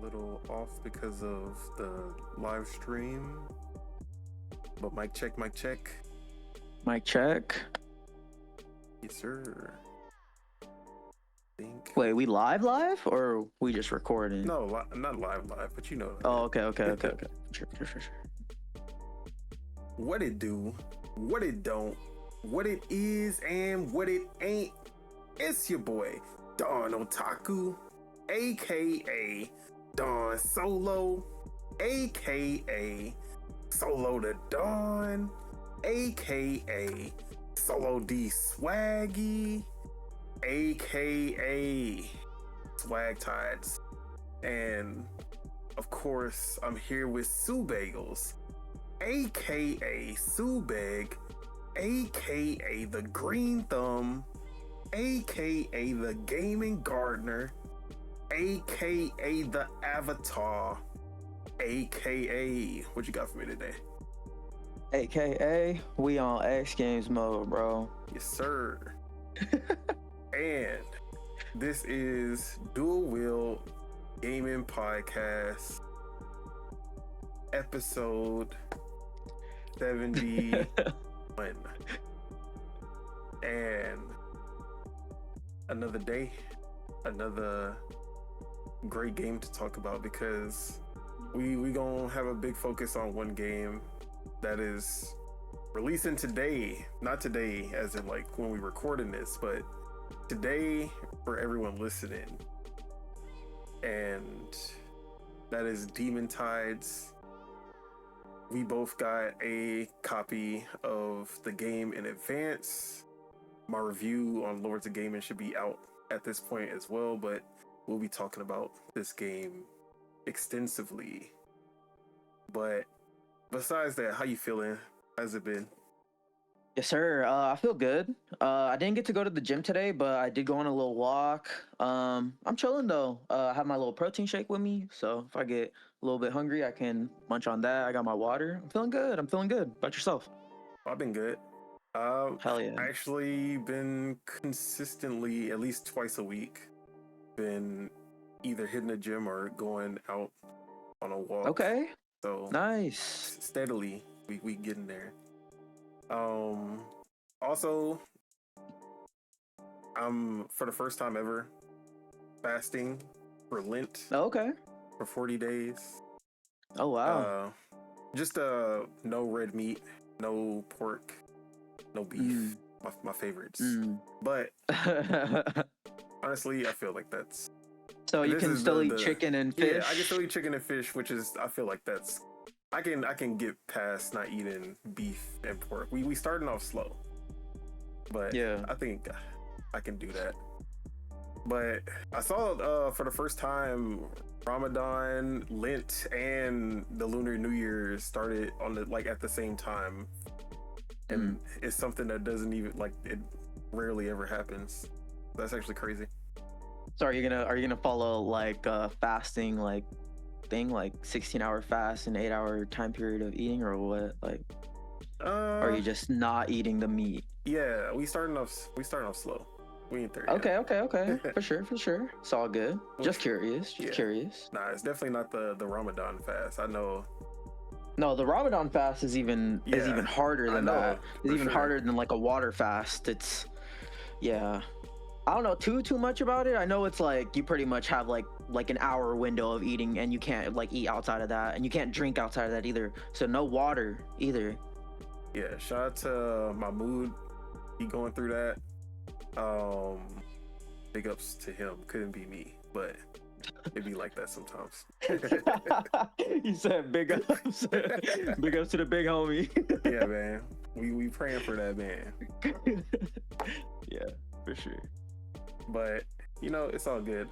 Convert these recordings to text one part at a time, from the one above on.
little off because of the live stream. But mic check, mic check. Mic check. Yes, sir. Think. Wait, we live, or we just recording? No, not live, but you know. Oh, okay. Sure. What it do, what it don't, what it is, and what it ain't. It's your boy, Don Otaku, aka Don Solo, aka Solo the Don, aka Solo D Swaggy, aka Swag Tides. And of course, I'm here with Subegels, aka Subeg, aka the Green Thumb, aka the Gaming Gardener, aka the Avatar, aka what you got for me today? AKA we on X Games mode, bro. Yes, sir. And this is Dual-Wield Gaming Podcast, episode 71. And another day, another great game to talk about, because we gonna have a big focus on one game that is releasing today. Not today as in like when we recording this, but today for everyone listening. And that is Demon Tides. We both got a copy of the game in advance. My review on Lords of Gaming should be out at this point as well, but we'll be talking about this game extensively. But besides that, how you feeling? How's it been? Yes, sir. I feel good. I didn't get to go to the gym today, but I did go on a little walk. I'm chilling though. I have my little protein shake with me, so if I get a little bit hungry, I can munch on that. I got my water. I'm feeling good. About yourself? I've been good. Hell yeah. Actually been consistently at least twice a week. Been either hitting the gym or going out on a walk. Okay. So Nice. steadily we getting there. Also, I'm for the first time ever fasting for Lent Oh, okay. for 40 days. Oh wow. Just no red meat, no pork, no beef. My favorites. But honestly, I feel like that's So you this can is still the- eat the- chicken and fish? Yeah, I can still eat chicken and fish, which is I feel like that's I can get past not eating beef and pork. We starting off slow, but Yeah. I think I can do that. But I saw for the first time Ramadan, Lent, and the Lunar New Year started on the at the same time, and it's something that doesn't even it rarely ever happens. That's actually crazy. So are you gonna follow fasting thing, 16-hour fast and 8-hour time period of eating, or what? Or are you just not eating the meat? Yeah, we starting off slow. We ain't there yet. Okay. For sure. It's all good. Just curious. Yeah. Curious. Nah, it's definitely not the Ramadan fast. I know. No, the Ramadan fast is even harder than that. It's even harder than a water fast. It's I don't know too much about it. I know it's you pretty much have an hour window of eating, and you can't eat outside of that, and you can't drink outside of that either. So no water either. Yeah, shout out to Mahmood. He going through that. Big ups to him. Couldn't be me, but it be like that sometimes. You said big ups. Big ups to the big homie. Yeah, man. We praying for that man. Yeah, for sure. But it's all good.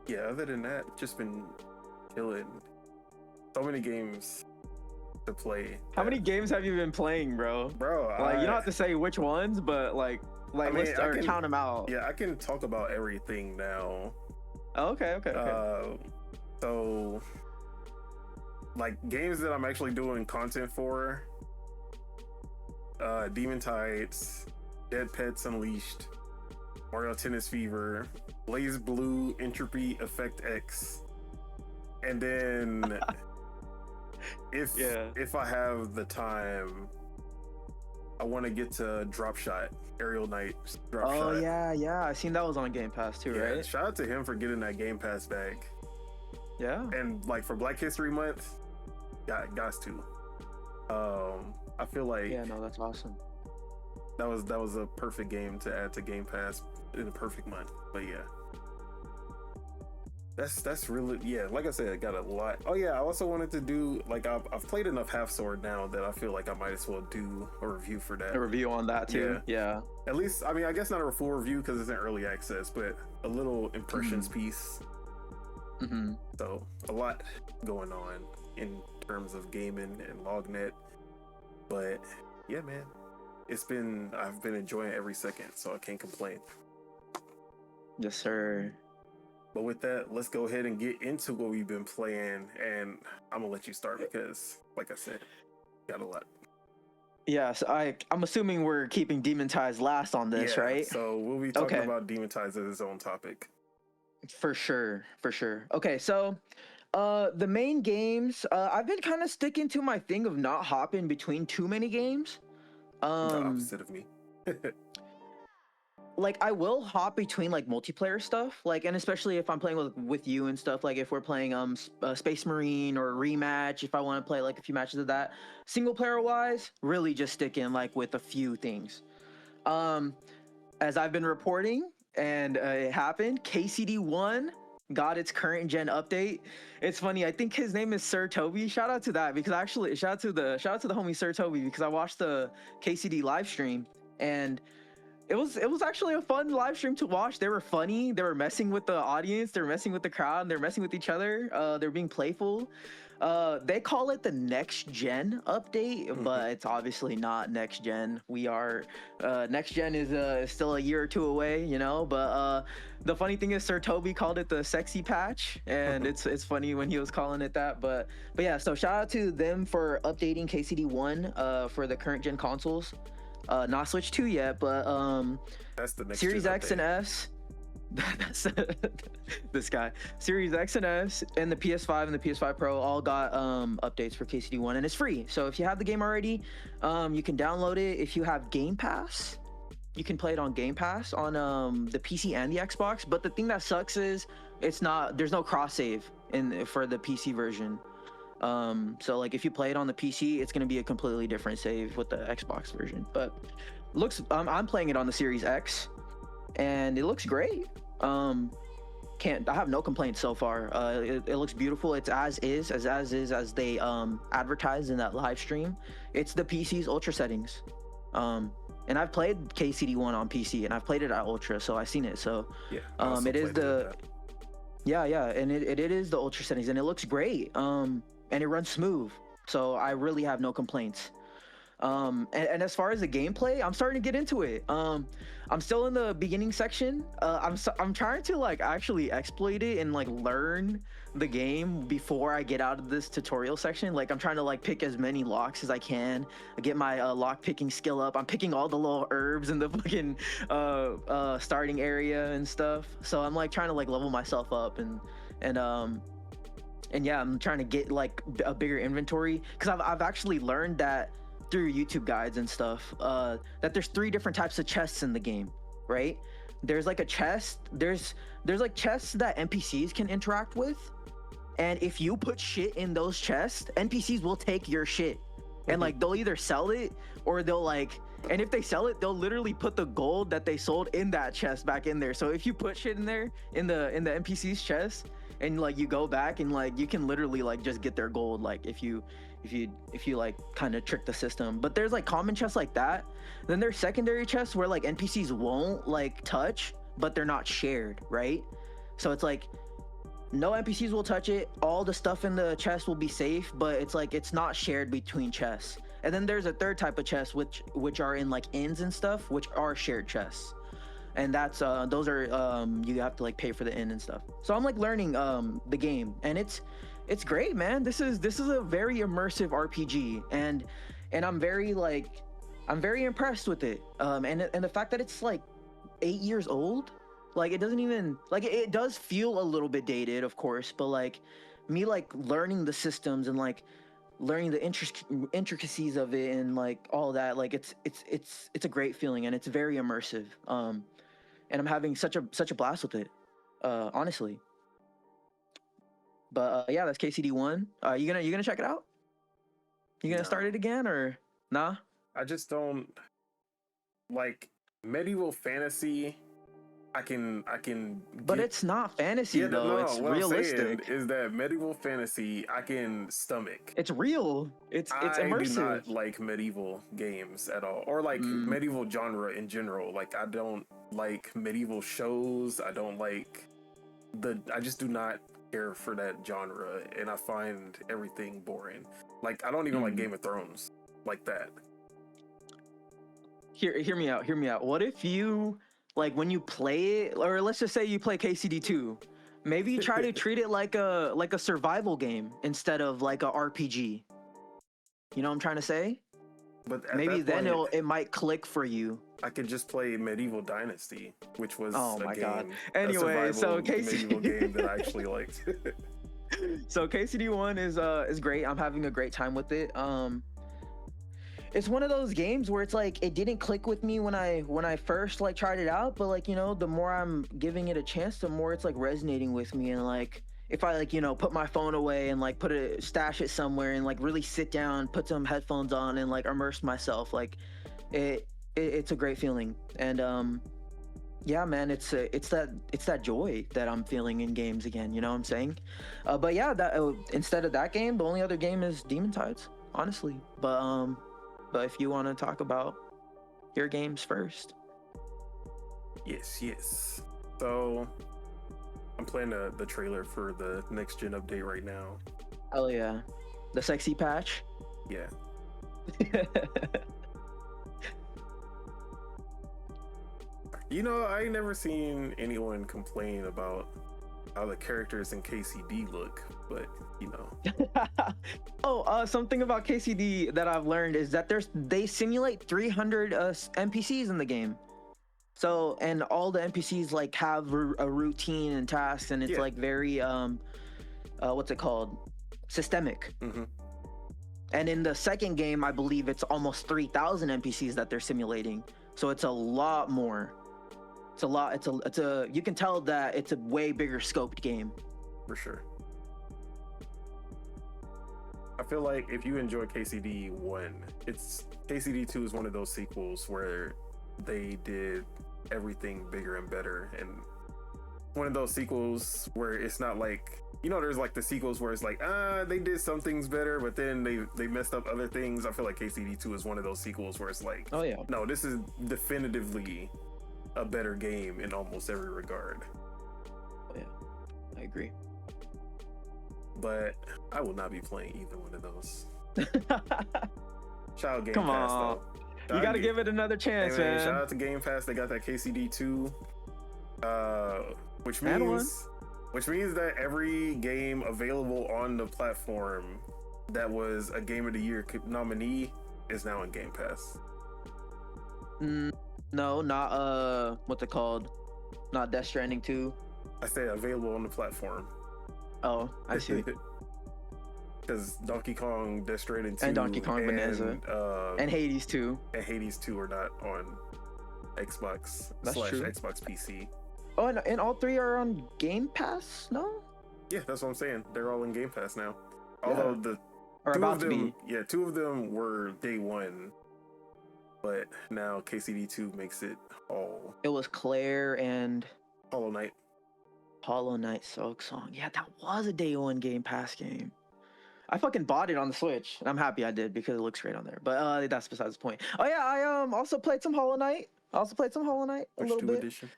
Yeah, other than that, just been chilling. So many games to play. How many games have you been playing, bro? Bro, you don't have to say which ones, but let's count them out. Yeah, I can talk about everything now. Oh, okay. So games that I'm actually doing content for, Demon Tides, Dead Pets Unleashed, Mario Tennis Fever, Blaze Blue, Entropy, Effect X, and then if I have the time, I want to get to Drop Shot, Aerial Knight Drop Shot. Oh yeah, I seen that was on Game Pass too, right? Shout out to him for getting that Game Pass bag. Yeah, and like for Black History Month, guys too. I feel like that's awesome. That was a perfect game to add to Game Pass in a perfect month. But yeah, that's really like I said, I got a lot. Oh yeah, I also wanted to do like I've played enough Half Sword now that I feel like I might as well do a review for that. A review on that too. Yeah. At least, I mean, I guess not a full review because it's in early access, but a little impressions piece. Mm-hmm. So a lot going on in terms of gaming and LogNet, but yeah, man, I've been enjoying every second, so I can't complain. Yes, sir. But with that, let's go ahead and get into what we've been playing, and I'm gonna let you start because, like I said, got a lot. Yeah, so I'm assuming we're keeping Demon Ties last on this, right? So we'll be talking about Demon Ties as its own topic. For sure. Okay, so the main games, I've been kind of sticking to my thing of not hopping between too many games. The opposite of me. Like I will hop between like multiplayer stuff, like, and especially if I'm playing with you and stuff, like if we're playing Space Marine or Rematch, if I want to play like a few matches of that. Single player wise, really just sticking like with a few things. As I've been reporting, and it happened, KCD1 got its current gen update. It's funny, I think his name is Sir Toby. Shout out to that, because actually shout out to the homie Sir Toby, because I watched the KCD live stream and it was actually a fun live stream to watch. They were funny, they were messing with the audience, they were messing with the crowd, and they're messing with each other. They're being playful. They call it the next gen update, but it's obviously not next gen. We are next gen is still a year or two away, you know. But the funny thing is, Sir Toby called it the sexy patch, and it's funny when he was calling it that. But yeah, so shout out to them for updating KCD1 for the current gen consoles. Not Switch 2 yet, but that's the next Series X and S. That's this guy. Series X and S and the PS5 and the PS5 Pro all got updates for KCD1, and it's free. So if you have the game already, you can download it. If you have Game Pass, you can play it on Game Pass on the PC and the Xbox. But the thing that sucks is there's no cross save for the PC version. So like if you play it on the PC, it's gonna be a completely different save with the Xbox version. But I'm playing it on the Series X, and it looks great. I have no complaints so far. It looks beautiful. It's as is they advertised in that live stream. It's the PC's ultra settings. And I've played KCD1 on PC, and I've played it at ultra, so I've seen it. So it is the and it is the ultra settings, and it looks great. And it runs smooth, so I really have no complaints. And as far as the gameplay, I'm starting to get into it. I'm still in the beginning section. I'm trying to like actually exploit it and like learn the game before I get out of this tutorial section. Like I'm trying to like pick as many locks as I can, get my lock picking skill up. I'm picking all the little herbs in the fucking starting area and stuff. So I'm like trying to like level myself up and yeah, I'm trying to get like a bigger inventory, because I've actually learned that through YouTube guides and stuff, that there's 3 different types of chests in the game, right? There's like a chest, there's like chests that NPCs can interact with, and if you put shit in those chests, NPCs will take your shit, and like they'll either sell it or they'll like, and if they sell it, they'll literally put the gold that they sold in that chest back in there. So if you put shit in there in the NPC's chest, and like you go back and like you can literally like just get their gold, like if you like kind of trick the system. But there's like common chests like that. Then there's secondary chests where like NPCs won't like touch, but they're not shared, right? So it's like no NPCs will touch it, all the stuff in the chest will be safe, but it's like it's not shared between chests. And then there's a third type of chest which are in like inns and stuff, which are shared chests. And that's those are you have to like pay for the inn and stuff. So I'm like learning the game, and it's great, man. This is a very immersive RPG, and I'm very impressed with it. And the fact that it's like 8 years old, Like it doesn't even like it does feel a little bit dated, of course, but like me like learning the systems and like learning the intricacies of it and like all that, like it's a great feeling and it's very immersive. And I'm having such a blast with it, honestly. But yeah, that's KCD1. You gonna check it out? You gonna start it again or nah? I just don't like medieval fantasy. I can. But it's not fantasy though. No, it's what realistic. I'm saying is that medieval fantasy I can stomach. It's real. It's immersive. I do not like medieval games at all, or like medieval genre in general. Like I don't like medieval shows. I don't like I just do not care for that genre, and I find everything boring. Like I don't even like Game of Thrones like that. Hear me out. What if you like when you play it, or let's just say you play KCD2, maybe you try to treat it like a survival game instead of like a RPG. You know what I'm trying to say? But maybe then it might click for you. I could just play Medieval Dynasty, which was God. Anyway, so medieval game that I actually liked. So KCD1 is great. I'm having a great time with it. It's one of those games where it's like it didn't click with me when I first like tried it out, but like, you know, the more I'm giving it a chance, the more it's like resonating with me. And like if I like, you know, put my phone away and like stash it somewhere and like really sit down, put some headphones on and like immerse myself, like it's a great feeling. And yeah, man, it's that joy that I'm feeling in games again, you know what I'm saying? But yeah, that instead of that game, the only other game is Demon Tides, honestly. But if you want to talk about your games first. Yes. So I'm playing the trailer for the next gen update right now. Oh yeah. The sexy patch? Yeah. You know, I ain't never seen anyone complain about how the characters in KCD look, but you know. Something about KCD that I've learned is that they simulate 300 NPCs in the game. So, and all the NPCs like have a routine and tasks, and it's like very what's it called? Systemic. Mm-hmm. And in the second game, I believe it's almost 3,000 NPCs that they're simulating. So it's a lot more. It's a lot. It's a. You can tell that it's a way bigger scoped game. For sure. I feel like if you enjoy KCD 1, KCD 2 is one of those sequels where they did everything bigger and better, and one of those sequels where it's not like, you know, there's like the sequels where it's like, they did some things better, but then they messed up other things. I feel like KCD 2 is one of those sequels where it's like, oh yeah, no, this is definitively a better game in almost every regard. Oh yeah, I agree. But I will not be playing either one of those. Shout out Game Come Pass on. though. You gotta give it another chance, man. Shout out to Game Pass. They got that KCD 2, which means that every game available on the platform that was a Game of the Year nominee is now in Game Pass. No, not what's it called? Not Death Stranding 2. I said available on the platform. Oh, I see. Because Donkey Kong, Death Stranding 2, and Donkey Kong Bonanza, and Hades 2, are not on Xbox / Xbox PC. Oh, and all three are on Game Pass? No? Yeah, that's what I'm saying. They're all in Game Pass now. Yeah. Although two of them were day one, but now KCD 2 makes it all. It was Claire and Hollow Knight Soak Song. Yeah, that was a day one Game Pass game. I fucking bought it on the Switch, and I'm happy I did because it looks great on there. But that's besides the point. Oh yeah, I also played some Hollow Knight. A little bit. Edition.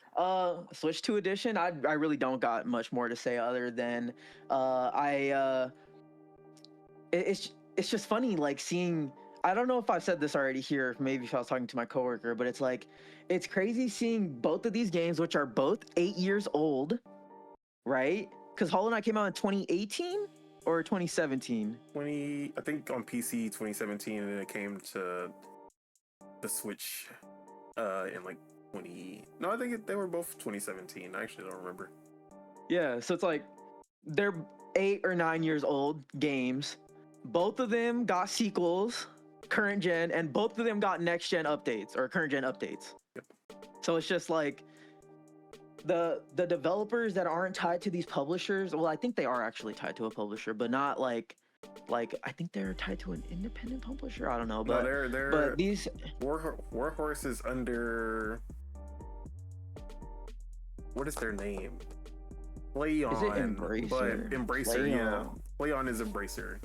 Switch 2 edition. I really don't got much more to say other than it's just funny like seeing. I don't know if I've said this already here. Maybe if I was talking to my coworker, but it's like it's crazy seeing both of these games, which are both 8 years old, right? Because Hollow Knight came out in 2018 or 2017. I think on PC 2017, and then it came to the Switch in like No, I think they were both 2017. I actually don't remember. Yeah, so it's like they're 8 or 9 years old games. Both of them got sequels, current gen, and both of them got next gen updates or current gen updates. Yep. So it's just like the developers that aren't tied to these publishers. Well, I think they are actually tied to a publisher, but not like I think they're tied to an independent publisher. I don't know, but no, they're but these Warhorse is under, what is their name? Play On. Is it Embracer? But Embracer, yeah. Play On is Embracer.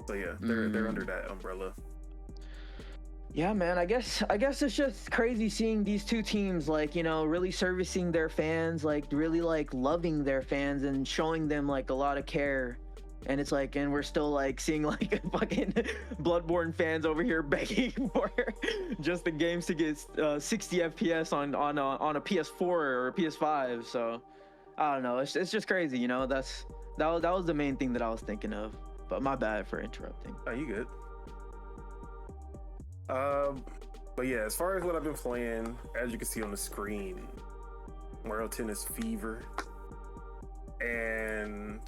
So yeah, they're under that umbrella. Yeah, man. I guess it's just crazy seeing these two teams, like, you know, really servicing their fans, like really like loving their fans and showing them like a lot of care. And it's like, and we're still like seeing like fucking Bloodborne fans over here begging for just the games to get 60 FPS on a PS4 or a PS5. So I don't know. It's just crazy, you know. That was the main thing that I was thinking of. But my bad for interrupting. Oh, you good? But yeah, as far as what I've been playing, as you can see on the screen, Mario Tennis Fever, and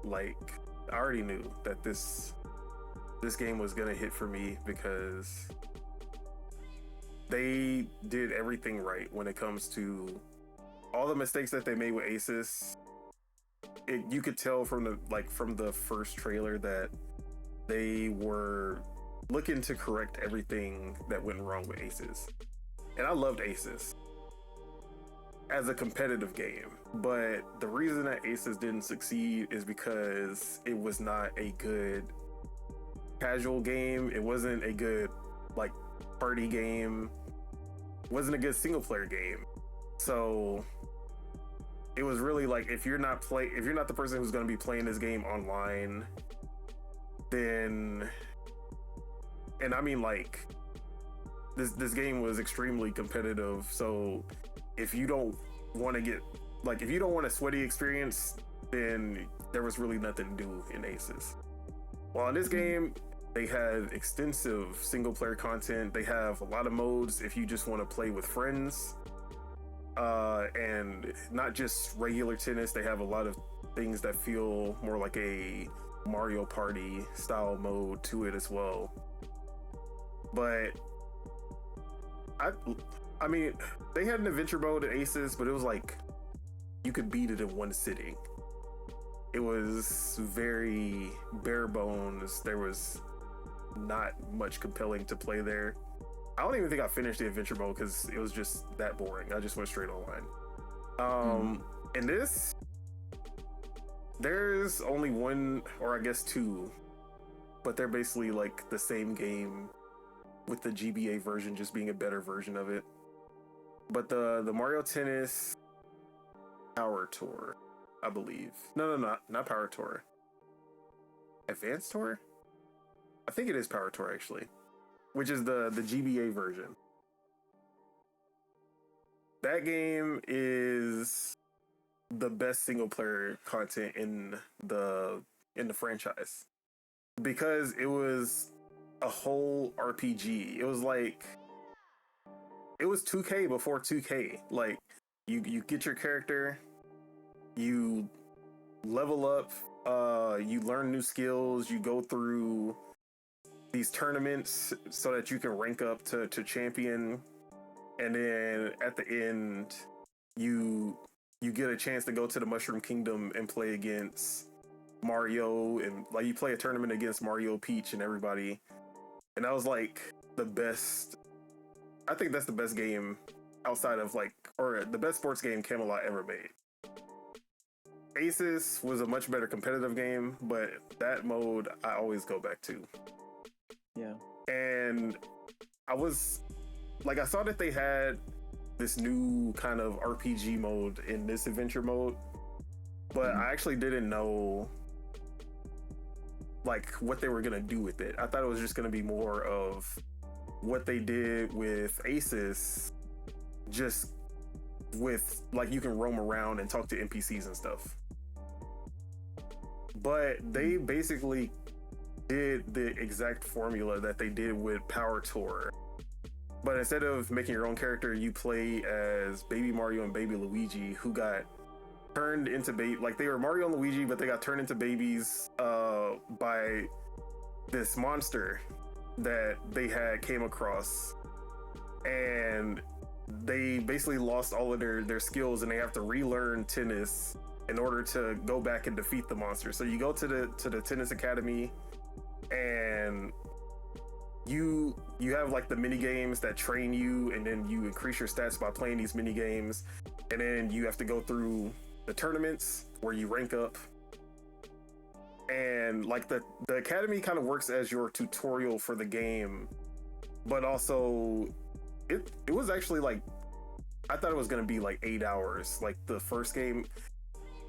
like I already knew that this game was gonna hit for me because they did everything right when it comes to all the mistakes that they made with Aces. You could tell from the first trailer that they were looking to correct everything that went wrong with Aces. And I loved Aces as a competitive game, but the reason that Aces didn't succeed is because it was not a good casual game. It wasn't a good like party game. It wasn't a good single player game. So it was really like, if you're not the person who's going to be playing this game online, then, and I mean like this game was extremely competitive. So if you don't want a sweaty experience, then there was really nothing to do in Aces. While in this game, they have extensive single player content. They have a lot of modes if you just want to play with friends. And not just regular tennis. They have a lot of things that feel more like a Mario Party style mode to it as well. But I mean, they had an adventure mode at Aces, but it was like you could beat it in one sitting. It was very bare bones. There was not much compelling to play there. I don't even think I finished the adventure mode because it was just that boring. I just went straight online. In this, there's only one, or I guess two, but they're basically like the same game with the GBA version just being a better version of it. But the Mario Tennis Power Tour, I believe. No, not Power Tour. Advanced Tour? I think it is Power Tour actually, which is the GBA version. That game is the best single player content in the franchise because it was a whole RPG. It was 2K before 2K. Like you get your character, you level up, you learn new skills, you go through these tournaments so that you can rank up to champion, and then at the end you get a chance to go to the Mushroom Kingdom and play against Mario, and like you play a tournament against Mario, Peach, and everybody. And that was like the best. I think that's the best game outside of or the best sports game Camelot ever made. Aces was a much better competitive game, but that mode I always go back to. Yeah. And I saw that they had this new kind of RPG mode in this adventure mode, but I actually didn't know what they were gonna do with it. I thought it was just gonna be more of what they did with Aces, just with you can roam around and talk to NPCs and stuff. But they basically did the exact formula that they did with Power Tour But instead of making your own character, you play as Baby Mario and Baby Luigi, who got turned into like they were Mario and Luigi, but they got turned into babies by this monster that they came across, and they basically lost all of their skills, and they have to relearn tennis in order to go back and defeat the monster. So you go to the tennis academy, and you have like the mini games that train you, and then you increase your stats by playing these mini games, and then you have to go through the tournaments where you rank up. And like the academy kind of works as your tutorial for the game, but also it was actually like, I thought it was gonna be like 8 hours. Like the first game,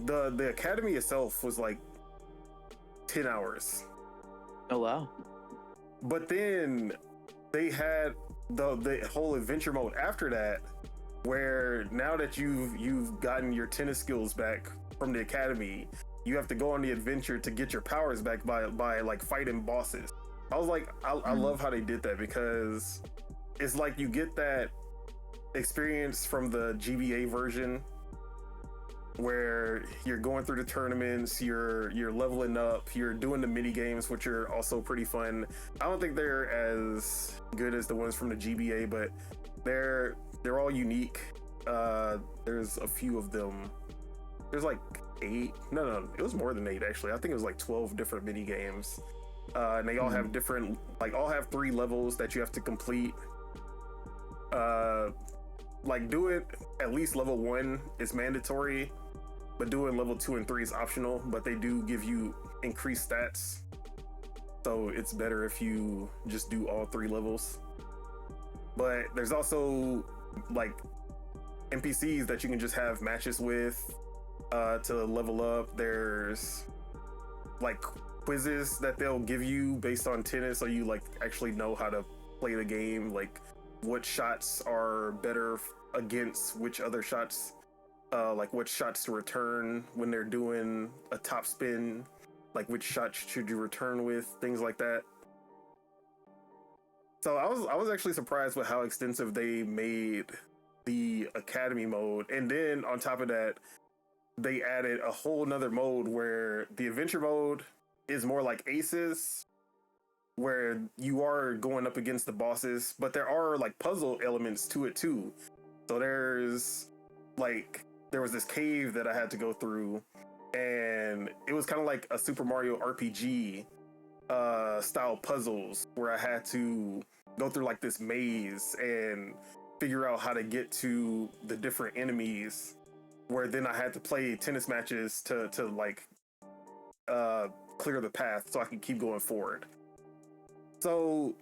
the academy itself was like 10 hours. Oh wow. But then they had the whole adventure mode after that, where now that you've gotten your tennis skills back from the academy, you have to go on the adventure to get your powers back by like fighting bosses. I was like, I love how they did that, because it's like you get that experience from the GBA version where you're going through the tournaments, you're leveling up, you're doing the mini games, which are also pretty fun. I don't think they're as good as the ones from the GBA, but they're all unique. There's a few of them. There's like 8. No, it was more than 8 actually. I think it was like 12 different mini games. And they all have different, like all have 3 levels that you have to complete. Like do it at least level 1 is mandatory, but doing level 2 and 3 is optional, but they do give you increased stats. So it's better if you just do all 3 levels. But there's also like NPCs that you can just have matches with to level up. There's like quizzes that they'll give you based on tennis, so you like actually know how to play the game, like what shots are better against which other shots, like what shots to return when they're doing a top spin, like which shots should you return with, things like that. So I was actually surprised with how extensive they made the academy mode. And then on top of that, they added a whole nother mode where the adventure mode is more like Aces, where you are going up against the bosses, but there are like puzzle elements to it too. So there was this cave that I had to go through, and it was kind of like a Super Mario RPG style puzzles, where I had to go through like this maze and figure out how to get to the different enemies, where then I had to play tennis matches to like clear the path so I can keep going forward. So,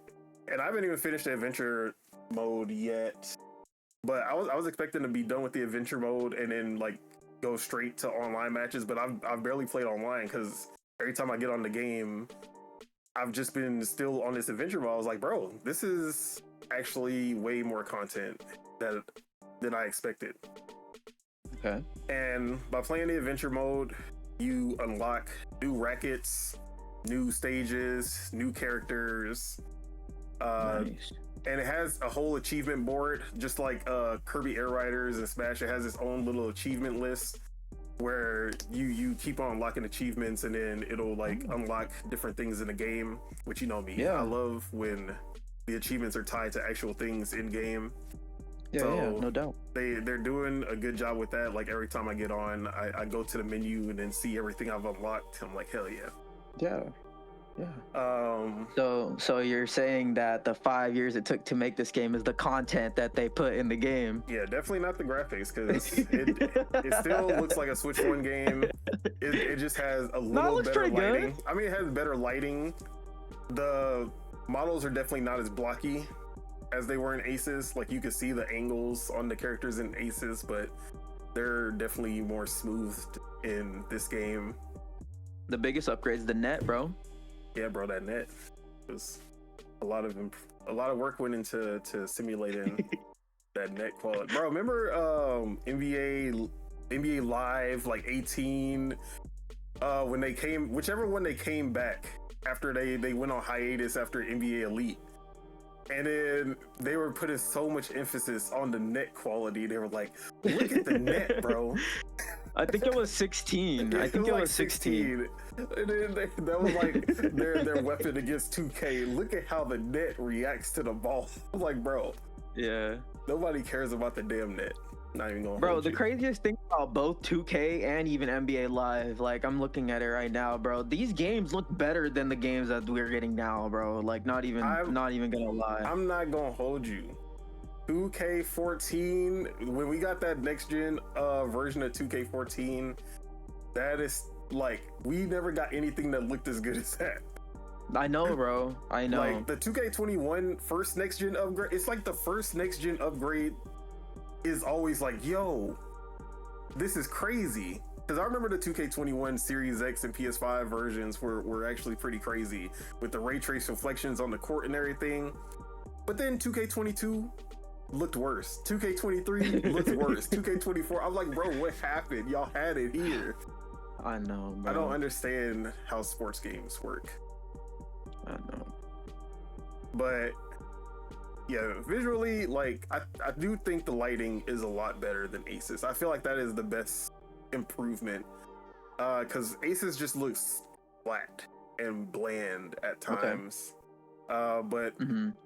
and I haven't even finished the adventure mode yet, but I was expecting to be done with the adventure mode and then like go straight to online matches, but I've barely played online, because every time I get on the game, I've just been still on this adventure mode. I was like, bro, this is actually way more content than I expected. Okay. And by playing the adventure mode, you unlock new rackets, new stages, new characters. Nice. And it has a whole achievement board, just like Kirby Air Riders and Smash. It has its own little achievement list where you keep on unlocking achievements, and then it'll like unlock different things in the game, which, you know me, Yeah. I love when the achievements are tied to actual things in game. Yeah, So yeah, no doubt. they're doing a good job with that. Like every time I get on, I go to the menu and then see everything I've unlocked. I'm like, hell yeah. Yeah. So you're saying that the 5 years it took to make this game is the content that they put in the game? Yeah, definitely not the graphics, because it still looks like a Switch 1 game. It just has a little better lighting. Good. I mean, it has better lighting. The models are definitely not as blocky as they were in Aces. Like you can see the angles on the characters in Aces, but they're definitely more smoothed in this game. The biggest upgrade is the net, bro. Yeah, bro, that net was a lot of work went into simulating that net quality. Bro, remember NBA Live like 18 when they came, whichever one they came back after they went on hiatus after NBA Elite. And then they were putting so much emphasis on the net quality. They were like, look at the net, bro. I think it was 16. I think it was 16. And then that was like their weapon against 2K. Look at how the net reacts to the ball. I'm like, bro. Yeah. Nobody cares about the damn net. Not even gonna. Bro, the craziest thing about both 2K and even NBA Live, like I'm looking at it right now, bro. These games look better than the games that we're getting now, bro. Like not even gonna lie. I'm not gonna hold you. 2K14, when we got that next gen version of 2K14, that is like we never got anything that looked as good as that. I know, bro. I know. Like the 2K21 first next gen upgrade, it's like the first next gen upgrade is always like, yo, this is crazy. Because I remember the 2K21 Series X and PS5 versions were actually pretty crazy with the ray trace reflections on the court and everything. But then 2K22 looked worse. 2K23 looked worse. 2K24, I'm like, bro, what happened? Y'all had it here. I know, bro. I don't understand how sports games work. I know. But yeah, visually, like I do think the lighting is a lot better than Aces. I feel like that is the best improvement. Because Aces just looks flat and bland at times. Okay. But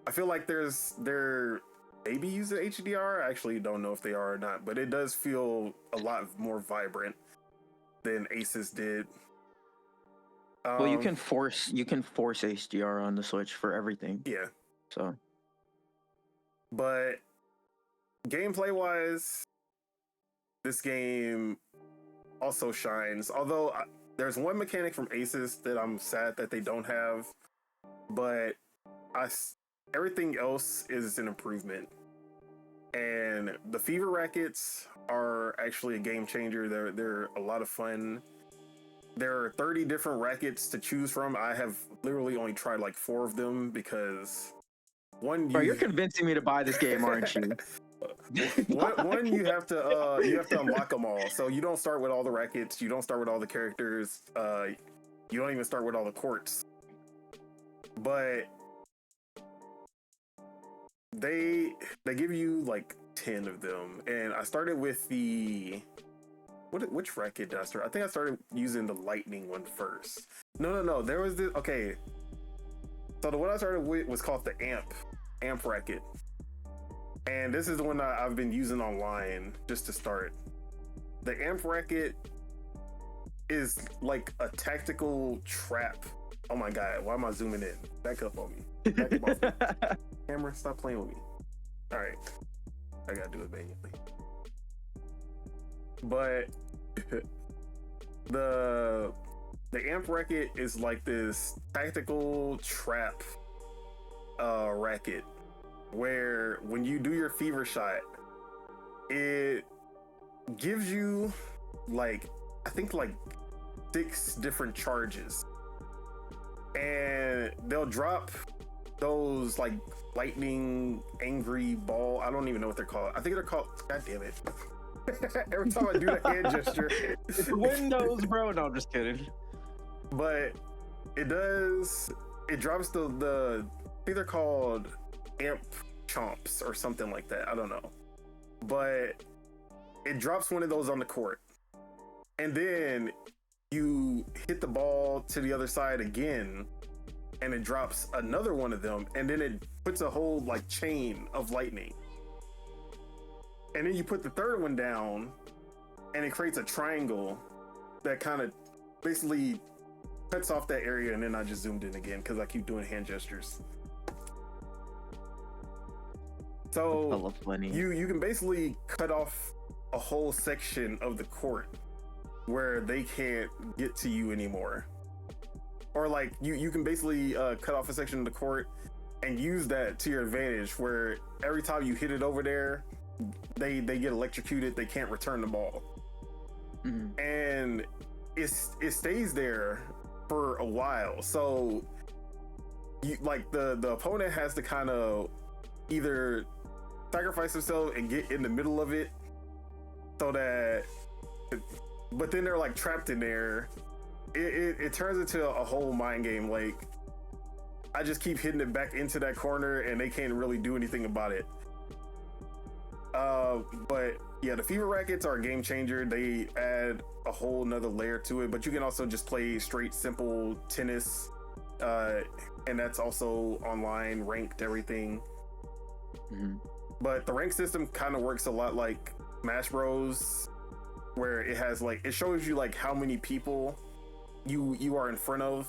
I feel like they're maybe using HDR. I actually don't know if they are or not, but it does feel a lot more vibrant than Aces did. Well, you can force HDR on the Switch for everything. Yeah. So. But gameplay wise, this game also shines. Although there's one mechanic from Aces that I'm sad that they don't have, but everything else is an improvement. And the fever rackets are actually a game changer. They're a lot of fun. There are 30 different rackets to choose from. I have literally only tried like 4 of them because Bro, you're convincing me to buy this game, aren't you? one you have to unlock them all. So you don't start with all the rackets. You don't start with all the characters. You don't even start with all the courts. But they give you like 10 of them, and I started with the which racket did I start? I think I started using the lightning one first. No. There was this. Okay. So the one I started with was called the amp racket. And this is the one I've been using online just to start. The amp racket is like a tactical trap. Oh my God, why am I zooming in? Back up on me. Back up on me. Camera, stop playing with me. All right, I gotta do it manually. But the amp racket is like this tactical trap racket where when you do your fever shot, it gives you like I think like 6 different charges, and they'll drop those like lightning angry ball. I don't even know what they're called. I think they're called, god damn it. Every time I do the hand gesture, it's Windows, bro. No, I'm just kidding. But it drops the I think they're called amp chomps or something like that. I don't know. But it drops one of those on the court. And then you hit the ball to the other side again, and it drops another one of them, and then it puts a whole like chain of lightning. And then you put the third one down, and it creates a triangle that kind of basically cuts off that area. And then I just zoomed in again because I keep doing hand gestures. So you can basically cut off a whole section of the court where they can't get to you anymore. Or like you can basically cut off a section of the court and use that to your advantage, where every time you hit it over there, they get electrocuted. They can't return the ball. Mm-hmm. And it stays there for a while. So you like the opponent has to kind of either sacrifice himself and get in the middle of it, so that, but then they're like trapped in there. It turns into a whole mind game. Like I just keep hitting it back into that corner, and they can't really do anything about it. But yeah, the fever rackets are a game changer. They add a whole nother layer to it, but you can also just play straight simple tennis, and that's also online, ranked, everything. But the rank system kind of works a lot like Smash Bros, where it has like, it shows you like how many people you are in front of,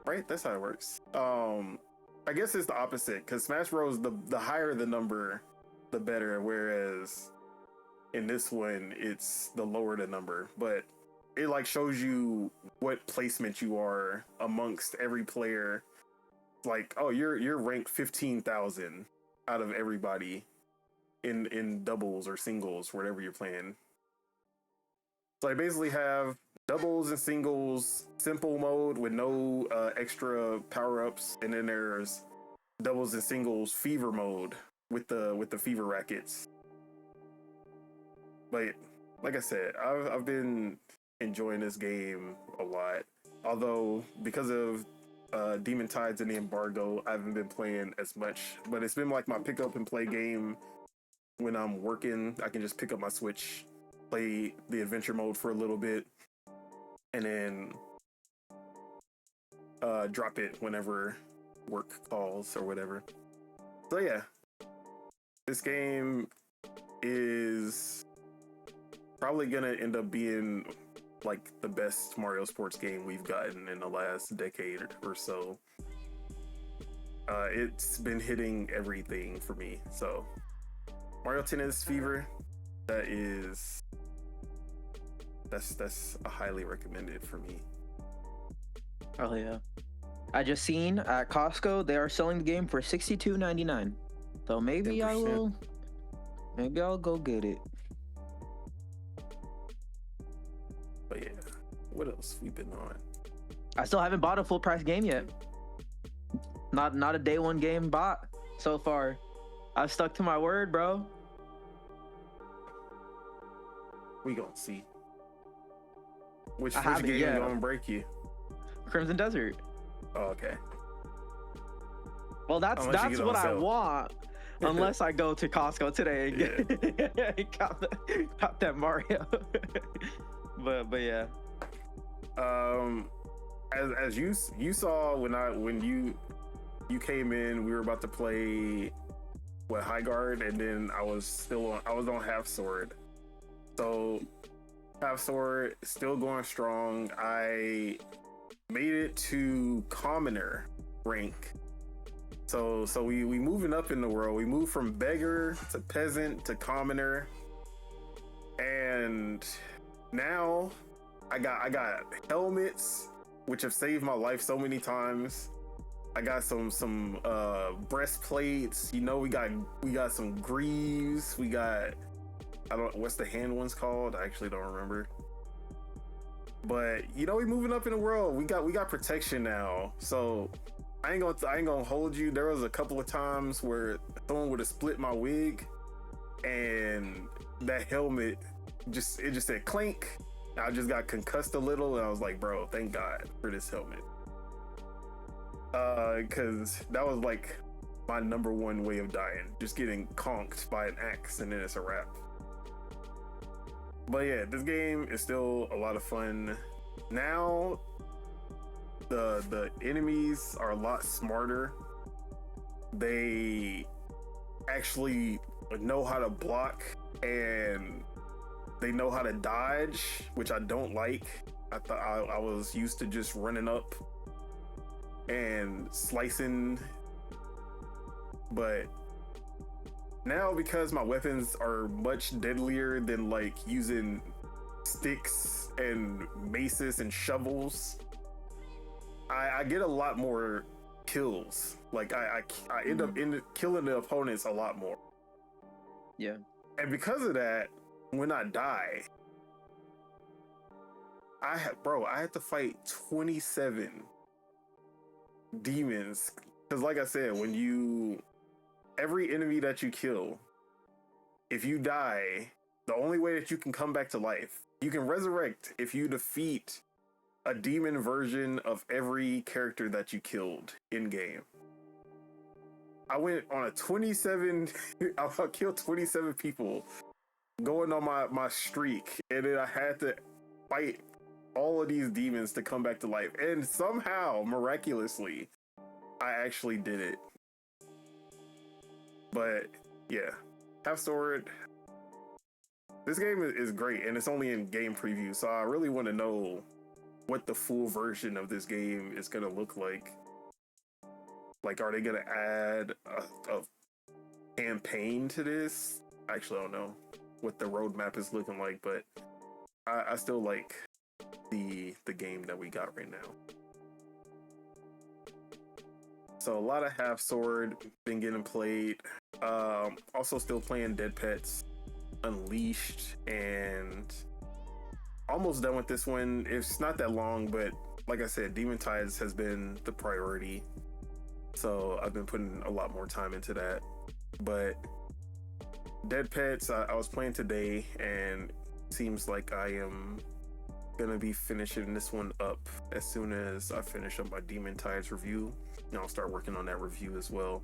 right? That's how it works. I guess it's the opposite, because Smash Bros, the higher the number, the better, whereas in this one it's the lower the number. But it like shows you what placement you are amongst every player. Like, oh, you're ranked 15,000 out of everybody in doubles or singles, whatever you're playing. So I basically have doubles and singles, simple mode with no extra power-ups, and then there's doubles and singles fever mode with the fever rackets. But like I said, I've been enjoying this game a lot. Although because of Demon Tides and the embargo, I haven't been playing as much. But it's been like my pick up and play game when I'm working. I can just pick up my Switch, play the adventure mode for a little bit, and then drop it whenever work calls or whatever. So yeah, this game is probably gonna end up being like the best Mario sports game we've gotten in the last decade or so. It's been hitting everything for me. So Mario Tennis Fever, that's a highly recommended for me. Oh yeah. I just seen at Costco they are selling the game for $62.99. So maybe 10%. I'll go get it. But yeah, what else we been on? I still haven't bought a full price game yet. Not a day one game bought so far. I've stuck to my word, bro. We gonna see. Which game gonna break you? Crimson Desert. Oh, okay. Well, that's what I want. Unless I go to Costco today and cop that Mario. but yeah. As you saw when you came in, we were about to play High Guard, and then I was on Half Sword. So Half Sword still going strong. I made it to Commoner rank. So we moving up in the world. We moved from beggar to peasant to commoner, and now I got helmets, which have saved my life so many times. I got some breastplates. You know, we got some greaves. We got, I don't, what's the hand ones called? I actually don't remember. But you know, we moving up in the world. We got protection now. So I ain't gonna hold you. There was a couple of times where someone would have split my wig, and that helmet just said clink. I just got concussed a little, and I was like, bro, thank God for this helmet. Because that was like my number one way of dying, just getting conked by an axe, and then it's a wrap. But yeah, this game is still a lot of fun. Now the enemies are a lot smarter. They actually know how to block, and they know how to dodge, which I don't like. I thought I was used to just running up and slicing, but now, because my weapons are much deadlier than like using sticks and maces and shovels, I get a lot more kills. Like I end up killing the opponents a lot more. Yeah. And because of that, when I die, I had to fight 27 demons. Because like I said, every enemy that you kill, if you die, the only way that you can come back to life, you can resurrect if you defeat a demon version of every character that you killed in game. I went on a 27. I killed 27 people, going on my streak, and then I had to fight all of these demons to come back to life. And somehow, miraculously, I actually did it. But yeah, Half Sword. This game is great, and it's only in game preview, so I really want to know what the full version of this game is going to look like. Like, are they going to add a campaign to this? Actually, I don't know what the roadmap is looking like, but I still like the game that we got right now. So a lot of Half Sword been getting played. Also still playing Dead Pets Unleashed, and almost done with this one. It's not that long, but like I said, Demon Tides has been the priority, so I've been putting a lot more time into that. But Dead Pets, I was playing today, and seems like I am gonna be finishing this one up as soon as I finish up my Demon Tides review, and I'll start working on that review as well.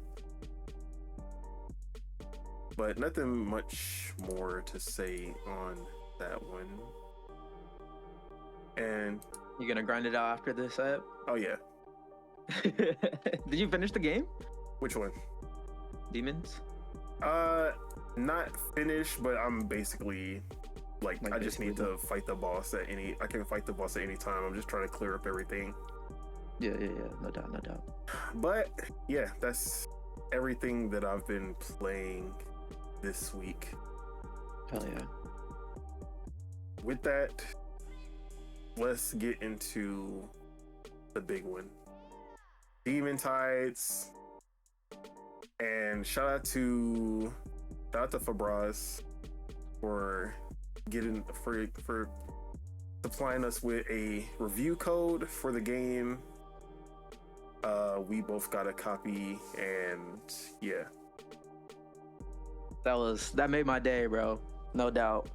But nothing much more to say on that one. And you gonna grind it out after this app? Oh yeah. Did you finish the game? Which one? Demons? Not finished, but I'm basically like I just need to fight the boss I can fight the boss at any time. I'm just trying to clear up everything. Yeah, no doubt. But yeah, that's everything that I've been playing this week. Hell yeah. With that, let's get into the big one. Demon Tides. And shout out to Fabraz for supplying us with a review code for the game. We both got a copy, and yeah. That made my day, bro. No doubt.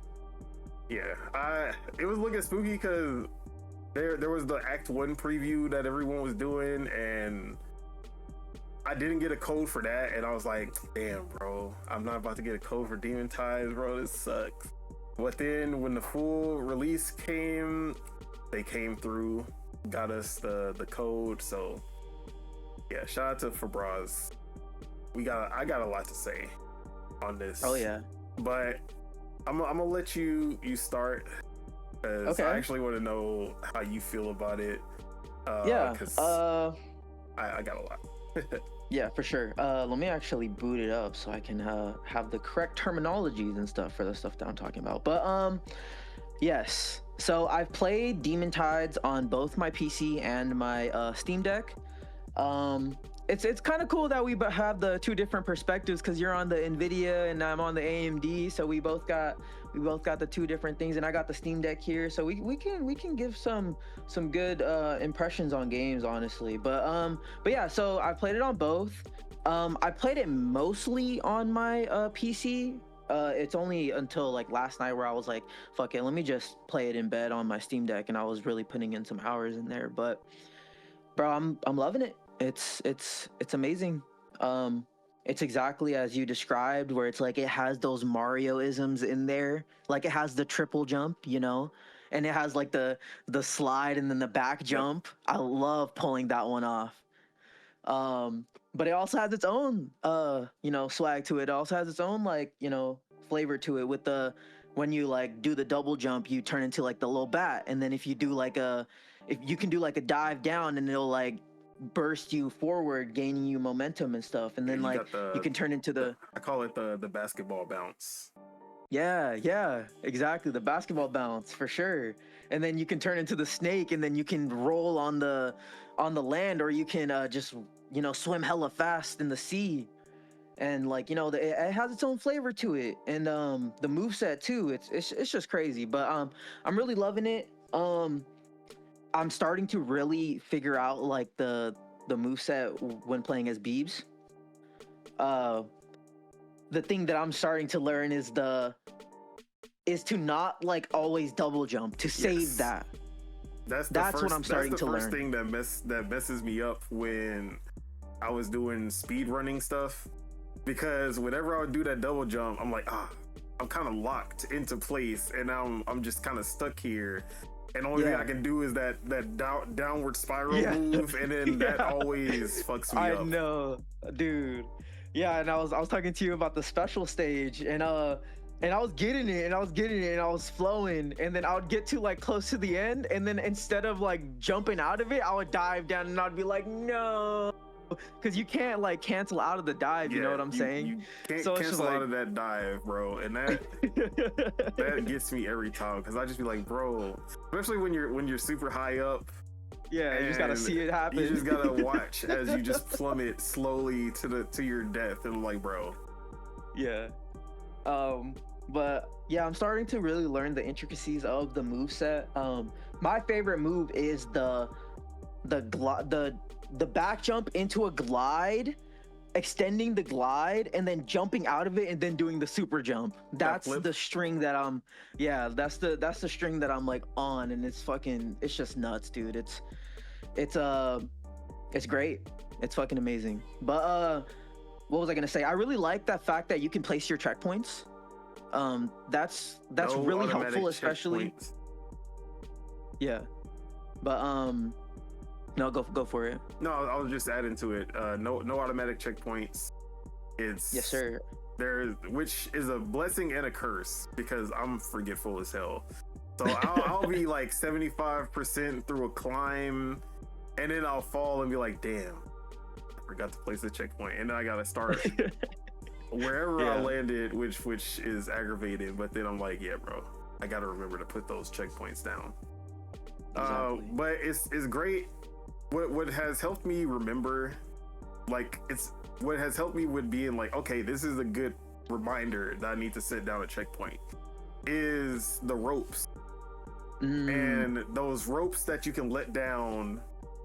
Yeah, it was looking spooky because there was the Act 1 preview that everyone was doing, and I didn't get a code for that, and I was like, damn, bro, I'm not about to get a code for Demon Tides, bro. This sucks. But then when the full release came, they came through, got us the code. So yeah, shout out to Fabraz. I got a lot to say on this. Oh yeah. But I'm gonna let you start, because okay. I actually want to know how you feel about it. Yeah. I got a lot. Yeah, for sure. Let me actually boot it up so I can have the correct terminologies and stuff for the stuff that I'm talking about. But yes. So I've played Demon Tides on both my PC and my Steam Deck. It's kind of cool that we have the two different perspectives, because you're on the Nvidia and I'm on the AMD, so we both got the two different things, and I got the Steam Deck here, so we can give some good impressions on games, honestly. But yeah, so I played it on both. I played it mostly on my PC. It's only until like last night where I was like, fuck it, let me just play it in bed on my Steam Deck, and I was really putting in some hours in there. But bro, I'm loving it. It's amazing. It's exactly as you described, where it's like it has those Mario-isms in there. Like it has the triple jump, and it has like the slide and then the back jump. I love pulling that one off. But it also has its own swag to it. It also has its own flavor to it, with when you like do the double jump, you turn into like the little bat, and then if you do if you can do like a dive down, and it'll like burst you forward, gaining you momentum and stuff, and then you can turn into I call it the basketball bounce. Yeah, exactly, the basketball bounce for sure. And then you can turn into the snake, and then you can roll on the land, or you can just swim hella fast in the sea. And it has its own flavor to it, and the moveset too. It's just crazy. But I'm really loving it. I'm starting to really figure out like the moveset when playing as Beebs. The thing that I'm starting to learn is to not like always double jump, to save that. That's what I'm starting to learn. That's the first thing that messes me up when I was doing speed running stuff, because whenever I would do that double jump, I'm like, I'm kind of locked into place, and I'm just kind of stuck here. And the only thing I can do is that downward spiral move, and then that always fucks me up. I know, dude. Yeah, and I was talking to you about the special stage, and I was getting it, and I was flowing, and then I would get to like close to the end, and then instead of like jumping out of it, I would dive down, and I'd be like, no, because you can't like cancel out of the dive. You know what I'm saying? You can't cancel out of that dive, bro, and that that gets me every time, because I just be like, bro, especially when you're super high up. Yeah, you just gotta see it happen. You just gotta watch as you just plummet slowly to your death, and I'm like, bro. Yeah. But yeah, I'm starting to really learn the intricacies of the moveset. My favorite move is the back jump into a glide, extending the glide, and then jumping out of it, and then doing the super jump. That's the string that that's the string that I'm like on, and it's just nuts, dude. It's great. It's fucking amazing. But what was I gonna say? I really like that fact that you can place your checkpoints. That's really helpful, especially. Yeah. But no, go for it. No, I was just adding to it. No automatic checkpoints. It's yes, sir. Which is a blessing and a curse, because I'm forgetful as hell. So I'll be like 75% through a climb, and then I'll fall and be like, damn, I forgot to place the checkpoint, and then I gotta start wherever I landed, which is aggravating. But then I'm like, yeah, bro, I gotta remember to put those checkpoints down. Exactly. But it's great. What has helped me remember, like, what has helped me with being like, okay, this is a good reminder that I need to set down a checkpoint, is the ropes. And those ropes that you can let down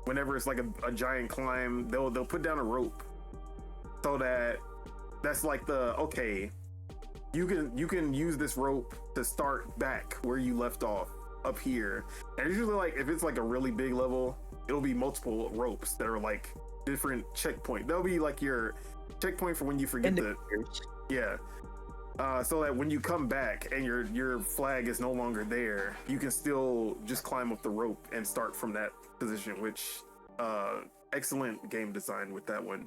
whenever it's like a giant climb, they'll put down a rope, so that's like okay, you can use this rope to start back where you left off up here. And usually, like, if it's like a really big level, it'll be multiple ropes that are like different checkpoint. That'll be like your checkpoint for when you forget so that when you come back and your flag is no longer there, you can still just climb up the rope and start from that position, which excellent game design with that one.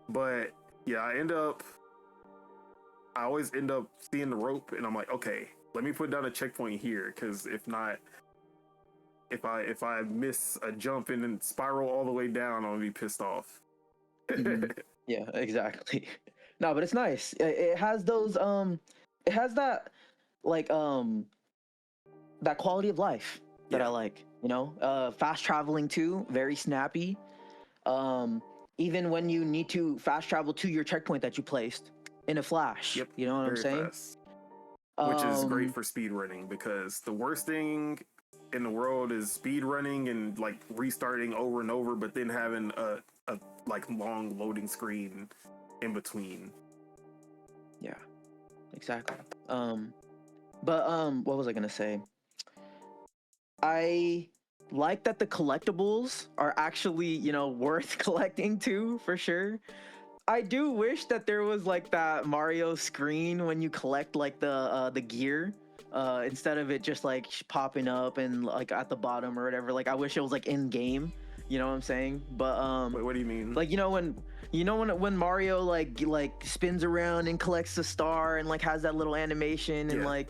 But yeah, I always end up seeing the rope, and I'm like, okay, let me put down a checkpoint here, because if not, if I miss a jump and then spiral all the way down, I'm gonna be pissed off. Yeah, exactly. No, but it's nice. It has those it has that like that quality of life that I like, you know. Fast traveling too, very snappy. Even when you need to fast travel to your checkpoint that you placed in a flash. Yep. You know what I'm saying? Fast. Which is great for speed running, because the worst thing in the world is speed running and like restarting over and over, but then having a like long loading screen in between. Yeah, exactly. But what was I gonna say? I like that the collectibles are actually, you know, worth collecting too, for sure. I do wish that there was like that Mario screen when you collect like the gear, instead of it just like popping up and like at the bottom or whatever. Like, I wish it was like in game. You know what I'm saying? But wait, what do you mean? Like, when Mario like spins around and collects the star and like has that little animation and like,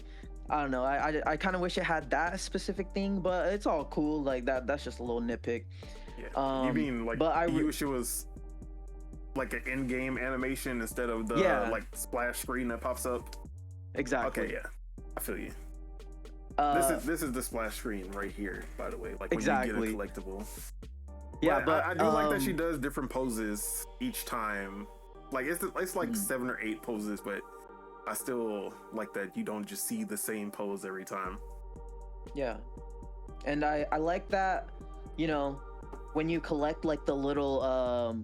I don't know. I kind of wish it had that specific thing, but it's all cool. Like that's just a little nitpick. Yeah. You mean like, but you wish it was like an in-game animation instead of the like splash screen that pops up? Exactly. Okay, yeah, I feel you. This is the splash screen right here, by the way. Like, when you get a collectible. Yeah, but I do like that she does different poses each time. Like, it's like 7 or 8 poses, but I still like that you don't just see the same pose every time. Yeah, and I like that, you know, when you collect like the little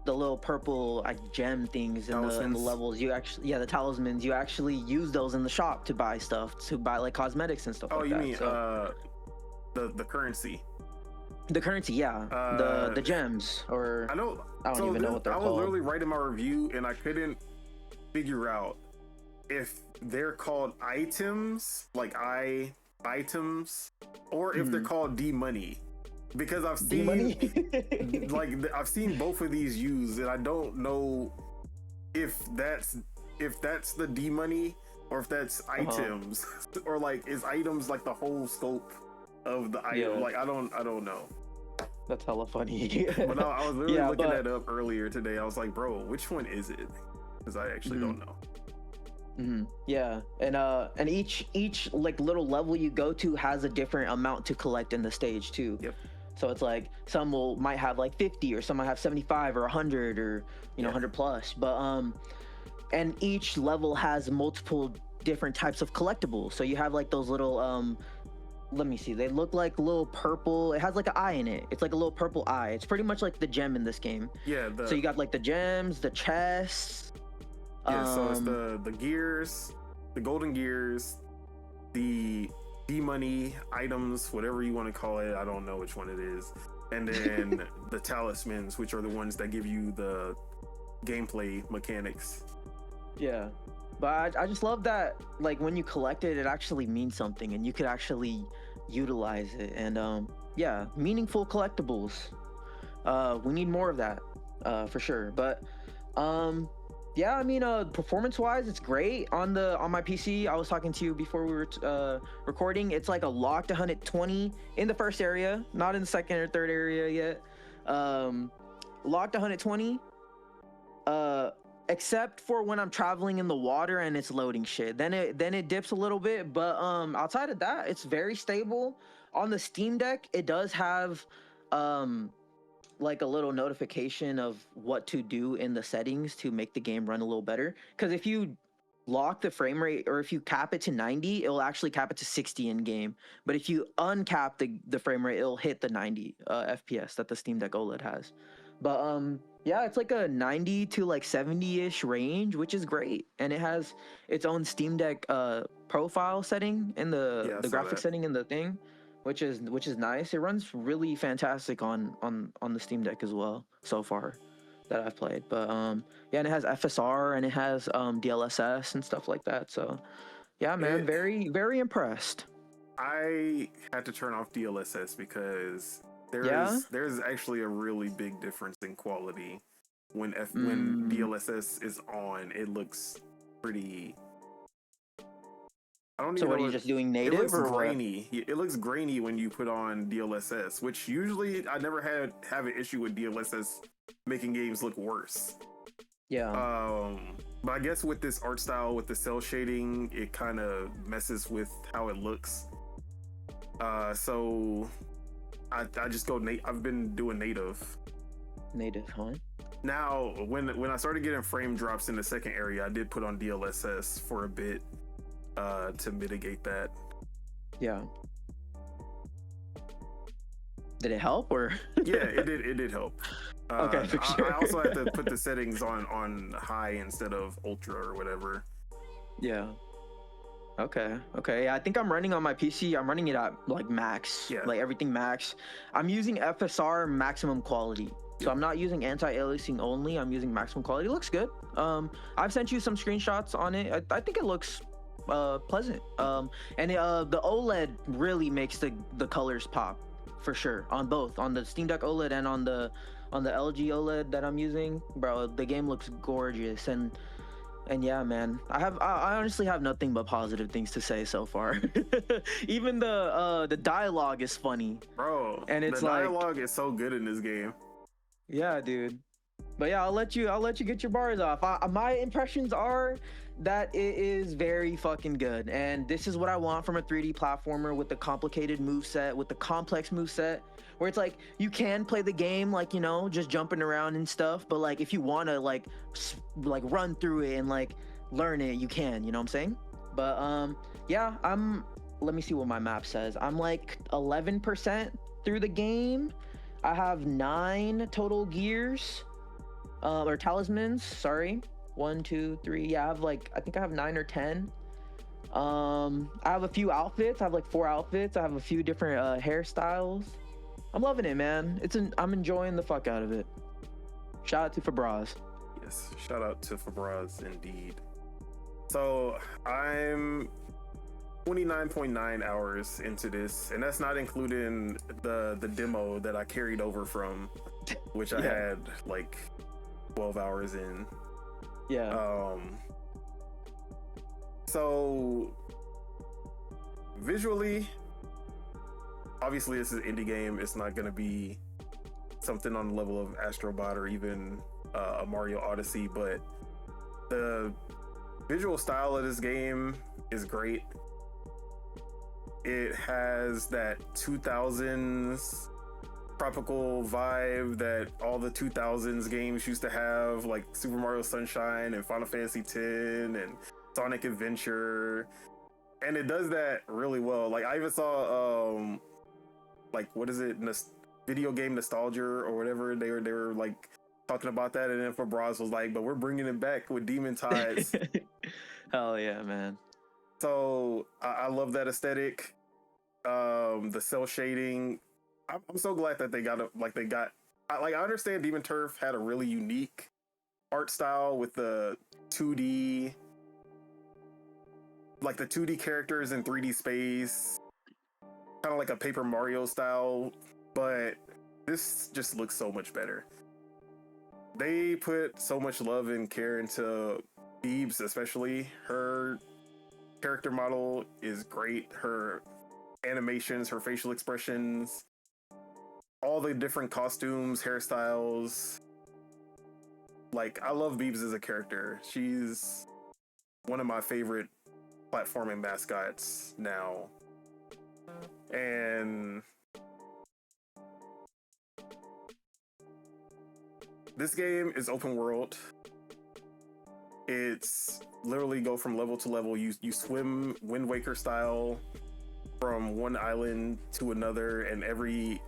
the little purple gem things in the levels. You actually, the talismans. You actually use those in the shop to buy stuff, to buy like cosmetics and stuff. Oh, like you that. mean the currency? The currency, yeah. The gems, or I don't even know what they're called. I was literally writing my review and I couldn't figure out if they're called items, like items, or if they're called D-money. Because I've seen I've seen both of these used, and I don't know if that's the D-money or if that's items, or like is items like the whole scope of the item. Yeah. Like I don't know. That's hella funny. But I was literally looking that up earlier today. I was like, bro, which one is it? Because I actually don't know. Yeah, and each like little level you go to has a different amount to collect in the stage too. Yep. So it's like some might have like 50, or some might have 75 or 100, or 100 plus. But and each level has multiple different types of collectibles. So you have like those little let me see, they look like little purple, it has like an eye in it. It's like a little purple eye. It's pretty much like the gem in this game. Yeah. So you got like the gems, the chests. Yeah, so it's the gears, the golden gears, the D-money items, whatever you want to call it. I don't know which one it is. And then the talismans, which are the ones that give you the gameplay mechanics. Yeah. But I just love that, like, when you collect it, it actually means something, and you could actually utilize it. And yeah, meaningful collectibles. We need more of that, for sure. But yeah, I mean, performance-wise, it's great on my PC. I was talking to you before we were recording. It's like a locked 120 in the first area, not in the second or third area yet. Locked 120. Except for when I'm traveling in the water and it's loading shit. Then it dips a little bit, but outside of that, it's very stable. On the Steam Deck, it does have like a little notification of what to do in the settings to make the game run a little better. Because if you lock the frame rate, or if you cap it to 90, it'll actually cap it to 60 in game. But if you uncap the frame rate, it'll hit the 90 FPS that the Steam Deck OLED has. But yeah, it's like a 90 to like 70-ish range, which is great. And it has its own Steam Deck profile setting in the graphic setting in the thing, which is nice. It runs really fantastic on the Steam Deck as well so far that I've played. But yeah, and it has FSR and it has DLSS and stuff like that. So yeah, man, very, very impressed. I had to turn off DLSS because there's actually a really big difference in quality when DLSS is on. It looks pretty. I don't even know. What are you just doing native? It looks or grainy. What? It looks grainy when you put on DLSS, which usually I never have an issue with DLSS making games look worse. Yeah. But I guess with this art style, with the cell shading, it kind of messes with how it looks. So I just go I've been doing native. Native, huh? Now, when I started getting frame drops in the second area, I did put on DLSS for a bit to mitigate that. Yeah. Did it help, or? Yeah, it did help. Okay, for sure. I also had to put the settings on high instead of ultra or whatever. Yeah. Okay. Yeah, I think I'm running on my PC. I'm running it at like max. Yeah. Like everything max. I'm using FSR maximum quality. So I'm not using anti-aliasing only. I'm using maximum quality. It looks good. I've sent you some screenshots on it. I think it looks pleasant. And the OLED really makes the colors pop for sure on both, on the Steam Deck OLED and on the LG OLED that I'm using. Bro, the game looks gorgeous. And yeah, man, I honestly have nothing but positive things to say so far. Even the dialogue is funny, bro. And it's the dialogue is so good in this game. Yeah, dude. But yeah, I'll let you get your bars off. My impressions are that it is very fucking good, and this is what I want from a 3D platformer with the complicated moveset, with the complex moveset, where it's like you can play the game like, you know, just jumping around and stuff, but like if you want to like run through it and like learn it, you can, you know what I'm saying? But yeah, let me see what my map says. I'm like 11% through the game. I have 9 total gears. or talismans. Sorry, 1, 2, 3. Yeah, I think I have 9 or 10. I have a few outfits. I have like 4 outfits. I have a few different hairstyles. I'm loving it, man. I'm enjoying the fuck out of it. Shout out to Fabraz. Yes, shout out to Fabraz indeed. So I'm 29.9 hours into this, and that's not including the demo that I carried over from, which I had like 12 hours in. Yeah. So visually, obviously this is an indie game. It's not going to be something on the level of Astrobot or even a Mario Odyssey, but the visual style of this game is great. It has that 2000s tropical vibe that all the 2000s games used to have, like Super Mario Sunshine and Final Fantasy X and Sonic Adventure, and it does that really well. Like I even saw like what is it, video game nostalgia or whatever, they were like talking about that, and then Fabraz was like, but we're bringing it back with Demon Tides. Hell yeah, man. So I love that aesthetic. The cell shading, I'm so glad that they got I understand Demon Turf had a really unique art style with the 2D, like the 2D characters in 3D space, kind of like a Paper Mario style, but this just looks so much better. They put so much love and care into Beebs, especially. Her character model is great. Her animations, her facial expressions, all the different costumes, hairstyles. Like, I love Beebs as a character. She's one of my favorite platforming mascots now. And this game is open world. It's literally go from level to level. You swim Wind Waker style from one island to another, and every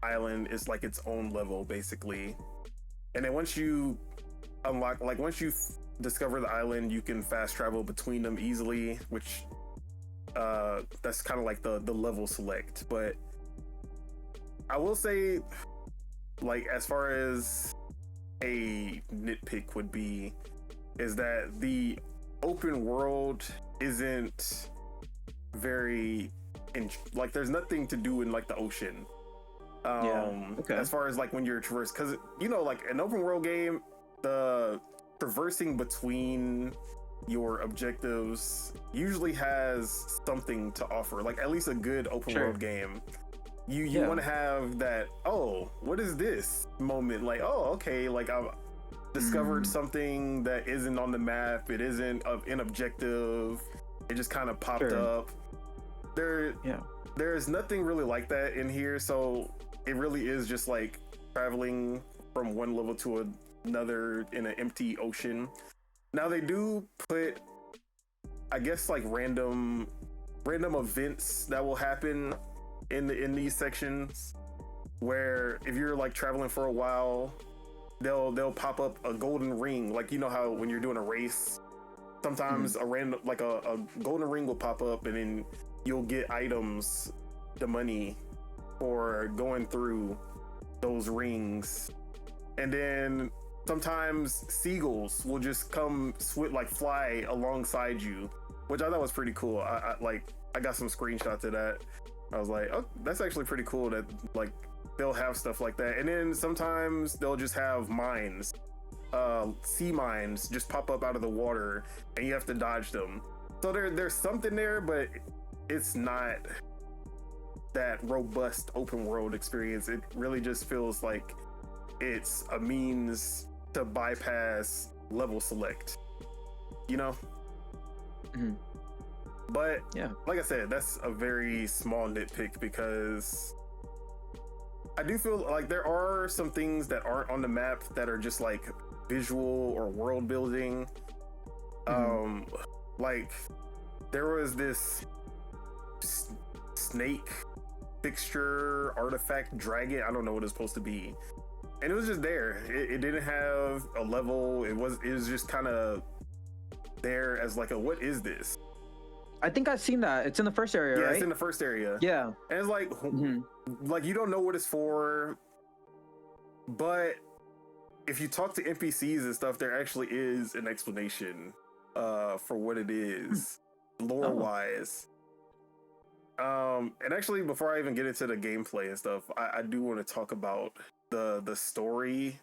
island is like its own level basically. And then once you unlock, like once you discover the island, you can fast travel between them easily, which that's kind of like the level select. But I will say, like, as far as a nitpick would be, is that the open world isn't very like, there's nothing to do in like the ocean. Okay. As far as like when you're traverse, because you know, like an open world game, the traversing between your objectives usually has something to offer, like at least a good open world game. You want to have that, oh, what is this moment, like, oh, okay, like I've discovered something that isn't on the map, it isn't an objective, it just kind of popped up. There's nothing really like that in here, so it really is just like traveling from one level to another in an empty ocean. Now they do put, I guess, like random events that will happen in these sections, where if you're like traveling for a while, they'll pop up a golden ring, like, you know how when you're doing a race, sometimes a random, like a golden ring will pop up, and then you'll get items, the money for going through those rings. And then sometimes seagulls will just come fly alongside you, which I thought was pretty cool. I got some screenshots of that. I was like, oh, that's actually pretty cool that like they'll have stuff like that. And then sometimes they'll just have mines, sea mines just pop up out of the water, and you have to dodge them. So there's something there, but it's not that robust open world experience. It really just feels like it's a means to bypass level select, you know? But yeah, like I said, that's a very small nitpick, because I do feel like there are some things that aren't on the map that are just like visual or world building. Like there was this snake fixture artifact dragon, I don't know what it's supposed to be, and it was just there. It didn't have a level. It was just kind of there as like a, what is this? I think I've seen that. It's in the first area, right? It's in the first area. Yeah. And it's like, like you don't know what it's for, but if you talk to NPCs and stuff, there actually is an explanation for what it is, lore-wise. And actually, before I even get into the gameplay and stuff, I do want to talk about the story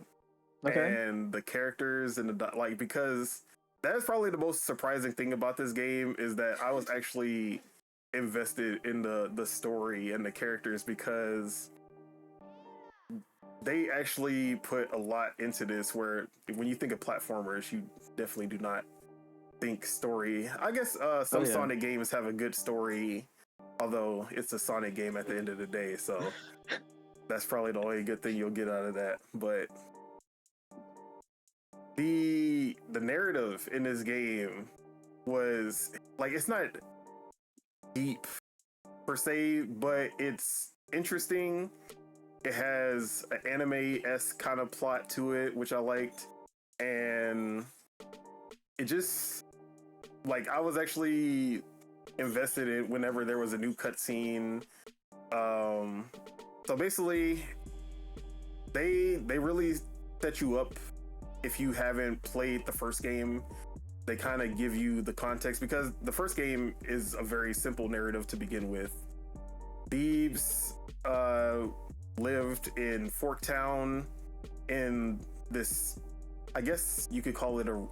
and the characters and the like, because that's probably the most surprising thing about this game is that I was actually invested in the story and the characters, because they actually put a lot into this, where when you think of platformers, you definitely do not think story. I guess some Sonic games have a good story, although it's a Sonic game at the end of the day, so that's probably the only good thing you'll get out of that. But the narrative in this game was like, it's not deep per se, but it's interesting. It has an anime-esque kind of plot to it, which I liked, and it just, like, I was actually invested in whenever there was a new cutscene. So basically, they really set you up. If you haven't played the first game, they kind of give you the context, because the first game is a very simple narrative to begin with. Thebes lived in Forktown in this, I guess you could call it a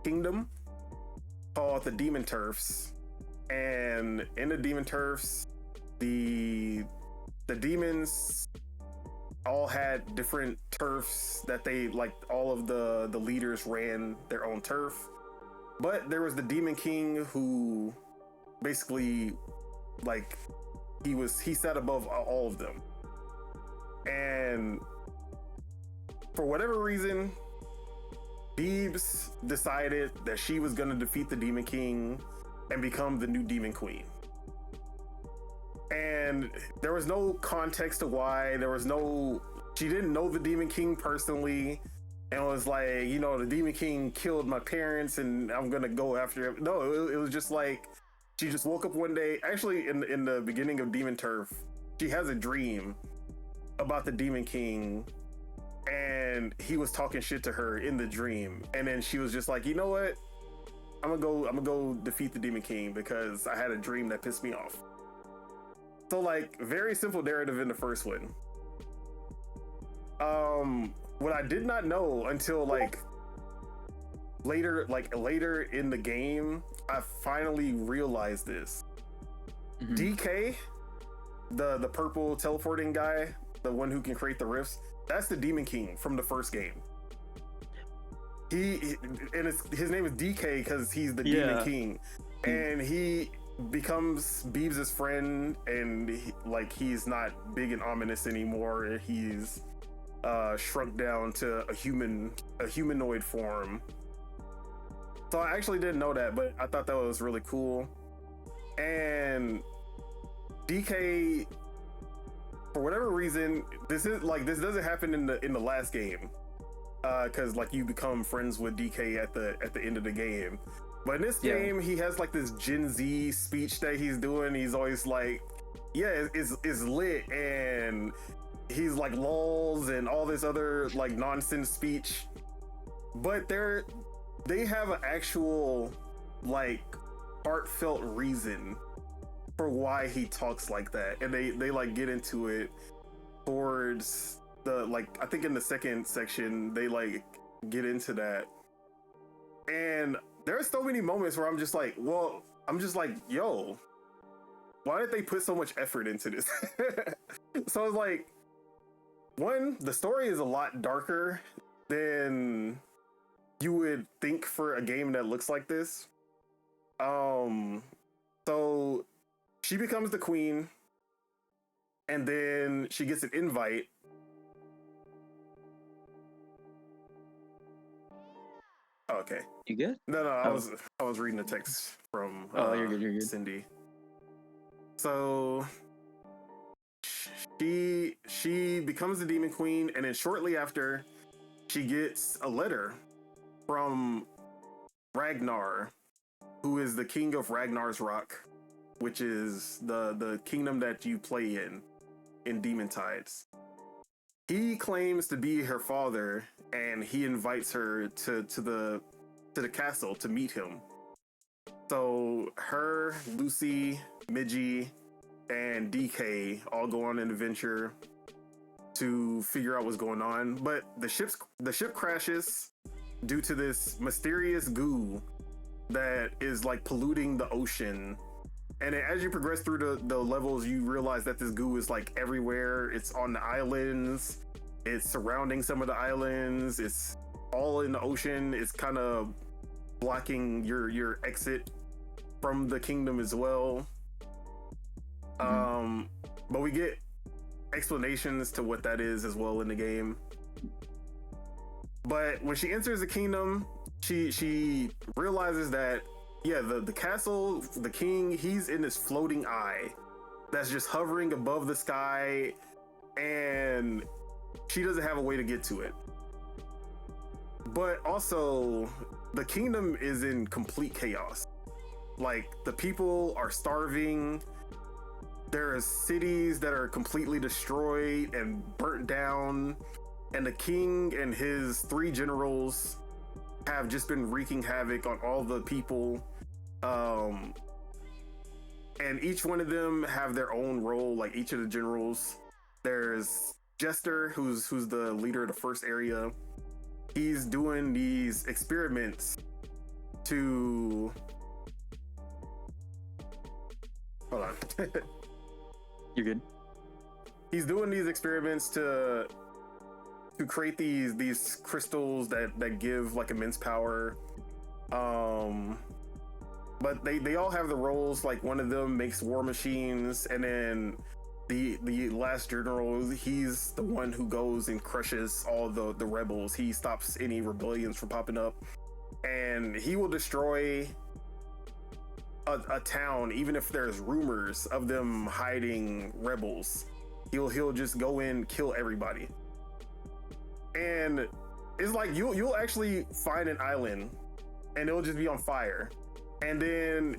kingdom called the Demon Turfs. And in the Demon Turfs, the demons all had different turfs that they, like, all of the leaders ran their own turf. But there was the Demon King, who basically, like, he sat above all of them. And for whatever reason, Thebes decided that she was going to defeat the Demon King and become the new Demon Queen. And there was no context to why. She didn't know the Demon King personally, and was like, you know, the Demon King killed my parents and I'm gonna go after him. No, it was just like, she just woke up one day. Actually, in the beginning of Demon Turf, she has a dream about the Demon King, and he was talking shit to her in the dream. And then she was just like, you know what? I'm gonna go defeat the Demon King because I had a dream that pissed me off. So, like, very simple narrative in the first one. What I did not know until later in the game, I finally realized this. DK, the purple teleporting guy, the one who can create the rifts, that's the Demon King from the first game. His name is DK because he's the Demon King, and he becomes Beebs' friend, and he's not big and ominous anymore. He's shrunk down to a humanoid form. So I actually didn't know that, but I thought that was really cool. And DK, for whatever reason, this doesn't happen in the last game, because you become friends with DK at the end of the game. But in this game, he has this Gen Z speech that he's doing. He's always like, yeah, it's lit, and he's like lols and all this other nonsense speech. But they have an actual heartfelt reason for why he talks like that, and they get into it towards the I think in the second section they get into that. And there's so many moments where I'm just like, yo, why did they put so much effort into this? So it's like, one, the story is a lot darker than you would think for a game that looks like this. So she becomes the queen, and then she gets an invite. Oh, okay. You good? No, I was reading a text from you're good. Cindy. So she becomes the Demon Queen, and then shortly after, she gets a letter from Ragnar, who is the king of Ragnar's Rock, which is the kingdom that you play in Demon Tides. He claims to be her father, and he invites her to the castle to meet him. So her, Lucy, Midgie, and DK all go on an adventure to figure out what's going on. But the ship crashes due to this mysterious goo that is like polluting the ocean. And as you progress through the levels, you realize that this goo is like everywhere. It's on the islands, it's surrounding some of the islands, it's all in the ocean. It's kind of blocking your exit from the kingdom as well. But we get explanations to what that is as well in the game. But when she enters the kingdom, she realizes that the castle, the king, he's in this floating eye that's just hovering above the sky, and she doesn't have a way to get to it. But also, the kingdom is in complete chaos. Like, the people are starving. There are cities that are completely destroyed and burnt down. And the king and his 3 generals have just been wreaking havoc on all the people. And each one of them have their own role, like each of the generals. There's Jester, who's the leader of the first area. He's doing these experiments to... Hold on. You're good. He's doing these experiments to create these crystals that give like immense power. But they all have the roles. Like, one of them makes war machines, and then the last general, he's the one who goes and crushes all the rebels. He stops any rebellions from popping up, and he will destroy a town even if there's rumors of them hiding rebels. He'll just go in, kill everybody. And it's like you'll actually find an island and it'll just be on fire, and then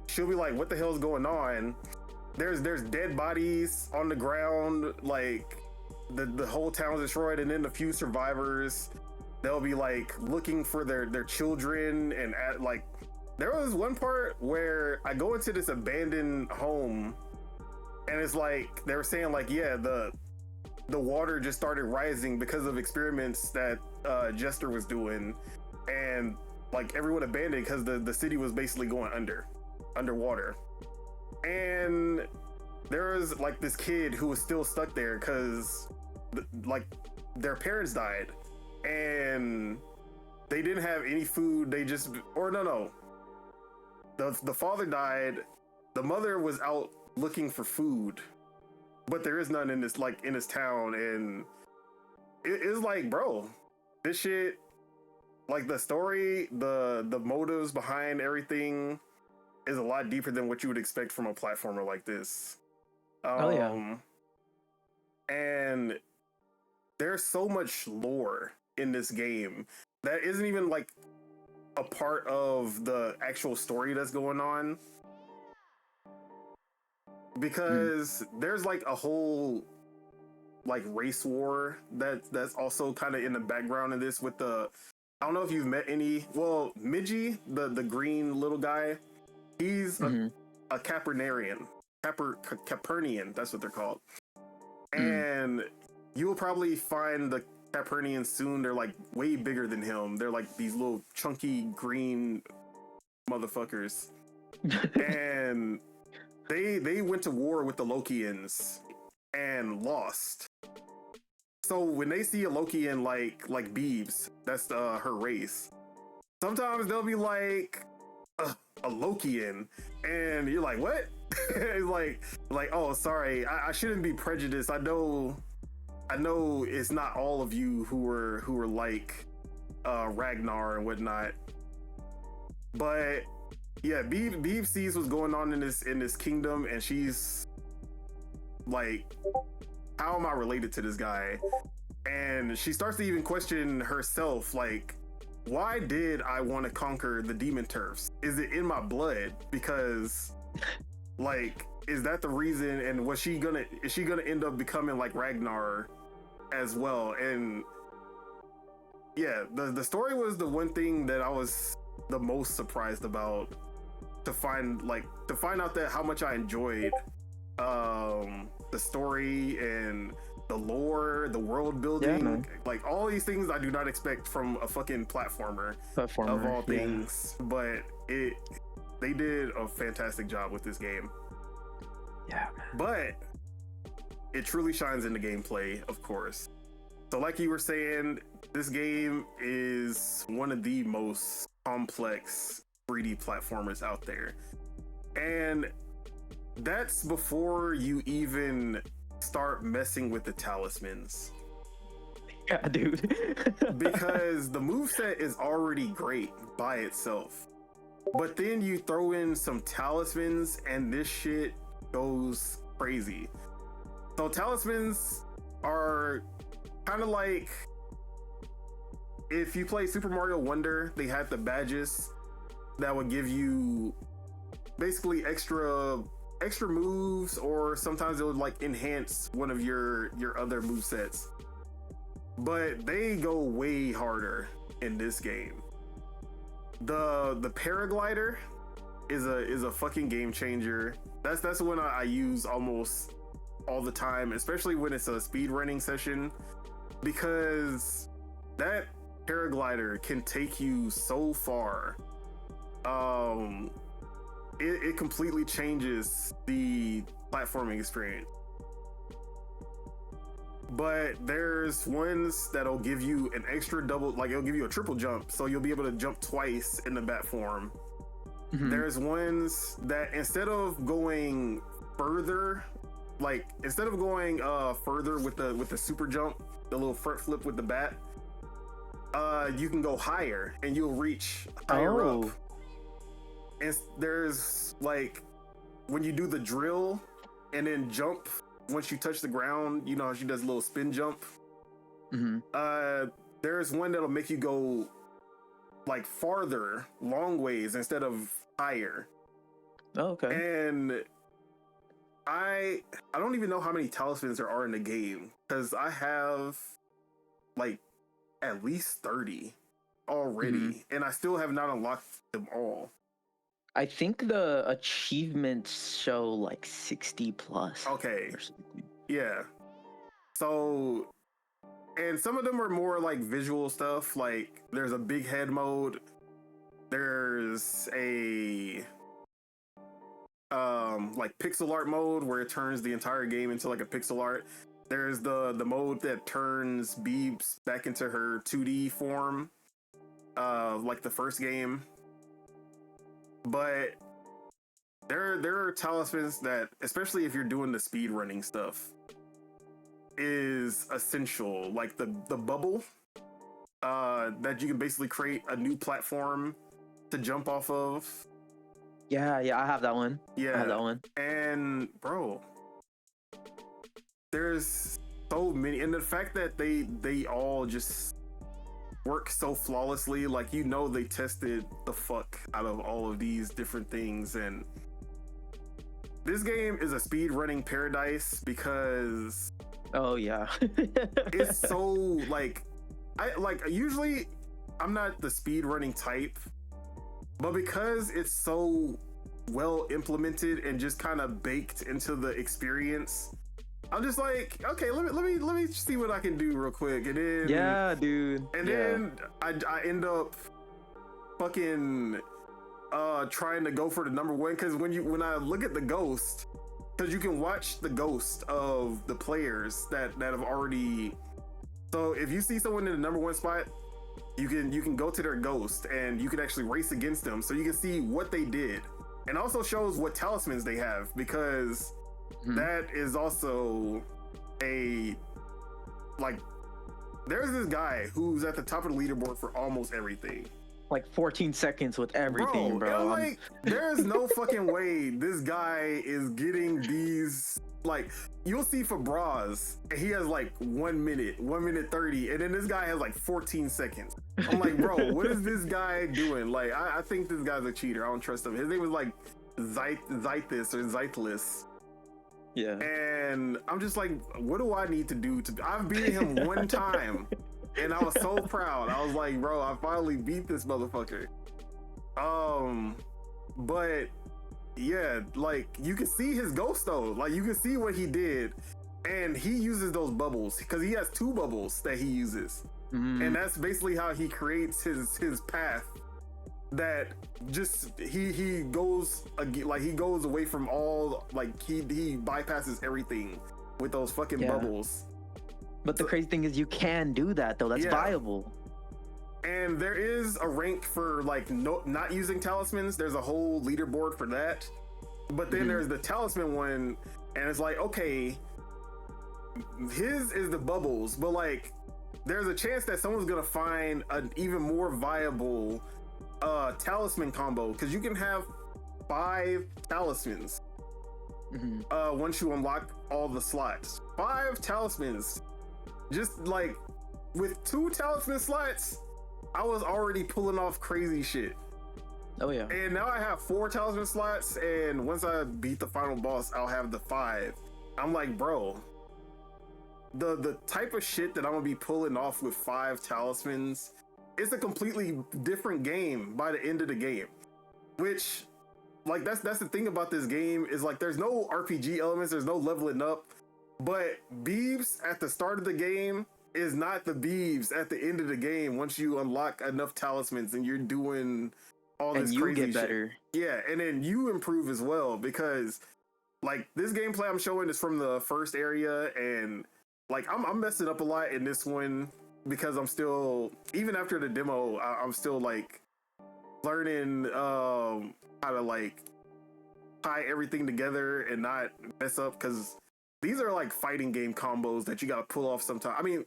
she'll be like, what the hell is going on? There's dead bodies on the ground, like the whole town's destroyed, and then the few survivors, they'll be like looking for their children. And like, there was one part where I go into this abandoned home, and it's like they were saying like, yeah, the water just started rising because of experiments that Jester was doing, and like everyone abandoned because the city was basically going underwater. And there was like this kid who was still stuck there because like their parents died and they didn't have any food. They just, or no, the father died. The mother was out looking for food, but there is none in this town. And it's like, bro, this shit, like the story, the motives behind everything is a lot deeper than what you would expect from a platformer like this. And there's so much lore in this game that isn't even like a part of the actual story that's going on, because there's like a whole like race war that's also kind of in the background of this with the, I don't know if you've met any, well, Midgie, the green little guy, he's a Capernian, that's what they're called. And you will probably find the Capernians soon. They're like way bigger than him. They're like these little chunky green motherfuckers. And they went to war with the Lokians and lost. So when they see a Lokian like Beebs, that's her race, sometimes they'll be like, a Lokian, and you're like, what? It's like, oh, sorry, I shouldn't be prejudiced. I know it's not all of you who are like Ragnar and whatnot, but yeah, Beeb sees what's going on in this kingdom, and she's like how am I related to this guy? And she starts to even question herself, like, why did I want to conquer the demon turfs? Is it in my blood? Because, like, is that the reason? And is she gonna end up becoming like Ragnar as well? And yeah, the story was the one thing that I was the most surprised about, to find out that how much I enjoyed the story and the lore, the world building, like all these things I do not expect from a fucking platformer of all things. But they did a fantastic job with this game. Yeah, but it truly shines in the gameplay, of course. So like you were saying, this game is one of the most complex 3D platformers out there. And that's before you even start messing with the talismans. Yeah, dude. Because the moveset is already great by itself. But then you throw in some talismans and this shit goes crazy. So talismans are kind of like, if you play Super Mario Wonder, they had the badges that would give you basically extra moves, or sometimes it would like enhance one of your other movesets. But they go way harder in this game. The paraglider is a fucking game changer. That's the one I use almost all the time, especially when it's a speed running session, because that paraglider can take you so far. It completely changes the platforming experience. But there's ones that'll give you an extra double, like it'll give you a triple jump, so you'll be able to jump twice in the bat form. There's ones that instead of going further, further with the super jump, the little front flip with the bat, you can go higher and you'll reach higher up. And there's like, when you do the drill and then jump, once you touch the ground, you know how she does a little spin jump. There's one that'll make you go like farther, long ways instead of higher. And I don't even know how many talismans there are in the game, because I have like at least 30 already, and I still have not unlocked them all. I think the achievements show like 60 plus. Okay. Yeah. So, and some of them are more like visual stuff. Like there's a big head mode. There's a like pixel art mode where it turns the entire game into like a pixel art. There's the mode that turns Beebs back into her 2D form, like the first game. But there are talismans that, especially if you're doing the speed running stuff, is essential. Like the bubble, that you can basically create a new platform to jump off of. Yeah, I have that one. Yeah, I have that one. And bro, there's so many, and the fact that they all just work so flawlessly, like, you know, they tested the fuck out of all of these different things. And this game is a speed running paradise because it's so like, usually I'm not the speed running type, but because it's so well implemented and just kind of baked into the experience, I'm just like, okay, let me see what I can do real quick. And then then I end up fucking trying to go for the number one, because when I look at the ghost, because you can watch the ghost of the players that have already, so if you see someone in the number one spot, you can go to their ghost and you can actually race against them, so you can see what they did, and also shows what talismans they have, because that is also a, like, there's this guy who's at the top of the leaderboard for almost everything. like 14 seconds with everything, bro. Like, there's no fucking way this guy is getting these. Like, you'll see for bras, he has like 1 minute, 1:30, and then this guy has like 14 seconds. I'm like, bro, what is this guy doing? Like, I think this guy's a cheater. I don't trust him. His name was like Zythis or Zythless. Yeah. And I'm just like, what do I need to do to? I've beat him one time, and I was so proud. I was like, bro, I finally beat this motherfucker. But yeah, like, you can see his ghost though. Like, you can see what he did, and he uses those bubbles because he has 2 bubbles that he uses, and that's basically how he creates his path. That just he goes like, he goes away from all, like, he bypasses everything with those fucking bubbles. But the crazy thing is, you can do that though. That's viable. And there is a rank for like not using talismans. There's a whole leaderboard for that. But then there's the talisman one, and it's like, okay, his is the bubbles, but like, there's a chance that someone's gonna find an even more viable talisman combo, because you can have 5 talismans once you unlock all the slots. 5 talismans. Just like, with 2 talisman slots, I was already pulling off crazy shit. Oh yeah. And now I have 4 talisman slots, and once I beat the final boss, I'll have the 5. I'm like, bro, the type of shit that I'm gonna be pulling off with 5 talismans, it's a completely different game by the end of the game. Which, like, that's the thing about this game, is like, there's no RPG elements, there's no leveling up, but Beebs at the start of the game is not the Beebs at the end of the game once you unlock enough talismans and you're doing all this crazy shit. And you get better. Yeah, and then you improve as well, because like, this gameplay I'm showing is from the first area, and like, I'm messing up a lot in this one because I'm still, even after the demo, I'm still like learning how to like tie everything together and not mess up, because these are like fighting game combos that you gotta pull off sometimes. I mean,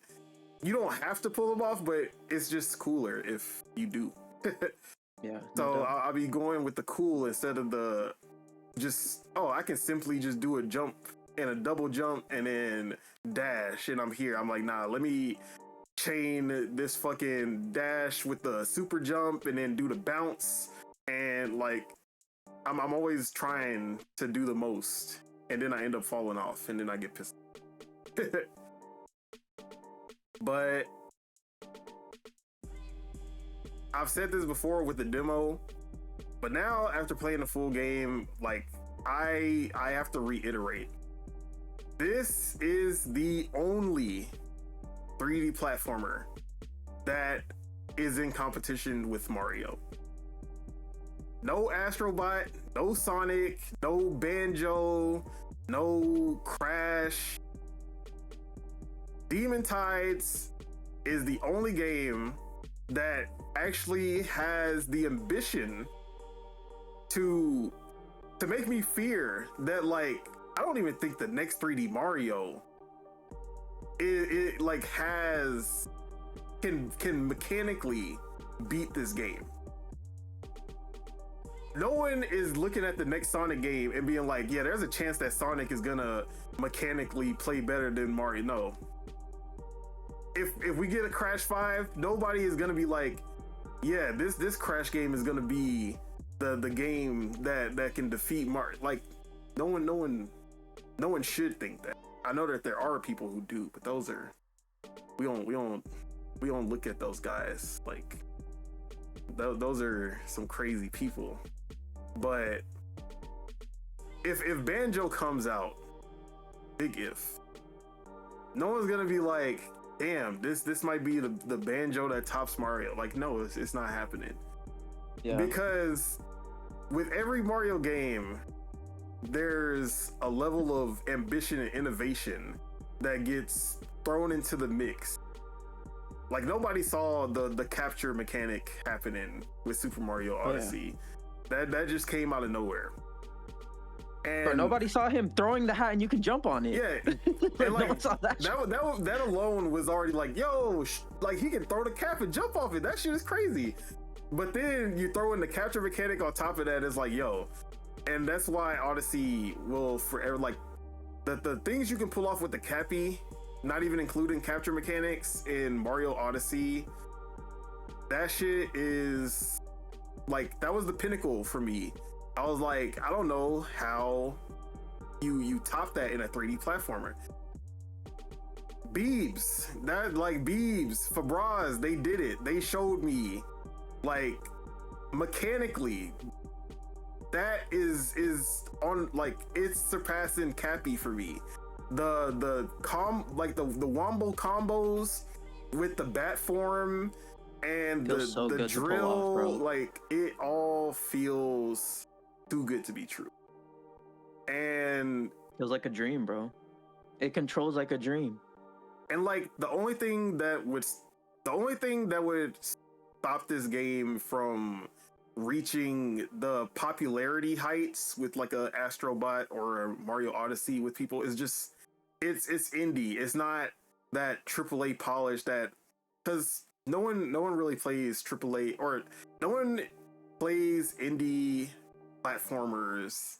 you don't have to pull them off, but it's just cooler if you do. Yeah. So I'll be going with the cool instead of the just, oh, I can simply just do a jump and a double jump and then dash and I'm here. I'm like, nah, let me chain this fucking dash with the super jump and then do the bounce. And like, I'm always trying to do the most, and then I end up falling off, and then I get pissed. But I've said this before with the demo, but now after playing the full game, like, I have to reiterate, this is the only 3D platformer that is in competition with Mario. No Astrobot, no Sonic, no Banjo, no Crash. Demon Tides is the only game that actually has the ambition to make me fear that, like, I don't even think the next 3D Mario it like can mechanically beat this game. No one is looking at the next Sonic game and being like, yeah, there's a chance that Sonic is gonna mechanically play better than Mario. No. If we get a Crash 5, nobody is gonna be like, yeah, this Crash game is gonna be the game that can defeat Mario. Like, no one should think that. I know that there are people who do, but those are, we don't look at those guys like those are some crazy people. But if Banjo comes out, big if, no one's gonna be like, damn, this might be the Banjo that tops Mario. Like, no, it's not happening. Yeah. Because with every Mario game, there's a level of ambition and innovation that gets thrown into the mix. Like, nobody saw the capture mechanic happening with Super Mario Odyssey. Yeah. That just came out of nowhere. And but nobody saw him throwing the hat and you can jump on it. Yeah, and like, no one saw that alone was already like, yo, like, he can throw the cap and jump off it. That shit is crazy. But then you throw in the capture mechanic on top of that, it's like, yo. And that's why Odyssey will forever, like, the things you can pull off with the Cappy, not even including capture mechanics in Mario Odyssey, that shit is, like, that was the pinnacle for me. I was like, I don't know how you top that in a 3D platformer. Beebs, Fabraz, they did it. They showed me, like, mechanically, that is on, like, it's surpassing Cappy for me. The wombo combos with the bat form and the drill, off, like, it all feels too good to be true. And feels like a dream, bro. It controls like a dream. And like the only thing that would stop this game from reaching the popularity heights with like a Astrobot or a Mario Odyssey with people is just it's indie. It's not that AAA polish that, because no one really plays AAA, or no one plays indie platformers.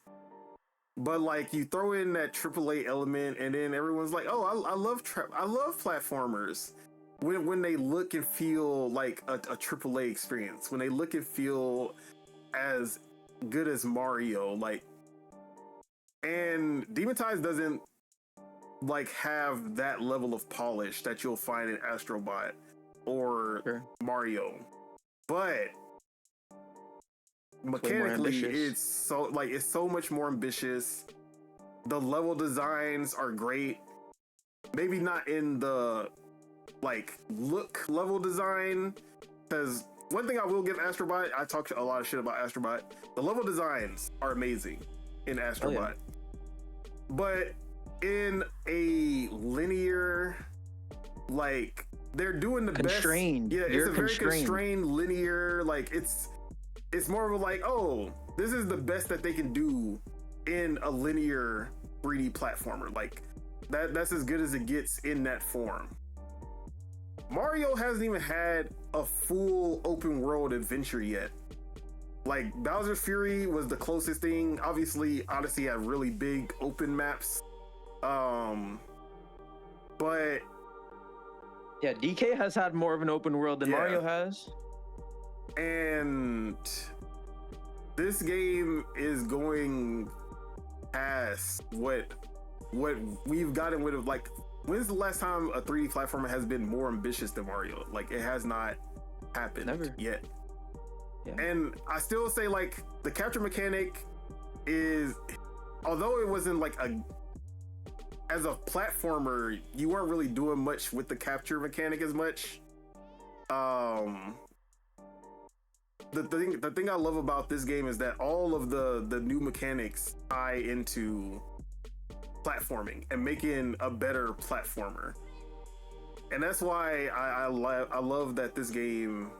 But like you throw in that AAA element, and then everyone's like, "Oh, I love platformers." When they look and feel like a AAA experience, when they look and feel as good as Mario, like, and Demon Tides doesn't like have that level of polish that you'll find in Astrobot or Mario, but mechanically it's so much more ambitious. The level designs are great, maybe not in the like look level design, because one thing I will give Astrobot, I talked a lot of shit about Astrobot, the level designs are amazing in Astrobot. But in a linear, like, they're doing the constrained. best. Yeah, it's a very constrained linear, like, it's more of a like, oh, this is the best that they can do in a linear 3D platformer. Like, that's as good as it gets in that form. Mario hasn't even had a full open world adventure yet. Like, Bowser's Fury was the closest thing. Obviously, Odyssey had really big open maps. But yeah, DK has had more of an open world than Mario has. And this game is going past what we've gotten rid of. Like, when's the last time a 3D platformer has been more ambitious than Mario? Like, it has not happened yet. Yeah. And I still say, like, the capture mechanic is, although it wasn't like as a platformer, you weren't really doing much with the capture mechanic as much. The thing I love about this game is that all of the new mechanics tie into platforming and making a better platformer. And that's why I love that this game,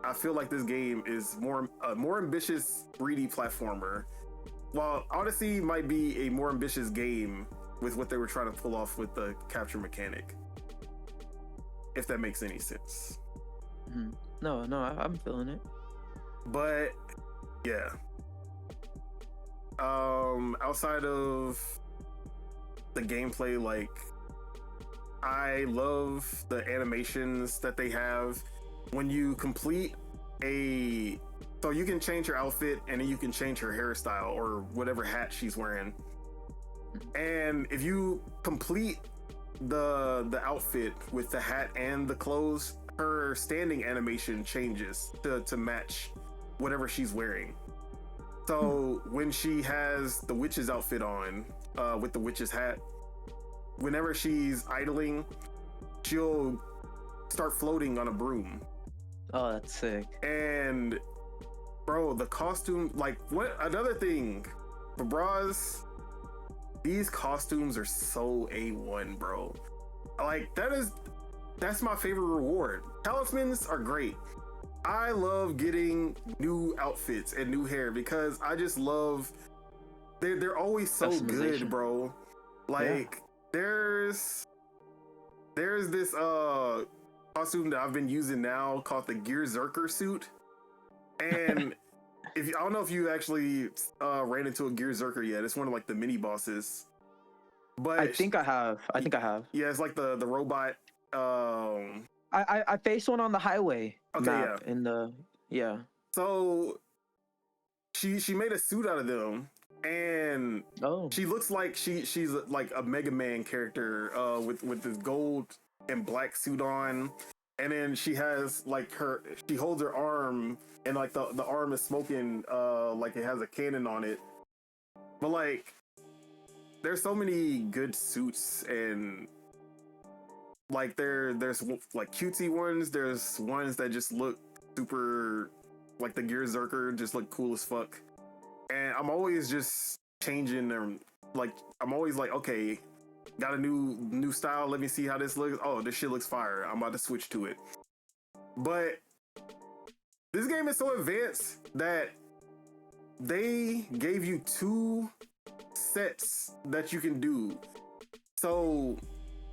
I feel like this game is more ambitious 3D platformer, while Odyssey might be a more ambitious game with what they were trying to pull off with the capture mechanic, if that makes any sense. Mm-hmm. No, I'm feeling it. But yeah, outside of the gameplay, like, I love the animations that they have when you complete so you can change her outfit, and then you can change her hairstyle or whatever hat she's wearing. And if you complete the outfit with the hat and the clothes, her standing animation changes to match whatever she's wearing. So when she has the witch's outfit on, with the witch's hat, whenever she's idling, she'll start floating on a broom. Oh, that's sick. And bro, the costume, like, what another thing, bras, these costumes are so A1, bro. Like, that's my favorite reward. Talismans are great. I love getting new outfits and new hair because I just love, they're always so good, bro. Like, there's this costume that I've been using now called the Gear Zerker suit. And I don't know if you actually ran into a Gearzerker yet. It's one of like the mini bosses. But I think I have. Yeah, it's like the robot. I faced one on the highway map yeah. in the So she made a suit out of them, and she looks like she's like a Mega Man character with this gold and black suit on, and then she has like she holds her arm, and like the arm is smoking like it has a cannon on it. But like there's so many good suits, and like there's like cutesy ones, there's ones that just look super, like the Gearzerker just look cool as fuck. And I'm always just changing them. Like I'm always like, okay, got a new style, let me see how this looks. Oh, this shit looks fire, I'm about to switch to it. But this game is so advanced that they gave you 2 sets that you can do. So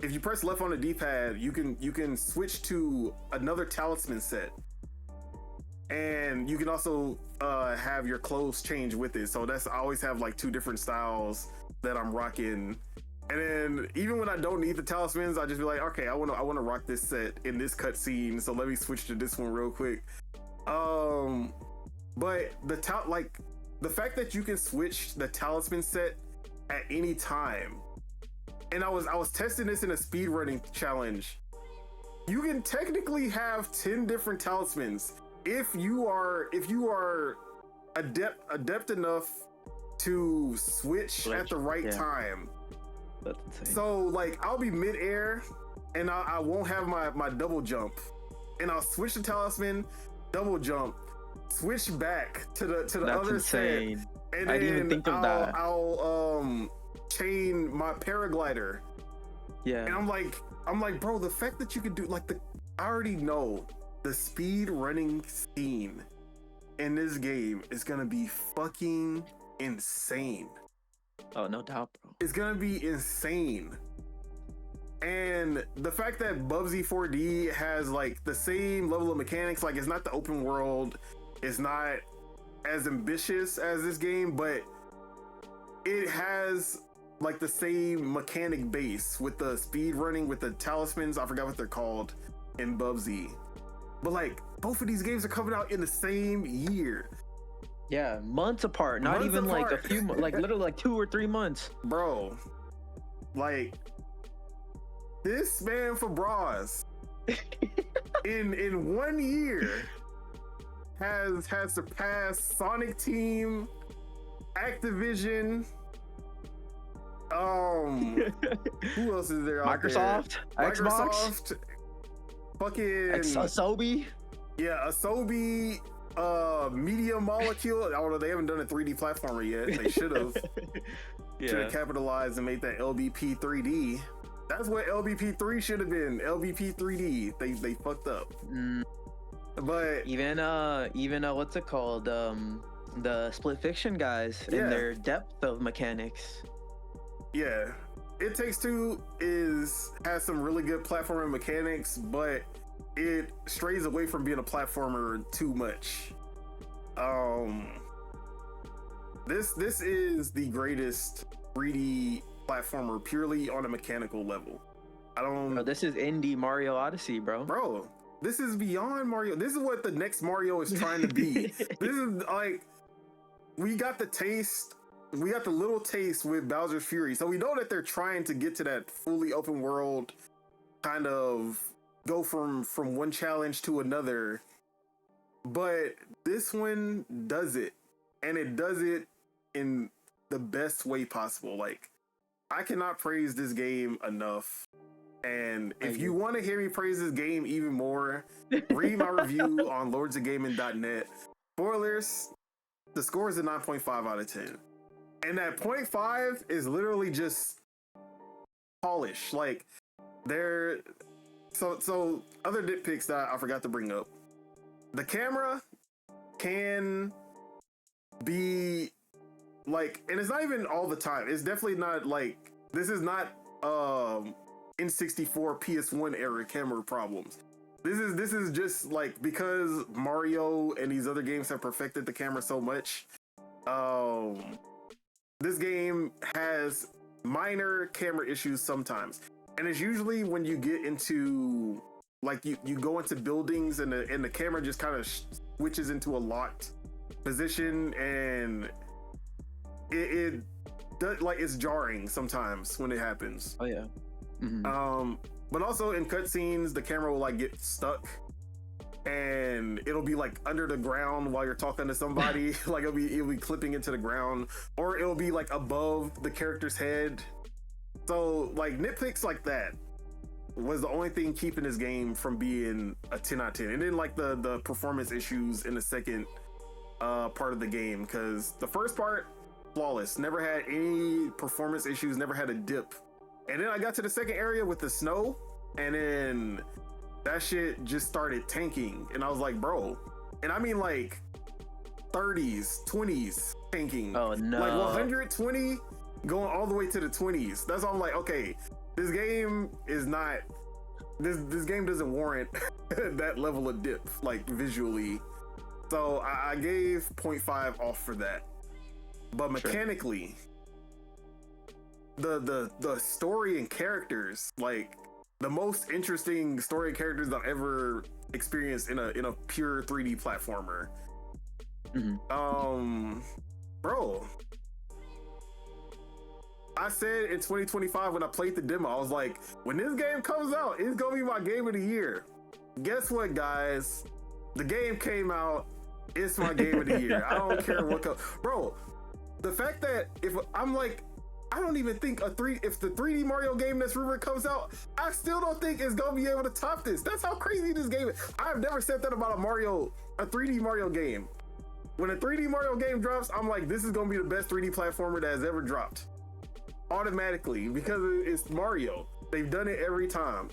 if you press left on the D-pad, you can switch to another talisman set, and you can also have your clothes change with it. So I always have like 2 different styles that I'm rocking. And then even when I don't need the talismans, I just be like, okay, I want to rock this set in this cutscene, so let me switch to this one real quick. But the fact that you can switch the talisman set at any time, and I was testing this in a speedrunning challenge. You can technically have 10 different talismans if you are adept enough to switch at the right time. That's insane. So like I'll be mid-air and I won't have my double jump, and I'll switch the talisman, double jump, switch back to the other insane. set, and I didn't even think of that. I'll chain my paraglider. Yeah. And I'm like, bro, the fact that you could do like I already know the speed running scene in this game is gonna be fucking insane. Oh, no doubt, bro. It's gonna be insane. And the fact that Bubsy 4D has like the same level of mechanics, like it's not the open world, it's not as ambitious as this game, but it has like the same mechanic base with the speed running, with the talismans. I forgot what they're called in Bubsy. But like both of these games are coming out in the same year. Yeah, months apart. Not even like a few, like literally like 2 or 3 months. Bro, like this man for bras in 1 year has surpassed Sonic Team, Activision. Who else is there out Microsoft, there? Xbox, fucking Asobi. Yeah, Asobi, Media Molecule. I don't know, they haven't done a 3D platformer yet. They should have. Should have capitalized and made that LBP 3D. That's what LBP 3 should have been. LBP 3D. They fucked up. But even what's it called? The Split Fiction guys in their depth of mechanics. Yeah, It Takes Two has some really good platforming mechanics, but it strays away from being a platformer too much. This is the greatest 3D platformer purely on a mechanical level. Bro, this is indie Mario Odyssey, bro. Bro, this is beyond Mario. This is what the next Mario is trying to be. This is like, we got the taste. We got the little taste with Bowser's Fury. So we know that they're trying to get to that fully open world, kind of go from one challenge to another. But this one does it. And it does it in the best way possible. Like, I cannot praise this game enough. And if you want to hear me praise this game even more, read my review on lordsofgaming.net. Spoilers, the score is a 9.5 out of 10. And that 0.5 is literally just polish. Like, so other nitpicks that I forgot to bring up. The camera can be like, and it's not even all the time. It's definitely not like, this is not N64 PS1 era camera problems. This is just like, because Mario and these other games have perfected the camera so much. This game has minor camera issues sometimes, and it's usually when you get into like you go into buildings and the camera just kind of switches into a locked position, and it does, like, it's jarring sometimes when it happens. Oh yeah. Mm-hmm. But also in cutscenes, the camera will like get stuck, and it'll be like under the ground while you're talking to somebody. Like it'll be clipping into the ground, or it'll be like above the character's head. So like nitpicks like that was the only thing keeping this game from being a 10 out of 10. And then like the performance issues in the second part of the game, because the first part, flawless, never had any performance issues, never had a dip. And then I got to the second area with the snow, and then that shit just started tanking. And I was like, bro, and I mean like 30s, 20s tanking. Oh no. Like 120 going all the way to the 20s. That's all I'm like, okay, this game is not, this game doesn't warrant that level of dip, like visually. So I gave 0.5 off for that. But mechanically, the story and characters, like the most interesting story and characters I've ever experienced in a pure 3D platformer. Mm-hmm. Bro, I said in 2025 when I played the demo, I was like, when this game comes out, it's gonna be my game of the year. Guess what, guys? The game came out. It's my game of the year. I don't care what bro. The fact that if I'm like, I don't even think if the 3D Mario game that's rumored comes out, I still don't think it's gonna be able to top this. That's how crazy this game is. I've never said that about a 3D Mario game. When a 3D Mario game drops, I'm like, this is gonna be the best 3D platformer that has ever dropped. Automatically, because it's Mario. They've done it every time.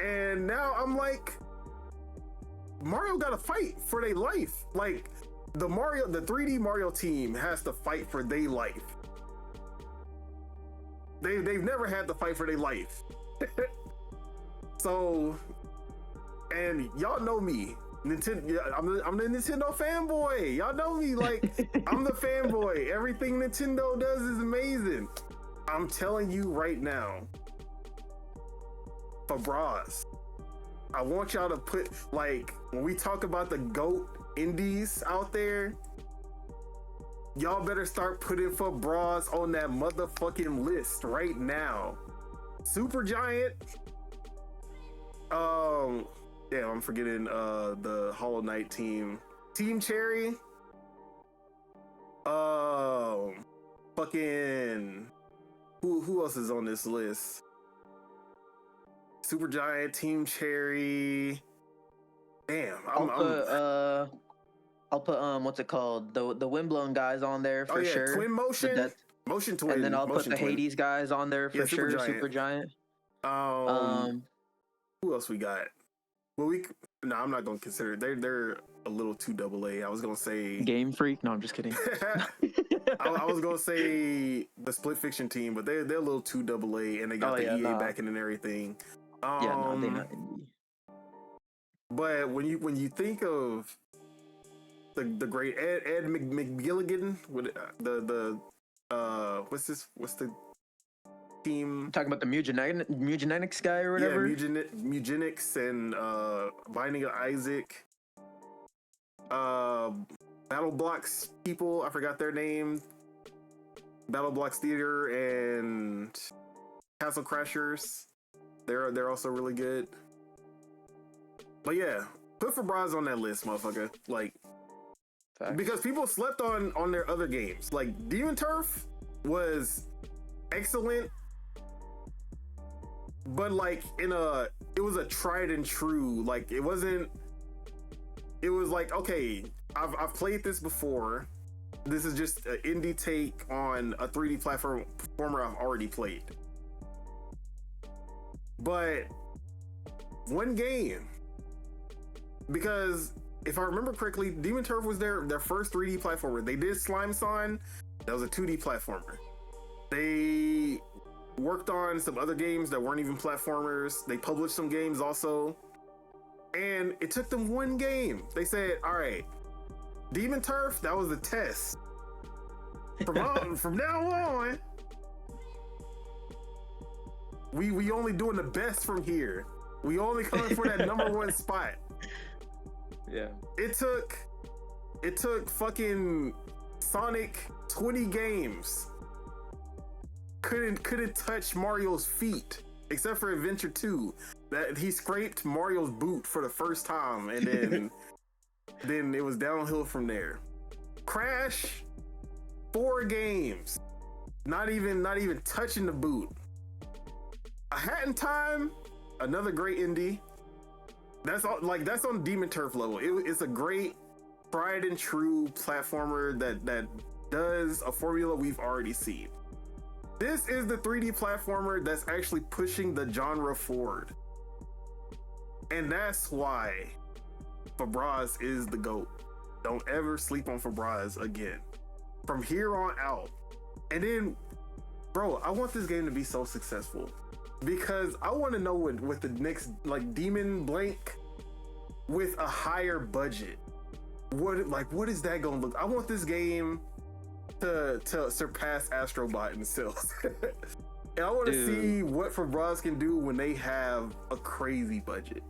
And now I'm like, Mario gotta fight for their life. Like, the 3D Mario team has to fight for their life. They've never had to fight for their life. So, and y'all know me, Nintendo. I'm the Nintendo fanboy. Y'all know me, like I'm the fanboy. Everything Nintendo does is amazing. I'm telling you right now, for bras, I want y'all to put, like, when we talk about the GOAT indies out there, y'all better start putting for bras on that motherfucking list right now. Supergiant. Yeah, I'm forgetting the Hollow Knight team. Team Cherry. Fucking who else is on this list? Supergiant, Team Cherry. Damn, I'll put what's it called? The Windblown guys on there for sure. Twin Motion. Motion Twin. And then I'll put the Twin. Hades guys on there for sure. Supergiant. Who else we got? Well, I'm not gonna consider it. They're a little too AA. I was gonna say Game Freak. No, I'm just kidding. I was gonna say the Split Fiction team, but they're a little too AA, and they got the EA backing and everything. They're not indie. But when you think of the great Ed McGilligan, with what's the team? Talking about the Mugenetics guy or whatever. Yeah, Mugenics and Binding of Isaac. Battle Blocks people, I forgot their name. Battle Blocks Theater and Castle Crashers. They're also really good. But yeah, put for bras on that list, motherfucker. Like, facts. Because people slept on their other games. Like Demon Turf was excellent, but like it was a tried and true. Like it was like, okay, I've played this before. This is just an indie take on a 3D platformer I've already played. But one game, because if I remember correctly, Demon Turf was their first 3D platformer. They did Slime Son, that was a 2D platformer. They worked on some other games that weren't even platformers. They published some games also. And it took them one game. They said, all right, Demon Turf, that was the test. From now on, we only doing the best from here. We only coming for that number one spot. Yeah. It took fucking Sonic 20 games. Couldn't touch Mario's feet, except for Adventure 2. That he scraped Mario's boot for the first time, and then then it was downhill from there. Crash, 4 games, not even touching the boot. A Hat in Time, another great indie. That's all, like that's on Demon Turf level. It's a great tried and true platformer that does a formula we've already seen. This is the 3D platformer that's actually pushing the genre forward. And that's why Fabraz is the GOAT. Don't ever sleep on Fabraz again. From here on out. And then, bro, I want this game to be so successful. Because I want to know with the next, like, Demon Blank with a higher budget. What is that gonna look? I want this game to surpass Astrobot in sales. And I want to see what Fabraz can do when they have a crazy budget.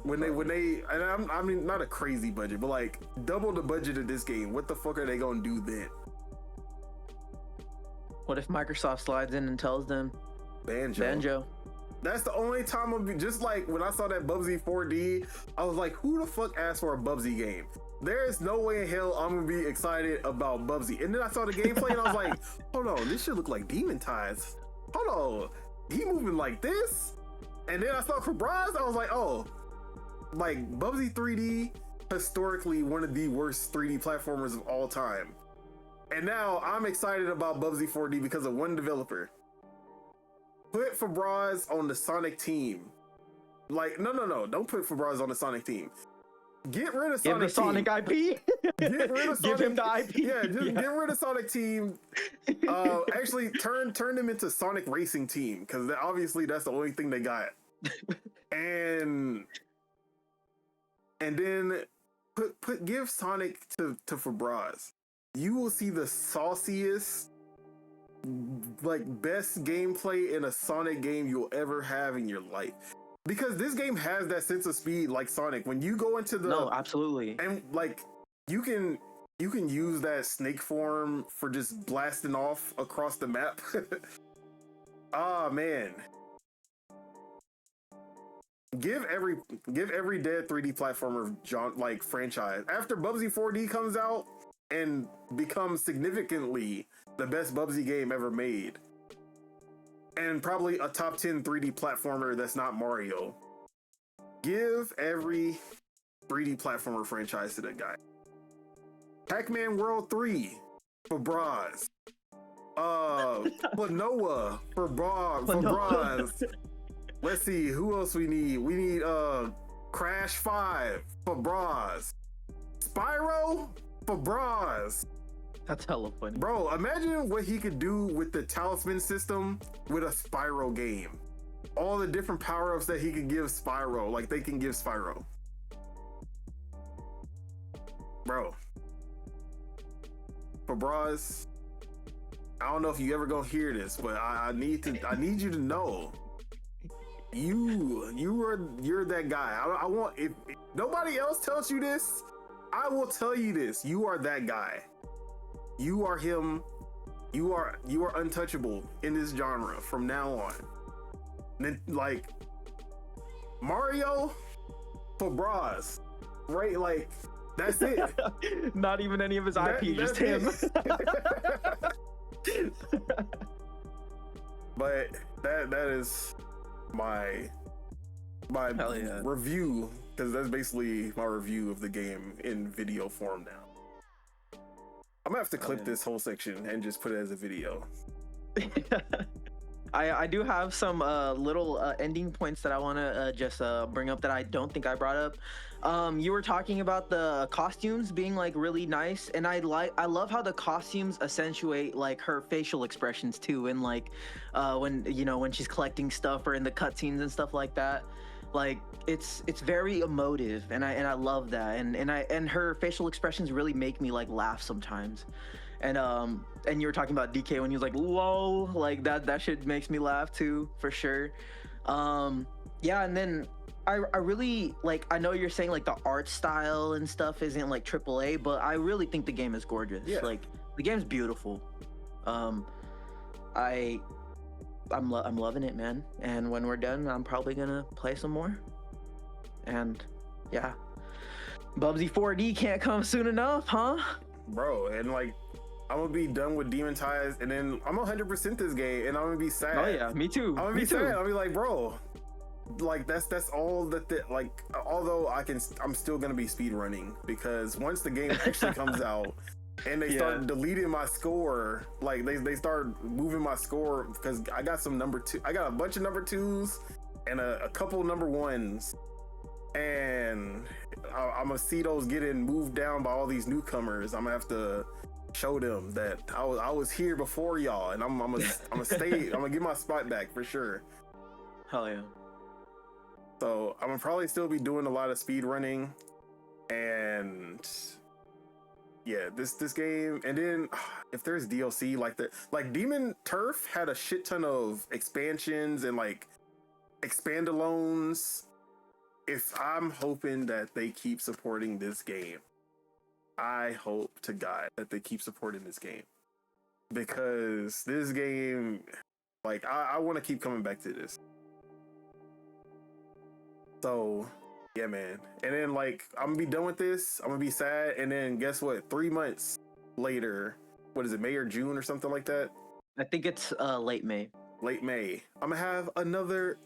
When they and I mean not a crazy budget, but like double the budget of this game. What the fuck are they gonna do then? What if Microsoft slides in and tells them Banjo? That's the only time I'll be, just like when I saw that Bubsy 4D, I was like, who the fuck asked for a Bubsy game? There is no way in hell I'm gonna be excited about Bubsy. And then I saw the gameplay and I was like, hold on, this should look like Demon Ties. Hold on, he moving like this? And then I saw Fabraz, I was like, oh, like Bubsy 3D, historically one of the worst 3D platformers of all time. And now I'm excited about Bubsy 4D because of one developer. Put Fabraz on the Sonic team. Like, no, don't put Fabraz on the Sonic team. Get rid of Sonic. Give the Sonic IP. Get rid of Sonic. Give him the IP. Yeah, just get rid of Sonic Team. Actually, turn them into Sonic Racing Team, because obviously that's the only thing they got. and then give Sonic to Fabraz. You will see the sauciest, like, best gameplay in a Sonic game you'll ever have in your life. Because this game has that sense of speed like Sonic. When you go into the... No, absolutely. And, like, you can use that snake form for just blasting off across the map. Ah, man. Give every dead 3D platformer like franchise. After Bubsy 4D comes out and becomes significantly the best Bubsy game ever made, and probably a top 10 3D platformer that's not Mario, give every 3D platformer franchise to that guy. Pac-Man World 3 for Braz. Planoa for Braz. Let's see, who else we need? We need Crash 5 for Braz. Spyro for Braz. That's hella funny. Bro, imagine what he could do with the talisman system with a Spyro game. All the different power-ups that he could give Spyro, like they can give Spyro. Bro. Fabraz, I don't know if you ever gonna hear this, but I need you to know. You're that guy. I want, if nobody else tells you this, I will tell you this. You are that guy. You are him. You are untouchable in this genre from now on. And then, like, Mario, Fabraz, right? Like, that's it. Not even any of his IP, just him. But that is my review, because that's basically my review of the game in video form now. I'm gonna have to clip this whole section and just put it as a video. I do have some little ending points that I want to just bring up that I don't think I brought up. You were talking about the costumes being like really nice, and I love how the costumes accentuate like her facial expressions too, and like when she's collecting stuff or in the cutscenes and stuff like that. Like it's very emotive, and I love that, and her facial expressions really make me like laugh sometimes. And you were talking about DK when he was like, "Whoa," like that shit makes me laugh too, for sure. Yeah, and then I really like, I know you're saying like the art style and stuff isn't like AAA, but I really think the game is gorgeous. Yeah. Like the game's beautiful. I'm loving it, man. And when we're done, I'm probably gonna play some more. And yeah, Bubsy 4D can't come soon enough, huh? Bro, and like, I'm gonna be done with Demon Ties, and then I'm 100% this game, and I'm gonna be sad. Oh yeah, me too. I'm gonna be sad. I'll be like, bro, like that's all that like. Although I'm still gonna be speed running, because once the game actually comes out, and they start deleting my score, like they start moving my score, because I got some I got a bunch of number 2s and a couple number 1s, and I'm gonna see those getting moved down by all these newcomers. I'm gonna have to show them that I was here before y'all, and I'm gonna stay. I'm gonna get my spot back for sure. Hell yeah. So I'm gonna probably still be doing a lot of speed running, and yeah, this game. And then if there's DLC like Demon Turf had a shit ton of expansions and like expandalones. If I'm hoping that they keep supporting this game, I hope to God that they keep supporting this game, because this game, like, I want to keep coming back to this. So yeah, man. And then like, I'm gonna be done with this, I'm gonna be sad, and then guess what, 3 months later, what is it, May or June or something like that? I think it's late May. I'm gonna have another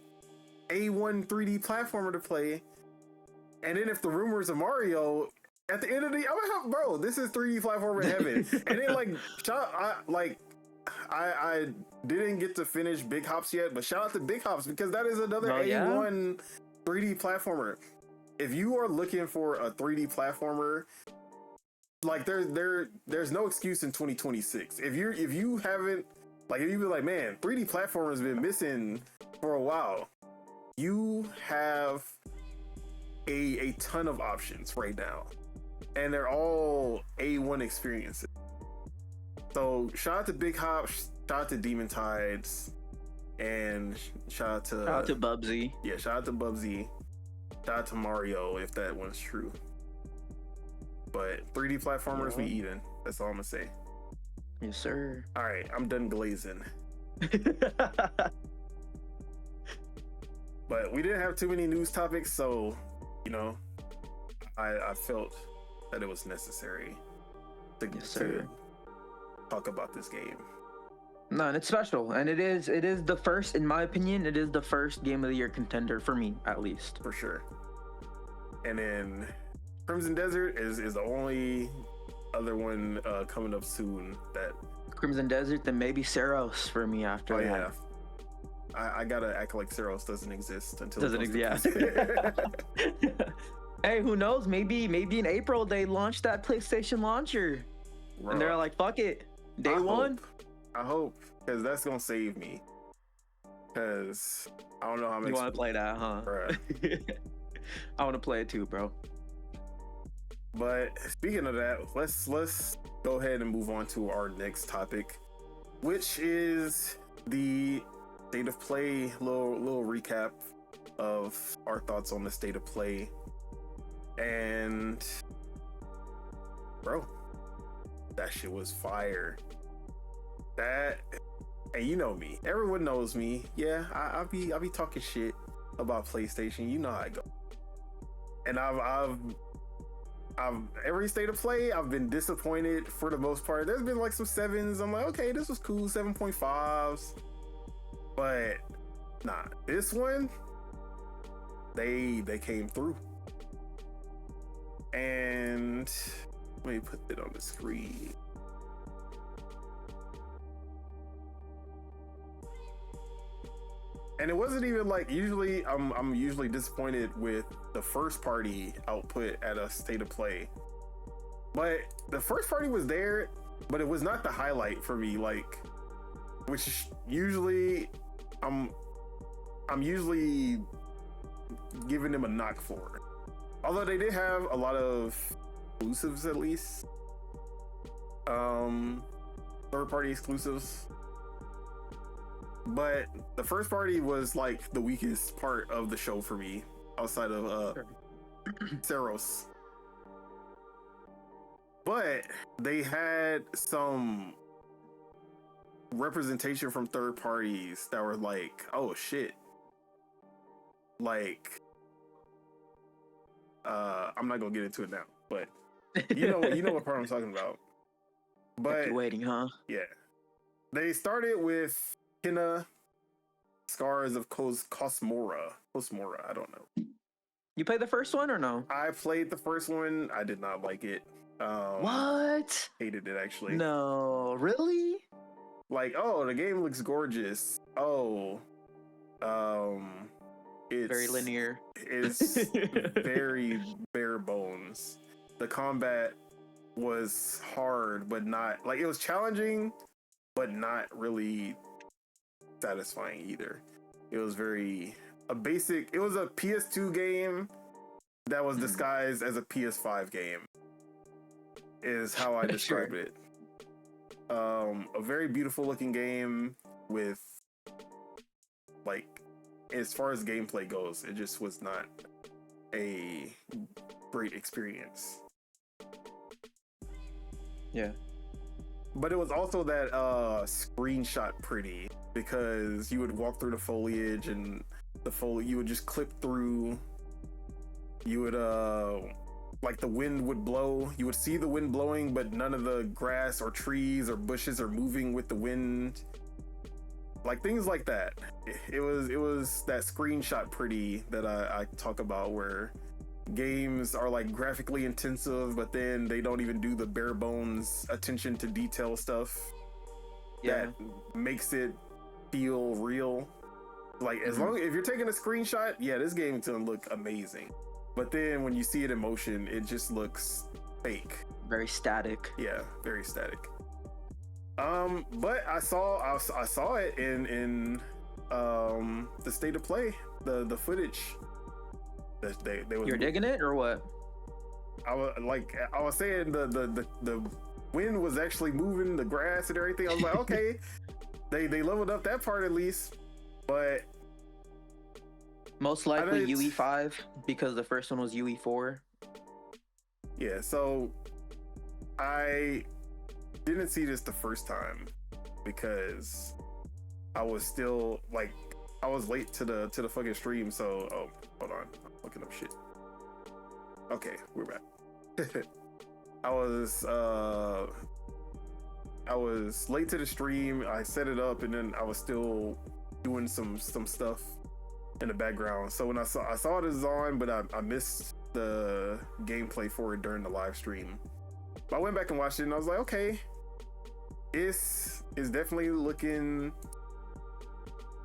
A1 3D platformer to play. And then if the rumors of Mario, at the end of the day, I'm gonna have, bro, this is 3D platformer in heaven. And then I didn't get to finish Big Hops yet, but shout out to Big Hops, because that is another A1 3D platformer. If you are looking for a 3D platformer, like there's no excuse in 2026. If you haven't, like, if you be like, man, 3D platformers been missing for a while, you have a ton of options right now, and they're all A1 experiences. So shout out to Big Hop, shout out to Demon Tides, and shout out to Bubsy. Yeah, shout out to Bubsy. Shout out to Mario, if that one's true. But 3D platformers, we even. That's all I'm gonna say. Yes, sir. All right, I'm done glazing. But we didn't have too many news topics, so you know, I felt that it was necessary to talk about this game. No, and it's special, and it is the first, in my opinion, it is the first game of the year contender for me, at least. For sure. And then Crimson Desert is the only other one coming up soon. That Crimson Desert, then maybe Seros for me after that. Yeah. I gotta act like Seros doesn't exist until doesn't exist. Hey, who knows? Maybe in April they launch that PlayStation launcher, bro, and they're like, "Fuck it, day one." I hope, because that's gonna save me. Because I don't know how many. You want to play that, huh? I want to play it too, bro. But speaking of that, let's go ahead and move on to our next topic, which is the state of play. Little recap of our thoughts on the state of play. And bro, that shit was fire. That, and you know me, everyone knows me. Yeah, I'll be talking shit about PlayStation. You know how I go. And I've every state of play, I've been disappointed for the most part. There's been like some 7s. I'm like, okay, this was cool, 7.5s. But nah, this one, they came through. And let me put it on the screen. And it wasn't even like, usually I'm usually disappointed with the first party output at a state of play, but the first party was there, but it was not the highlight for me. Like, which usually I'm usually giving them a knock for. Although they did have a lot of exclusives, at least. Third-party exclusives. But the first party was like the weakest part of the show for me, outside of Saros. But they had some representation from third parties that were like, oh shit. Like, I'm not gonna get into it now, but you know what part I'm talking about. But waiting, huh? Yeah. They started with Kina, Scars of Cosmora, I don't know. You played the first one or no? I played the first one. I did not like it. What? Hated it, actually. No, really? Like, oh, the game looks gorgeous. Oh, it's very linear. It's very bare bones. The combat was hard, but not like, it was challenging, but not really satisfying either. It was it was a PS2 game that was disguised as a PS5 game, is how I describe it. A very beautiful looking game with, like, as far as gameplay goes, it just was not a great experience. Yeah. But it was also that screenshot pretty, because you would walk through the foliage and you would just clip through. You would like, the wind would blow. You would see the wind blowing, but none of the grass or trees or bushes are moving with the wind. Like, things like that. It was that screenshot pretty that I talk about, where games are like graphically intensive, but then they don't even do the bare bones attention to detail stuff that makes it feel real. Like, as long if you're taking a screenshot, yeah, this game is gonna look amazing. But then when you see it in motion, it just looks fake. Very static. Yeah, very static. But I saw it in the state of play, the footage. You're digging it or what? I was saying the wind was actually moving the grass and everything. I was like, okay, they leveled up that part at least, but most likely UE5, because the first one was UE4. Yeah, so I didn't see this the first time because I was still like, I was late to the fucking stream. So hold on, I'm looking up shit. Okay, we're back. I was late to the stream. I set it up and then I was still doing some stuff in the background. So when I saw it was on, but I missed the gameplay for it during the live stream. But I went back and watched it and I was like, okay, it's definitely looking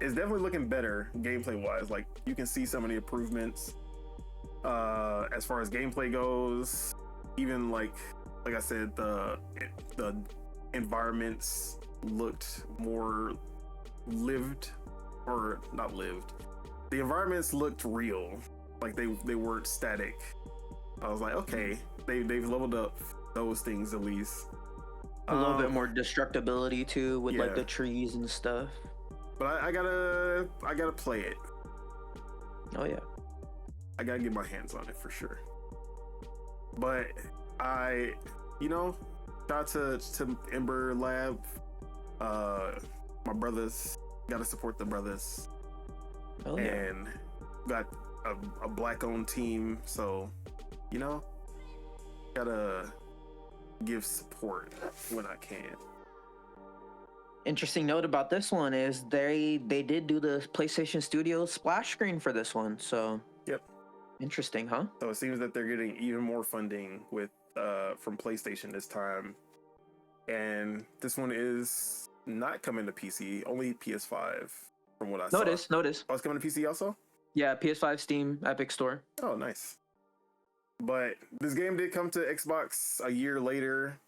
better gameplay wise. Like, you can see some of the improvements as far as gameplay goes. Even like I said, the environments looked more lived, or not lived. The environments looked real, like they weren't static. I was like, okay, they've leveled up those things at least. A little bit more destructibility too, with like the trees and stuff. But I gotta play it. Oh yeah, I gotta get my hands on it for sure. But shout out to Ember Lab. My brothers, gotta support the brothers. Oh yeah. And got a black-owned team, so gotta give support when I can. Interesting note about this one is they did do the PlayStation Studios splash screen for this one, so yep. Interesting, huh? So it seems that they're getting even more funding with from PlayStation this time, and this one is not coming to PC, only PS5 from what I saw. Notice. Oh, it's coming to PC also? Yeah, PS5, Steam, Epic Store. Oh, nice. But this game did come to Xbox a year later.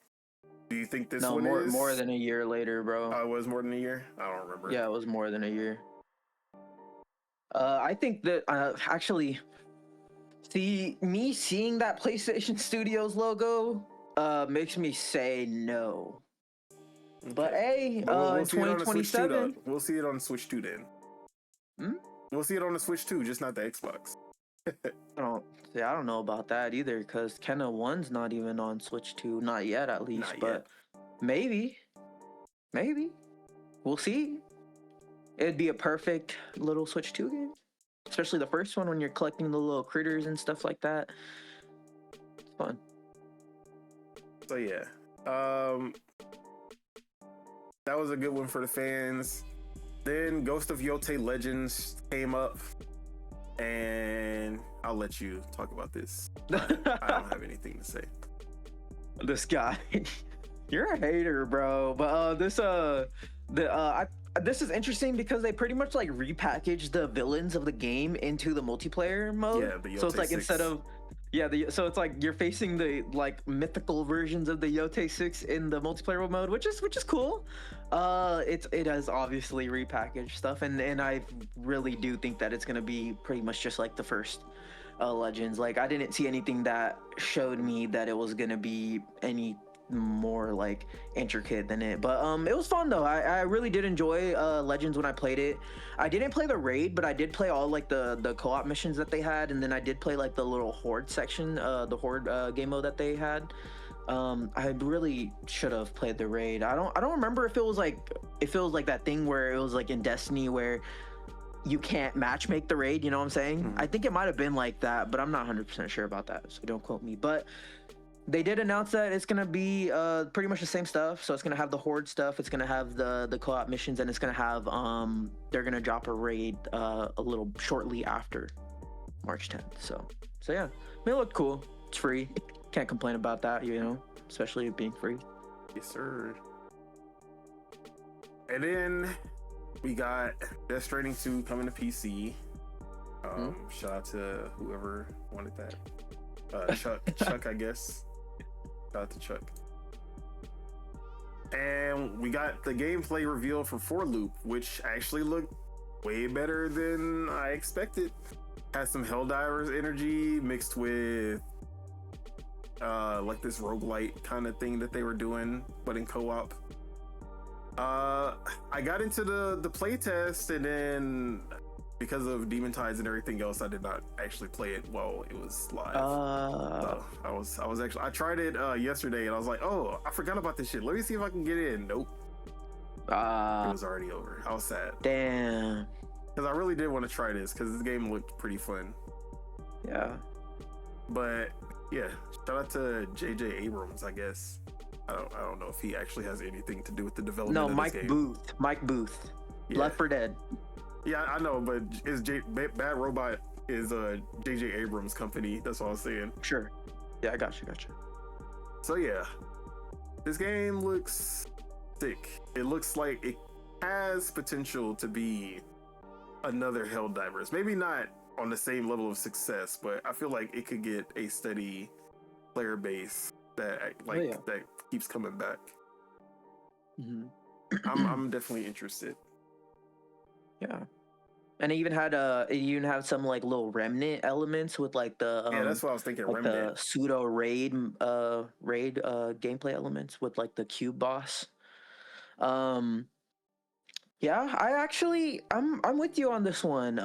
Do you think this one is? More than a year later, bro. Oh, it was more than a year? I don't remember. Yeah, it was more than a year. I think that actually, seeing that PlayStation Studios logo makes me say no. Okay. But hey, we'll in 2027, we'll see it on Switch 2 then. We'll see it on the Switch 2, just not the Xbox. I don't know about that either, because Kenna 1's not even on Switch 2, not yet at least. Not but yet. Maybe we'll see. It'd be a perfect little Switch 2 game, especially the first one when you're collecting the little critters and stuff like that. It's fun. So yeah, that was a good one for the fans. Then Ghost of Yotei Legends came up, and I'll let you talk about this. I don't have anything to say. This guy, you're a hater, bro. But this is interesting because they pretty much like repackaged the villains of the game into the multiplayer mode. Yeah, the Yotei so it's like 6. Instead of so it's like you're facing the like mythical versions of the Yotei 6 in the multiplayer mode, which is cool. It has obviously repackaged stuff, and I really do think that it's gonna be pretty much just like the first Legends. Like I didn't see anything that showed me that it was gonna be any more like intricate than it, but it was fun though. I really did enjoy Legends when I played it. I didn't play the raid, but I did play all like the co-op missions that they had, and then I did play like the little horde section, the horde game mode that they had. I really should have played the raid. I don't remember if it was like that thing where it was like in Destiny where you can't matchmake the raid, you know what I'm saying? I think it might have been like that, but I'm not 100% sure about that, so don't quote me. But they did announce that it's gonna be pretty much the same stuff. So it's gonna have the horde stuff, it's gonna have the co-op missions, and it's gonna have they're gonna drop a raid a little shortly after March 10th. So yeah, I mean, it looked cool. It's free. Can't complain about that, you know, especially it being free. Yes, sir. And then we got Death Stranding 2 coming to PC. Shout out to whoever wanted that. Chuck, I guess. Shout out to Chuck. And we got the gameplay reveal for 4 Loop, which actually looked way better than I expected. Had some Helldivers energy mixed with like this roguelite kind of thing that they were doing, but in co-op. I got into the playtest, and then because of Demon Tides and everything else, I did not actually play it while it was live. So I was actually, I tried it yesterday, and I was like, oh, I forgot about this shit. Let me see if I can get in. Nope. It was already over. I was sad. Damn. Because I really did want to try this, because this game looked pretty fun. Yeah. But yeah, shout out to J.J. Abrams, I guess. I don't know if he actually has anything to do with the development of this game. Mike Booth. Yeah. Left 4 Dead. Yeah, I know, but Bad Robot is J.J. Abrams' company. That's all I'm saying. Sure. Yeah, I got you. So yeah, this game looks sick. It looks like it has potential to be another Helldivers. Maybe not on the same level of success, but I feel like it could get a steady player base that that keeps coming back. I'm definitely interested. Yeah, and it even had some like little remnant elements with like the that's what I was thinking. Like remnant. The pseudo raid gameplay elements with like the cube boss. Yeah, I'm with you on this one.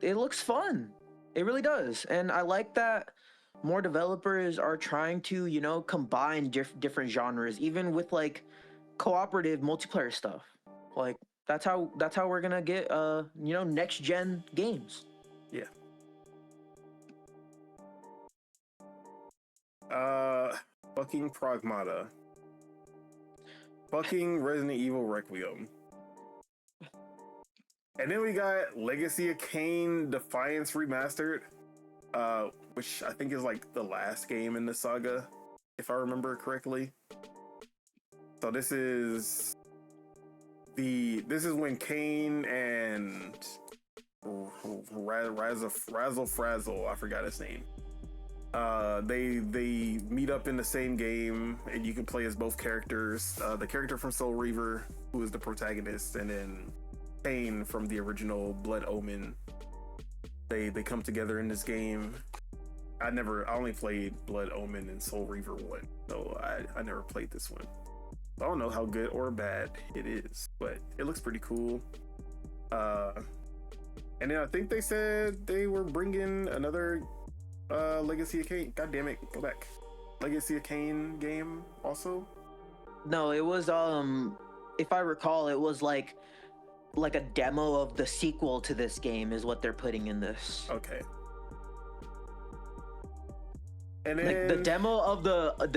It looks fun. It really does, and I like that more developers are trying to, you know, combine different genres, even with like cooperative multiplayer stuff. Like that's how we're gonna get you know, next gen games. Yeah. Fucking Pragmata. Fucking Resident Evil Requiem. And then we got Legacy of Kain Defiance Remastered, which I think is like the last game in the saga, if I remember correctly. So this is when Kain and Razzle Frazzle, I forgot his name. They meet up in the same game, and you can play as both characters. The character from Soul Reaver, who is the protagonist, and then Kain from the original Blood Omen they come together in this game. I only played Blood Omen and Soul Reaver 1, so I never played this one. I don't know how good or bad it is, but it looks pretty cool. And then I think they said they were bringing another Legacy of Kain. God damn it, go back. Legacy of Kain game also? No, it was if I recall, it was like a demo of the sequel to this game is what they're putting in this. Okay. And then like the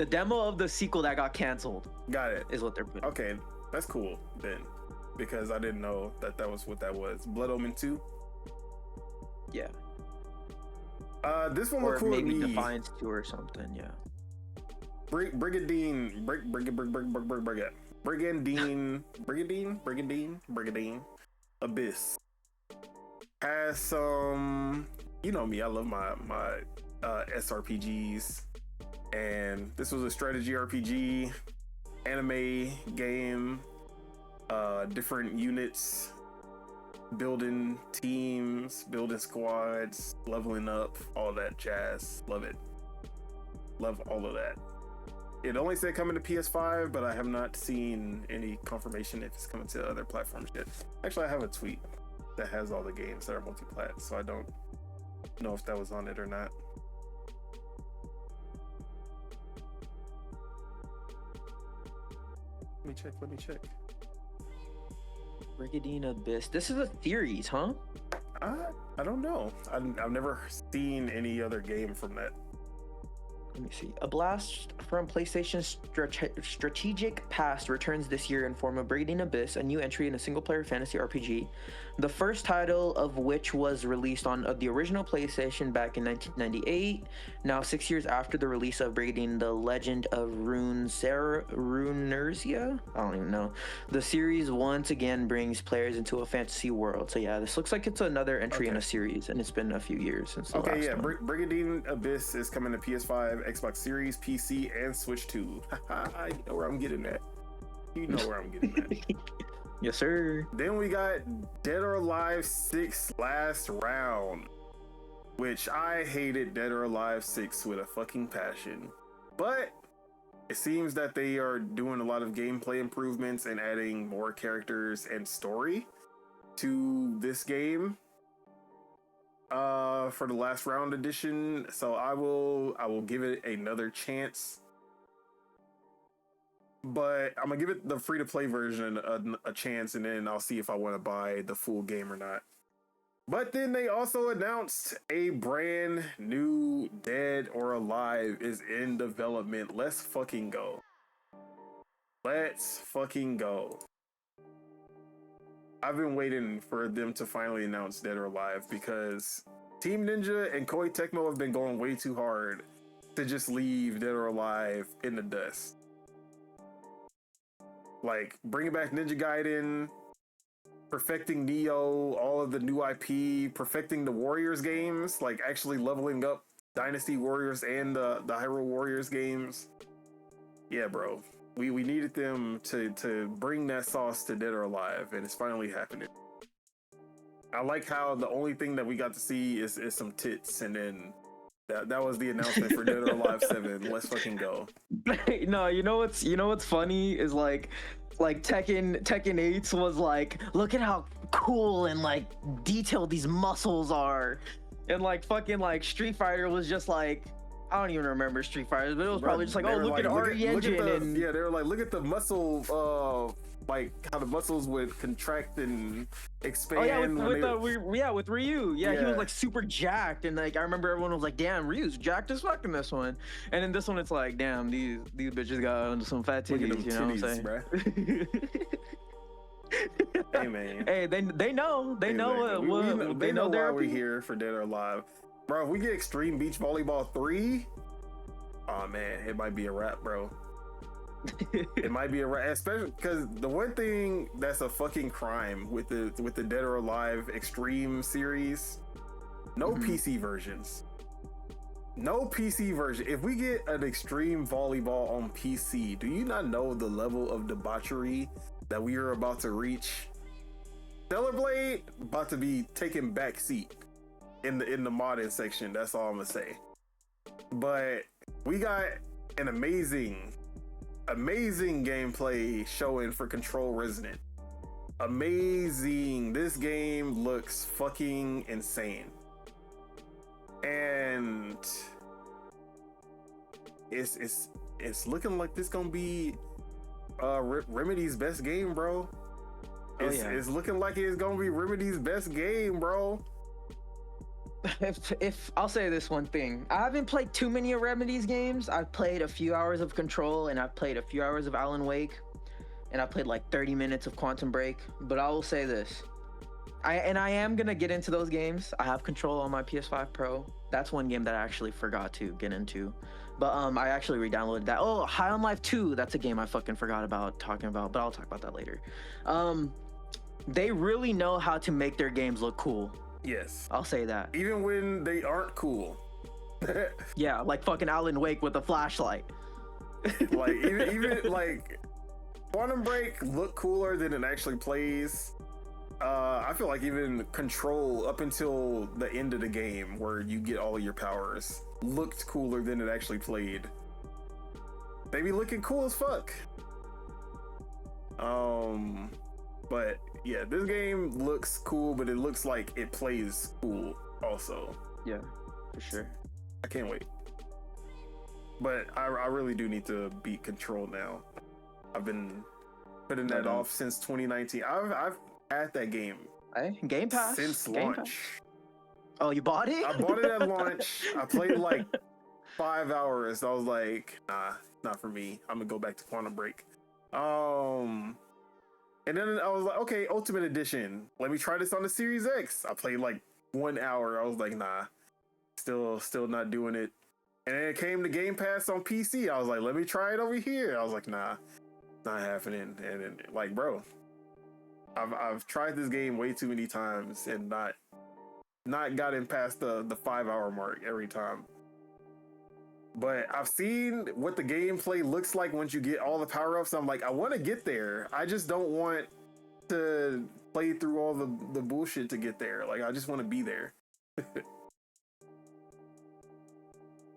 demo of the sequel that got canceled. Got it. Is what they're putting. Okay, that's cool then, because I didn't know that was what that was. Blood Omen 2. Yeah. This one looked cool. Or maybe Defiance 2 or something. Yeah. Brigandine Abyss has some. You know me, I love my SRPGs, and this was a strategy RPG, anime game, different units, building teams, building squads, leveling up, all that jazz. Love it. Love all of that. It only said coming to PS5, but I have not seen any confirmation if it's coming to other platforms yet. Actually, I have a tweet that has all the games that are multi-plat, so I don't know if that was on it or not. Let me check. Brigandine Abyss. This is a series, huh? I don't know. I've never seen any other game from that. Let me see. A blast from PlayStation's strategic past returns this year in form of Brigandine Abyss, a new entry in a single-player fantasy RPG. The first title of which was released on the original PlayStation back in 1998. Now, 6 years after the release of Brigandine, The Legend of Runerzia? I don't even know. The series once again brings players into a fantasy world. So yeah, this looks like it's another entry in a series, and it's been a few years since the last one. Brigandine Abyss is coming to PS5, Xbox Series, PC, and Switch 2. You know where I'm getting at. You know where I'm getting at. Yes, sir. Then we got Dead or Alive 6 Last Round, which I hated Dead or Alive 6 with a fucking passion. But it seems that they are doing a lot of gameplay improvements and adding more characters and story to this game for the Last Round edition. So I will give it another chance. But I'm gonna give it the free-to-play version a chance, and then I'll see if I want to buy the full game or not. But then they also announced a brand new Dead or Alive is in development. Let's fucking go. Let's fucking go. I've been waiting for them to finally announce Dead or Alive because Team Ninja and Koei Tecmo have been going way too hard to just leave Dead or Alive in the dust. Like, bringing back Ninja Gaiden, perfecting Neo, all of the new IP, perfecting the Warriors games, like actually leveling up Dynasty Warriors and the Hyrule Warriors games. Yeah, bro. We needed them to bring that sauce to Dead or Alive, and it's finally happening. I like how the only thing that we got to see is some tits, and then that was the announcement for Dead or Alive 7. Let's fucking go. No, you know what's funny is like Tekken 8 was like, look at how cool and like detailed these muscles are, and like fucking like Street Fighter was just like, I don't even remember Street Fighter, but it was probably just like, oh, look at RE engine. Yeah, they were like, look at the muscle, like how the muscles would contract and expand. Oh yeah, with Ryu. Yeah, he was like super jacked, and like I remember everyone was like, damn, Ryu's jacked as fuck in this one. And in this one, it's like, damn, these bitches got some fat titties. You know what I'm saying? Bruh. Hey man. Hey, they know they know why we're here for Dead or Alive. Bro, if we get Extreme Beach Volleyball 3, oh man, it might be a wrap, bro. It might be a wrap, especially because the one thing that's a fucking crime with the Dead or Alive Extreme series, no PC versions. No PC version. If we get an Extreme Volleyball on PC, do you not know the level of debauchery that we are about to reach? Stellar Blade about to be taking back seat. in the modding section. That's all I'm gonna say. But we got an amazing gameplay showing for Control Resonant. Amazing. This game looks fucking insane. And it's looking like this gonna be Remedy's best game, bro. It's looking like it's gonna be Remedy's best game, bro. If I'll say this one thing, I haven't played too many of Remedy's games. I've played a few hours of Control, and I've played a few hours of Alan Wake, and I played like 30 minutes of Quantum Break. But I will say this, I am gonna get into those games. I have Control on my PS5 Pro. That's one game that I actually forgot to get into, but I actually re-downloaded that. Oh, High on Life 2. That's a game I fucking forgot about talking about, but I'll talk about that later. They really know how to make their games look cool. Yes, I'll say that. Even when they aren't cool. Yeah, like fucking Alan Wake with a flashlight. Like even like Quantum Break looked cooler than it actually plays. I feel like even Control up until the end of the game where you get all of your powers looked cooler than it actually played. They be looking cool as fuck. But yeah, this game looks cool, but it looks like it plays cool also. Yeah, for sure. I can't wait. But I really do need to beat Control now. I've been putting that off since 2019. I've had that game. Hey, Game Pass Since Game launch. Pass. Oh, you bought it? I bought it at launch. I played like 5 hours. I was like, nah, not for me. I'm gonna go back to Quantum Break. And then I was like, okay, Ultimate Edition. Let me try this on the Series X. I played like 1 hour. I was like, nah, still not doing it. And then it came to Game Pass on PC. I was like, let me try it over here. I was like, nah, not happening. And then, like, bro, I've tried this game way too many times and not gotten past the 5 hour mark every time. But I've seen what the gameplay looks like once you get all the power-ups. I'm like, I want to get there. I just don't want to play through all the bullshit to get there. Like, I just want to be there.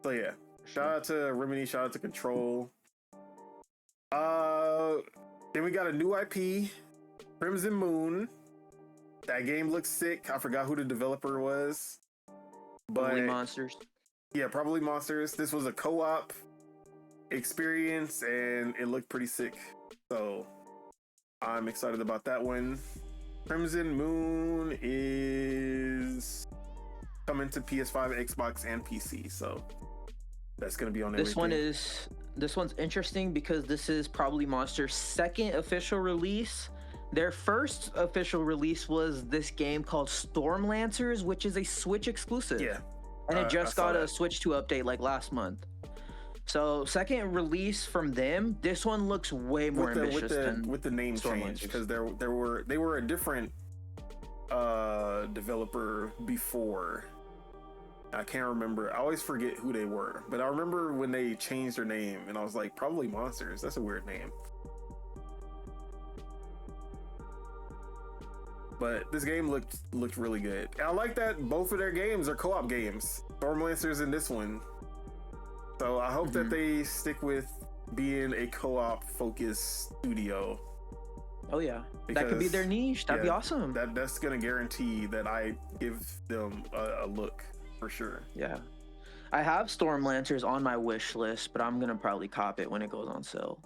So yeah, shout out to Remedy, shout out to Control. Then we got a new IP, Crimson Moon. That game looks sick. I forgot who the developer was. But Probably Monsters. Yeah, probably Monsters. This was a co-op experience and it looked pretty sick. So I'm excited about that one. Crimson Moon is coming to PS5, Xbox, and PC. So that's gonna be on everything. This one's interesting because this is probably Monster's second official release. Their first official release was this game called Stormlancers, which is a Switch exclusive. Yeah. And it just got a Switch 2 update like last month. So second release from them, this one looks way more ambitious with the name change, because they were a different developer before. I can't remember. I always forget who they were, but I remember when they changed their name, and I was like, probably Monsters. That's a weird name. But this game looked really good. And I like that both of their games are co-op games. Stormlancers and this one. So I hope that they stick with being a co-op focused studio. Oh yeah, that could be their niche. That'd be awesome. That's gonna guarantee that I give them a look for sure. Yeah, I have Stormlancers on my wish list, but I'm gonna probably cop it when it goes on sale.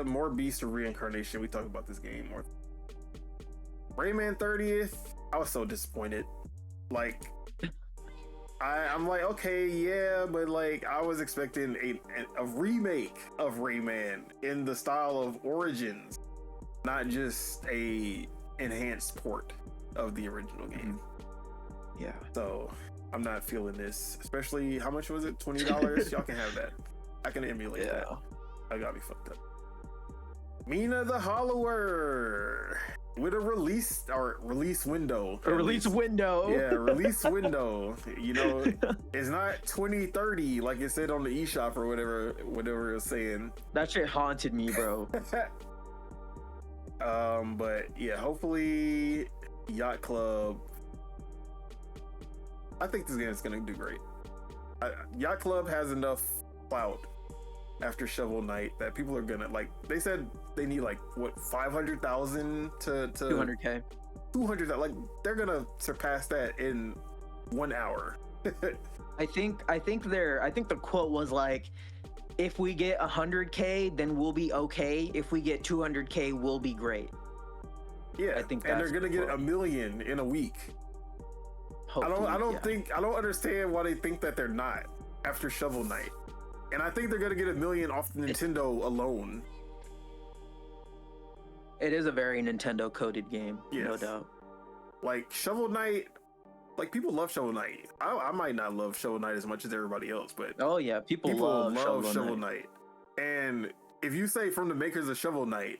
More Beast of Reincarnation. We talked about this game more. Rayman 30th. I was so disappointed. Like, I'm like, okay, yeah, but like I was expecting a remake of Rayman in the style of Origins, not just a enhanced port of the original game. Yeah. So I'm not feeling this. Especially, how much was it? $20? Y'all can have that. I can emulate that. I gotta be fucked up. Mina the Hollower with a release window. A release window. Yeah, release window. You know, it's not 2030 like it said on the eShop or whatever it was saying. That shit haunted me, bro. But yeah, hopefully Yacht Club I think this game is gonna do great. Yacht Club has enough clout after Shovel Knight that people are gonna like. They said they need like what 500,000 to 200K. 200. Like they're gonna surpass that in 1 hour. I think the quote was like, if we get 100K, then we'll be okay. If we get 200K, we'll be great. Yeah, I think, and they're gonna get 1 million in a week. Hopefully, I don't understand why they think that they're not after Shovel Knight, and I think they're gonna get 1 million off Nintendo alone. It is a very Nintendo coded game, yes. No doubt. Like Shovel Knight, like people love Shovel Knight. I might not love Shovel Knight as much as everybody else, but oh yeah, people love Shovel Knight. And if you say from the makers of Shovel Knight,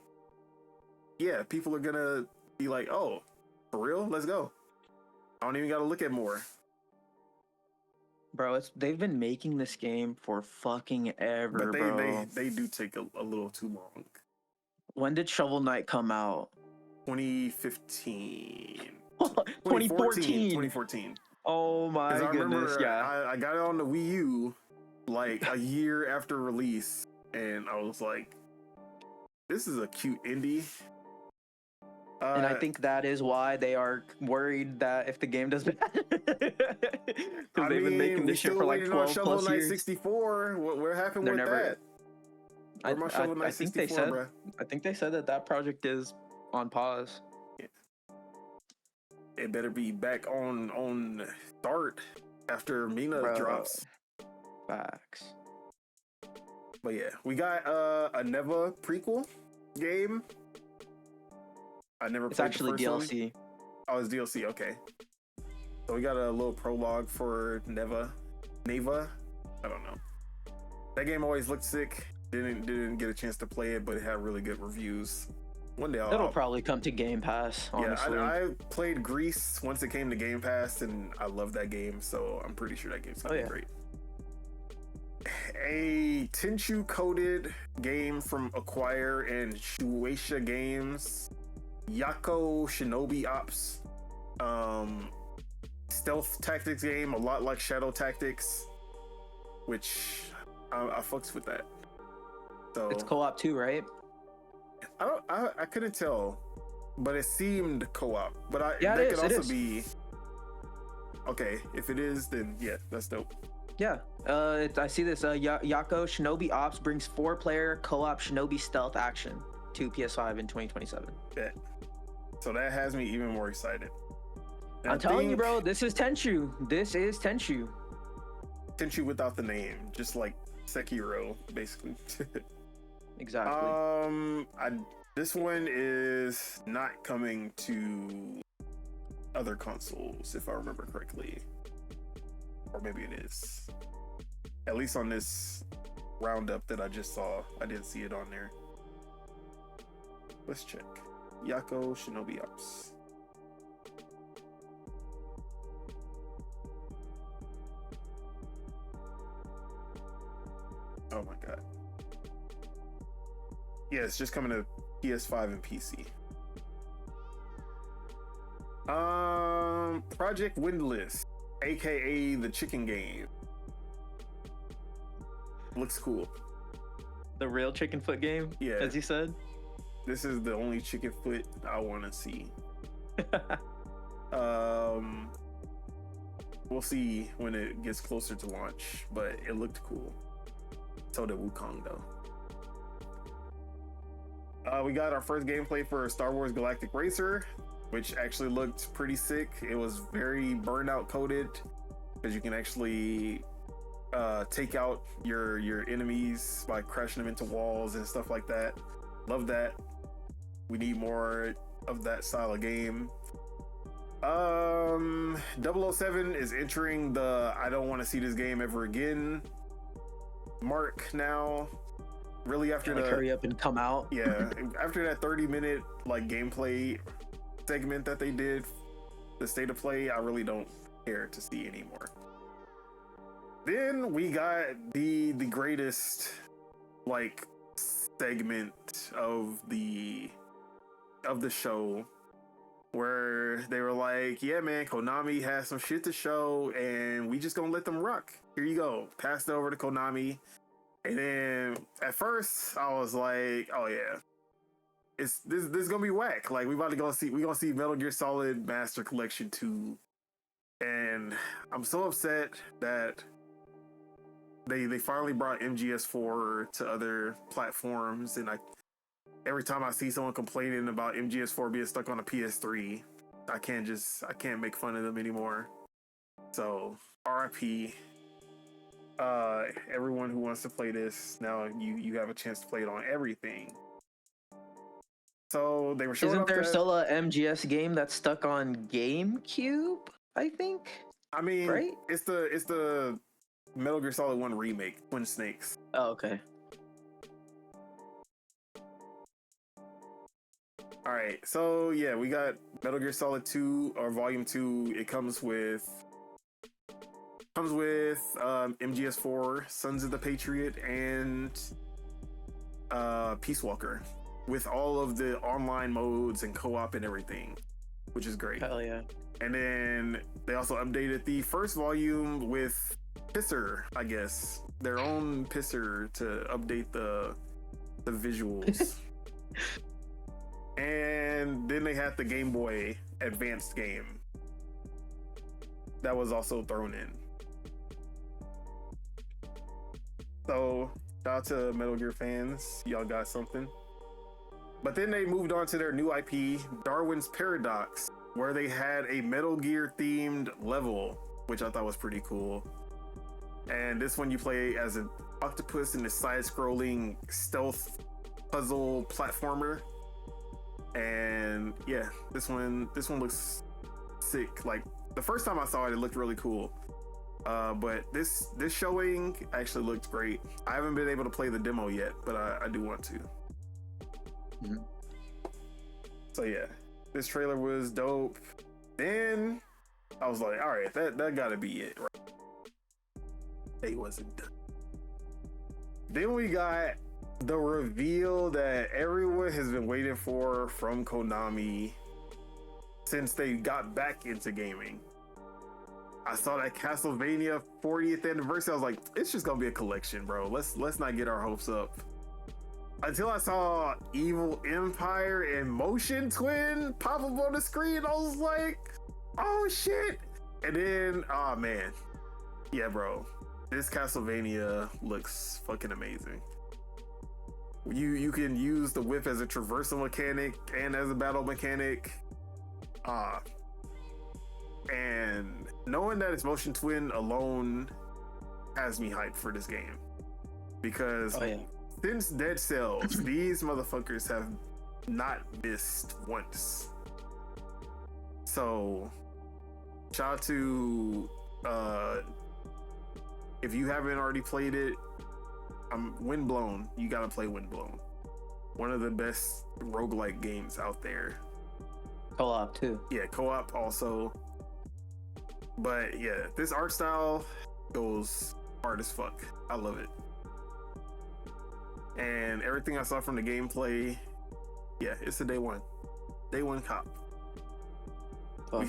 yeah, people are gonna be like, oh, for real? Let's go. I don't even gotta look at more. Bro, they've been making this game for fucking ever, but they do take a little too long. When did Shovel Knight come out? 2015. 2014. Oh my goodness, yeah. I got it on the Wii U like a year after release, and I was like, this is a cute indie. And I think that is why they are worried that if the game does bad, because they've been making this shit for like 12 plus years. 64. What happened with that? I think they said. Bro? I think they said that project is on pause. Yeah. It better be back on start after Mina drops. Facts. But yeah, we got a Neva prequel game. I never played. It's actually the first DLC. One. Oh, it's DLC. Okay. So we got a little prologue for Neva. I don't know. That game always looked sick. Didn't get a chance to play it, but it had really good reviews. One day it'll probably come to Game Pass. Honestly. Yeah, I played Grease once it came to Game Pass, and I love that game. So I'm pretty sure that game's gonna be great. A Tenchu coded game from Acquire and Shueisha Games. Yako Shinobi Ops, stealth tactics game, a lot like Shadow Tactics, which I fucks with that. So it's co-op too, right? I couldn't tell, but it seemed co-op. But that could also be okay. If it is, then yeah, that's dope. Yeah, I see this. Yako Shinobi Ops brings 4-player co-op Shinobi stealth action to PS5 in 2027. Yeah. So that has me even more excited. I'm telling you, bro, this is Tenchu. This is Tenchu. Tenchu without the name, just like Sekiro, basically. Exactly. This one is not coming to other consoles, if I remember correctly. Or maybe it is. At least on this roundup that I just saw, I didn't see it on there. Let's check. Yako Shinobi Ops. Oh my god. Yeah, it's just coming to PS5 and PC. Project Windless, aka the chicken game. Looks cool. The real chicken foot game? Yeah. As you said? This is the only chicken foot I want to see. We'll see when it gets closer to launch, but it looked cool. So did Wukong though. We got our first gameplay for Star Wars Galactic Racer, which actually looked pretty sick. It was very Burnout coded, because you can actually take out your enemies by crashing them into walls and stuff like that. Love that. We need more of that style of game. 007 is entering the I don't want to see this game ever again mark now. Really, after the hurry up and come out. Yeah, after that 30-minute like gameplay segment that they did, the state of play, I really don't care to see anymore. Then we got the greatest like segment of the show, where they were like, yeah, man, Konami has some shit to show and we just gonna let them rock. Here you go. Passed it over to Konami. And then at first I was like, oh yeah, this is gonna be whack. Like we gonna see Metal Gear Solid Master Collection 2. And I'm so upset that they finally brought MGS4 to other platforms, and every time I see someone complaining about MGS4 being stuck on a PS3, I can't make fun of them anymore. So RIP. Everyone who wants to play this, now you have a chance to play it on everything. So they were showing Isn't up there still a MGS game that's stuck on GameCube? I think. I mean, right? It's the Metal Gear Solid 1 remake, Twin Snakes. Oh, okay. All right, so yeah, we got Metal Gear Solid 2 or Volume 2. It comes with MGS4, Sons of the Patriot, and Peace Walker, with all of the online modes and co-op and everything, which is great. Hell yeah. And then they also updated the first volume with Pisser, I guess, their own Pisser to update the visuals. And then they had the Game Boy Advanced game that was also thrown in. So shout out to Metal Gear fans, y'all got something. But then they moved on to their new IP, Darwin's Paradox, where they had a Metal Gear themed level, which I thought was pretty cool. And this one you play as an octopus in a side-scrolling stealth puzzle platformer. And yeah, this one looks sick. Like the first time I saw it, it looked really cool. But this showing actually looked great. I haven't been able to play the demo yet, but I do want to. Mm-hmm. So yeah, this trailer was dope. Then I was like, all right, that gotta be it, right? It wasn't done. Then we got the reveal that everyone has been waiting for from Konami since they got back into gaming. I saw that Castlevania 40th anniversary. I was like, it's just gonna be a collection, bro. Let's not get our hopes up. Until I saw Evil Empire and Motion Twin pop up on the screen, I was like, oh shit. And then, oh man, yeah, bro, this Castlevania looks fucking amazing. You can use the whip as a traversal mechanic and as a battle mechanic. And knowing that it's Motion Twin alone has me hyped for this game. Because since Dead Cells, these motherfuckers have not missed once. So shout out to if you haven't already played it, Windblown, you gotta play Windblown. One of the best roguelike games out there. Co-op too. Yeah, co-op also. But yeah, this art style goes hard as fuck. I love it. And everything I saw from the gameplay, yeah, it's a day one cop.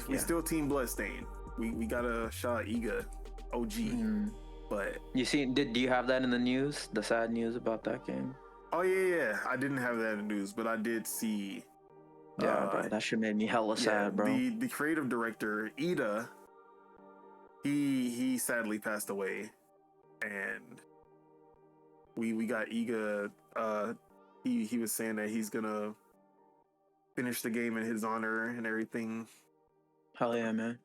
We still Team Bloodstain. We got a shot Iga OG. But do you have that in the news? The sad news about that game? Oh yeah. I didn't have that in the news, but I did see. Yeah, bro, that shit made me hella sad, bro. The creative director Ida, he sadly passed away, and we got Iga. He was saying that he's gonna finish the game in his honor and everything. Hell yeah, man.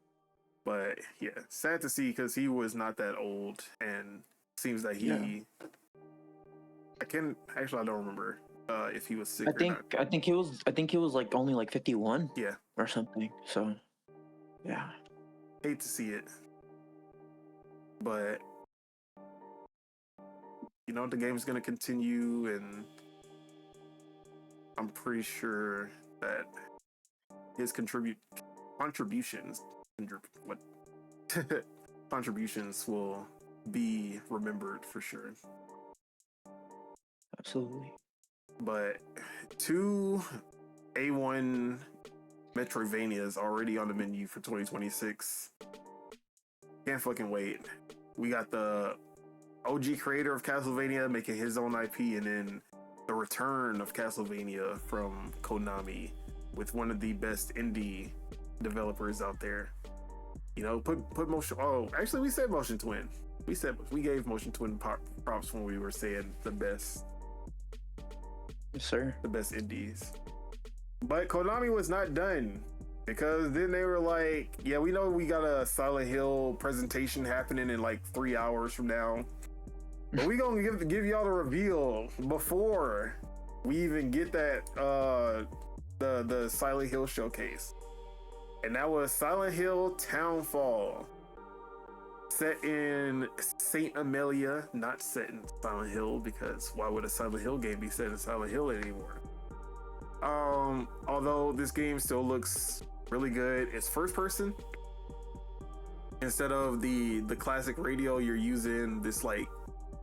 But yeah, sad to see because he was not that old, and seems that he. Yeah. I don't remember if he was sick. I think he was like only like 51. Yeah. Or something. So, yeah. Hate to see it, but you know the game's gonna continue, and I'm pretty sure that his contributions will be remembered for sure. Absolutely. But two A1 Metroidvania is already on the menu for 2026. Can't fucking wait. We got the OG creator of Castlevania making his own IP, and then the return of Castlevania from Konami with one of the best indie developers out there. You know, put motion. Oh, actually, we said Motion Twin. We gave Motion Twin props when we were saying the best. Yes, sir. The best indies. But Konami was not done, because then they were like, yeah, we know we got a Silent Hill presentation happening in like 3 hours from now, but we gonna give y'all the reveal before we even get that the Silent Hill showcase. And that was Silent Hill Townfall, set in Saint Amelia, not set in Silent Hill, because why would a Silent Hill game be set in Silent Hill anymore? Although this game still looks really good. It's first person. Instead of the classic radio, you're using this like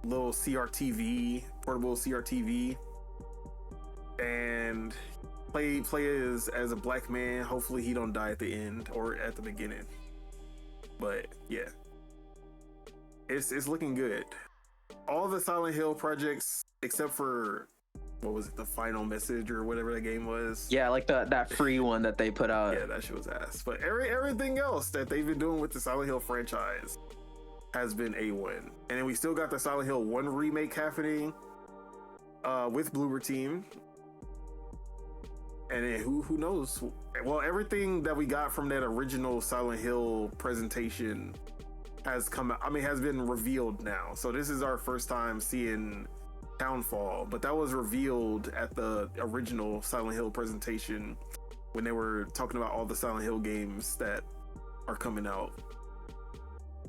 little CRTV, portable CRTV, and play as a black man. Hopefully he don't die at the end or at the beginning. But yeah, it's looking good. All the Silent Hill projects except for, what was it, the Final Message or whatever that game was? Yeah, like that free one that they put out. Yeah, that shit was ass. But everything else that they've been doing with the Silent Hill franchise has been A1. And then we still got the Silent Hill 1 remake happening with Bloober Team. And then who knows? Well, everything that we got from that original Silent Hill presentation has come out. I mean, has been revealed now. So this is our first time seeing Townfall, but that was revealed at the original Silent Hill presentation when they were talking about all the Silent Hill games that are coming out.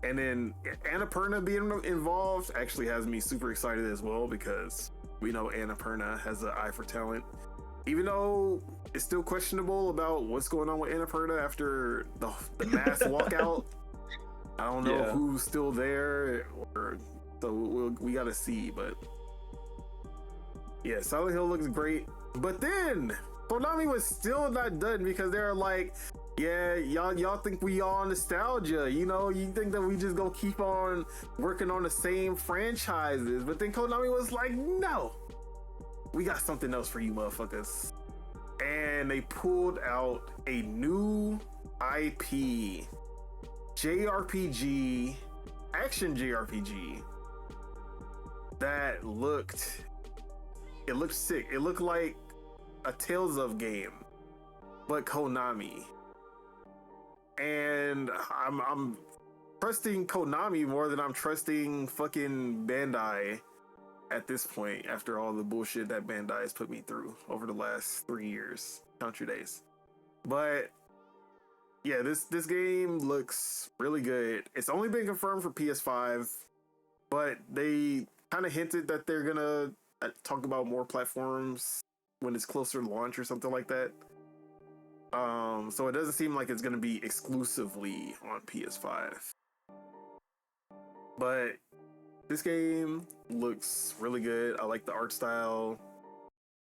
And then Annapurna being involved actually has me super excited as well, because we know Annapurna has an eye for talent, even though it's still questionable about what's going on with Annapurna after the mass walkout. I don't know who's still there, so we gotta see. But yeah, Silent Hill looks great. But then Konami was still not done, because they're like, yeah, y'all think we all nostalgia, you know, you think that we just gonna keep on working on the same franchises. But then Konami was like, no, we got something else for you motherfuckers. And they pulled out a new IP, JRPG, action JRPG that looked sick. It looked like a Tales of game, but Konami. And I'm trusting Konami more than I'm trusting fucking Bandai at this point, after all the bullshit that Bandai has put me through over the last 3 years. Count your days. But yeah, this game looks really good. It's only been confirmed for PS5, but they kind of hinted that they're gonna talk about more platforms when it's closer to launch or something like that. So it doesn't seem like it's gonna be exclusively on PS5. But this game looks really good. I like the art style.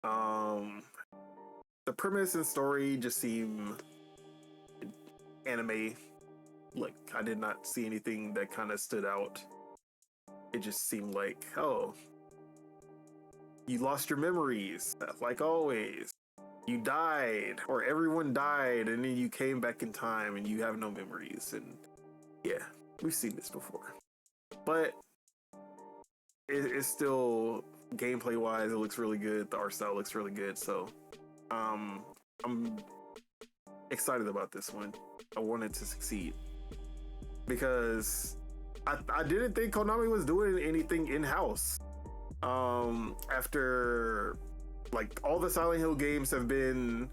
The premise and story just seem anime. Like, I did not see anything that kind of stood out. It just seemed like, oh, you lost your memories, like always. You died, or everyone died, and then you came back in time and you have no memories. And yeah, we've seen this before. But it's still, gameplay wise, it looks really good. The art style looks really good. So I'm excited about this one. I want it to succeed, because I didn't think Konami was doing anything in-house. After, like, all the Silent Hill games have been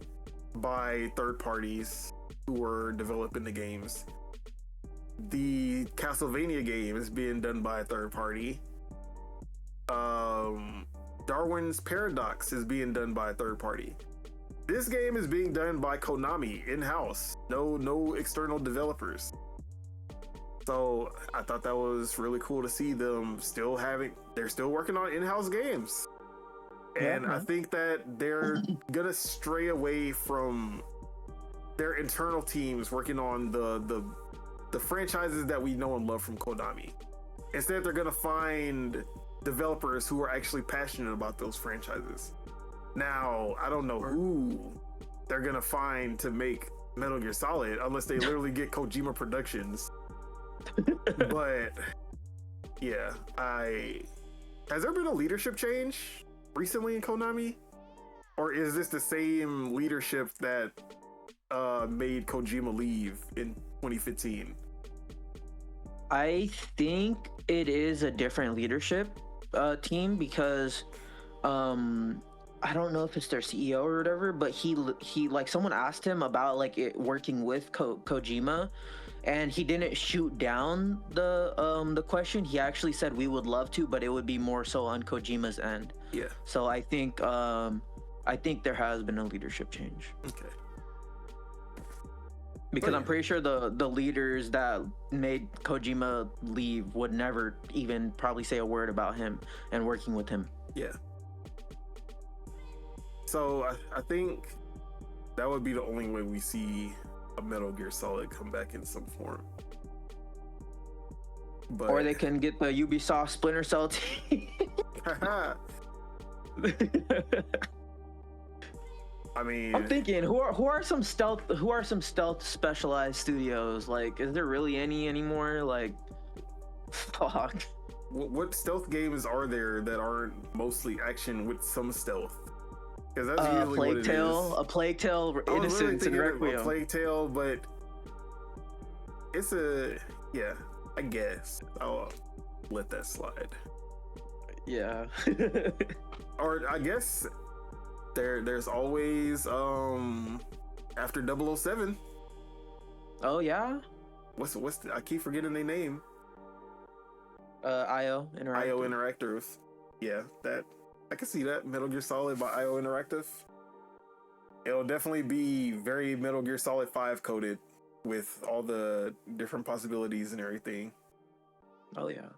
by third parties who were developing the games. The Castlevania game is being done by a third party. Darwin's Paradox is being done by a third party. This game is being done by Konami in-house. No external developers. So I thought that was really cool to see them they're still working on in-house games. And I think that they're gonna stray away from their internal teams working on the franchises that we know and love from Konami. Instead, they're gonna find developers who are actually passionate about those franchises. Now, I don't know who they're gonna find to make Metal Gear Solid unless they literally get Kojima Productions. But yeah, has there been a leadership change recently in Konami? Or is this the same leadership that made Kojima leave in 2015? I think it is a different leadership team because I don't know if it's their CEO or whatever, but he like someone asked him about like it working with Kojima, and he didn't shoot down the question. He actually said we would love to, but it would be more so on Kojima's end. Yeah. So I think there has been a leadership change. Okay. Because I'm pretty sure the leaders that made Kojima leave would never even probably say a word about him and working with him. Yeah. So I think that would be the only way we see a Metal Gear Solid come back in some form. But... Or they can get the Ubisoft Splinter Cell team. I mean, I'm thinking who are some stealth specialized studios? Like, is there really any anymore? Like, fuck. What stealth games are there that aren't mostly action with some stealth? Because that's usually what it is. A Plague Tale, Innocence, and Requiem. A Plague Tale, but it's I guess I'll let that slide. Yeah. Or I guess there's always after 007. Oh yeah. I keep forgetting their name. IO Interactive. Yeah, that I can see that. Metal Gear Solid by IO Interactive. It'll definitely be very Metal Gear Solid 5 coded with all the different possibilities and everything. Oh yeah.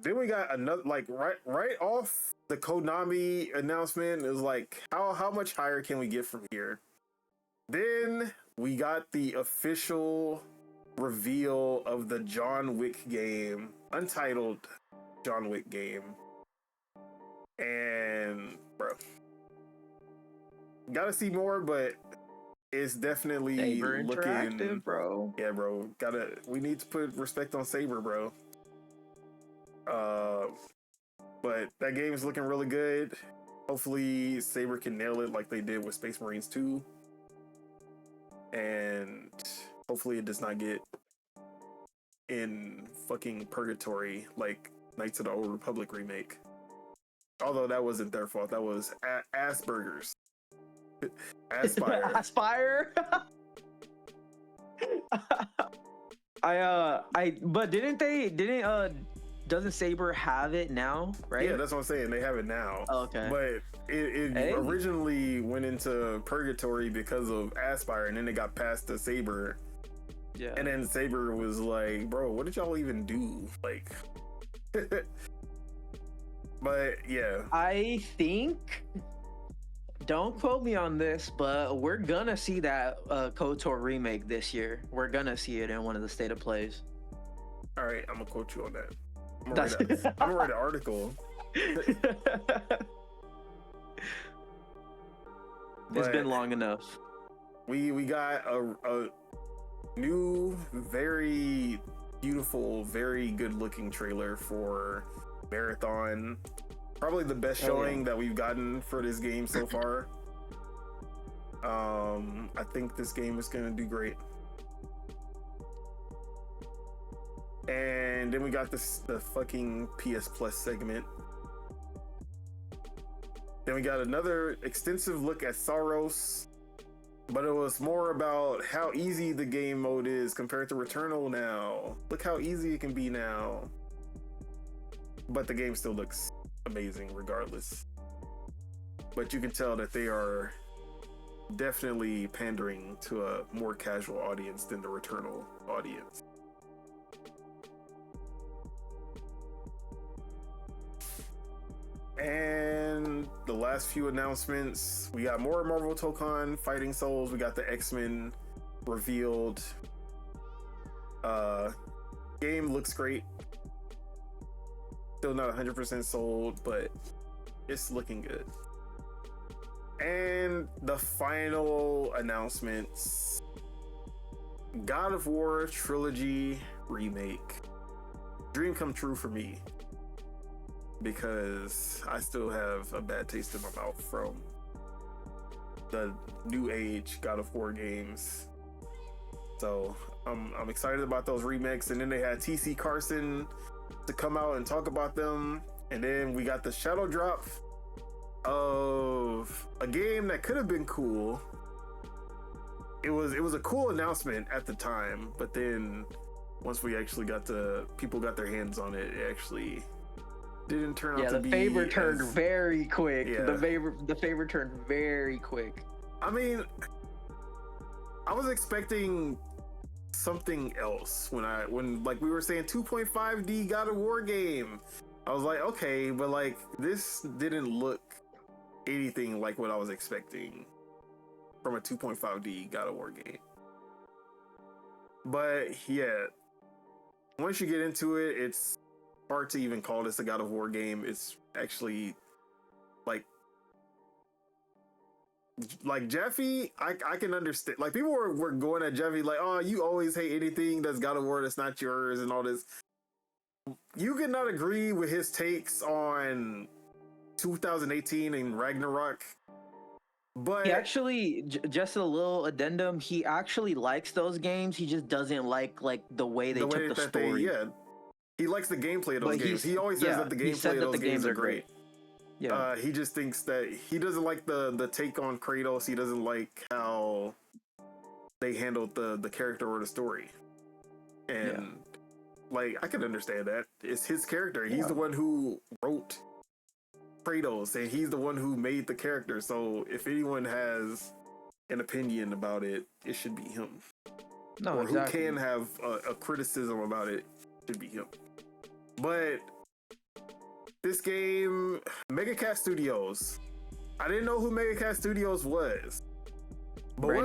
Then we got another, like, right off the Konami announcement is like, how much higher can we get from here? Then we got the official reveal of the John Wick game, untitled John Wick game. And bro, gotta see more, but it's definitely Saber looking Interactive, bro. Yeah, bro. We need to put respect on Saber, bro. But that game is looking really good. Hopefully Saber can nail it like they did with Space Marines 2. And hopefully it does not get in fucking purgatory like Knights of the Old Republic remake. Although that wasn't their fault. That was Asperger's. Aspire. Aspire. But doesn't Saber have it now, right? Yeah, that's what I'm saying. They have it now. Oh, okay. But it originally went into purgatory because of Aspire, and then it got passed to Saber. Yeah. And then Saber was like, bro, what did y'all even do? Like, but yeah. I think, don't quote me on this, but we're gonna see that KOTOR remake this year. We're gonna see it in one of the State of Plays. All right, I'm gonna quote you on that. I'm gonna write an article. It's been long enough. We got a new, very beautiful, very good looking trailer for Marathon. Probably the best showing that we've gotten for this game so far. I think this game is gonna do great. And then we got the fucking PS Plus segment. Then we got another extensive look at Saros, but it was more about how easy the game mode is compared to Returnal now. Look how easy it can be now. But the game still looks amazing regardless. But you can tell that they are definitely pandering to a more casual audience than the Returnal audience. And the last few announcements. We got more Marvel Tokon Fighting Souls. We got the X-Men revealed. Game looks great. Still not 100% sold, but it's looking good. And the final announcements: God of War Trilogy Remake. Dream come true for me, because I still have a bad taste in my mouth from the new age God of War games. So I'm excited about those remakes. And then they had TC Carson to come out and talk about them. And then we got the shadow drop of a game that could have been cool. It was a cool announcement at the time, but then once we actually people got their hands on it, it actually didn't turn out to be. Yeah, the favor turned very quick. Yeah. The favor turned very quick. I mean, I was expecting something else when like we were saying 2.5D God of War game. I was like, okay, but like this didn't look anything like what I was expecting from a 2.5D God of War game. But yeah, once you get into it, it's hard to even call this a God of War game. It's actually like Jeffy, I can understand. Like people were going at Jeffy like, oh, you always hate anything that's God of War that's not yours and all this. You cannot agree with his takes on 2018 and Ragnarok. But he actually, just a little addendum, he actually likes those games. He just doesn't like the way they took the story. He likes the gameplay of those games. He always says that the gameplay of those games are great. Yeah. He just thinks that he doesn't like the take on Kratos. He doesn't like how they handled the character or the story. And like, I can understand that. It's his character. He's the one who wrote Kratos, and he's the one who made the character. So if anyone has an opinion about it, it should be him. No, or exactly. who can have a criticism about it, should be him. But this game, Megacat Studios, I didn't know who Megacat Studios was. But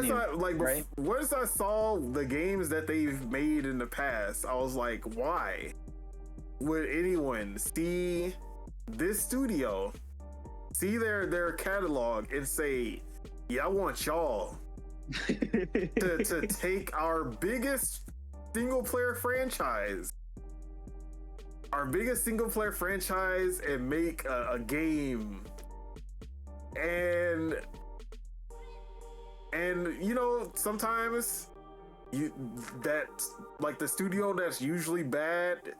once I saw the games that they've made in the past, I was like, why would anyone see this studio, see their catalog and say, yeah, I want y'all to take our biggest single player franchise and make a game. And you know, sometimes the studio that's usually bad,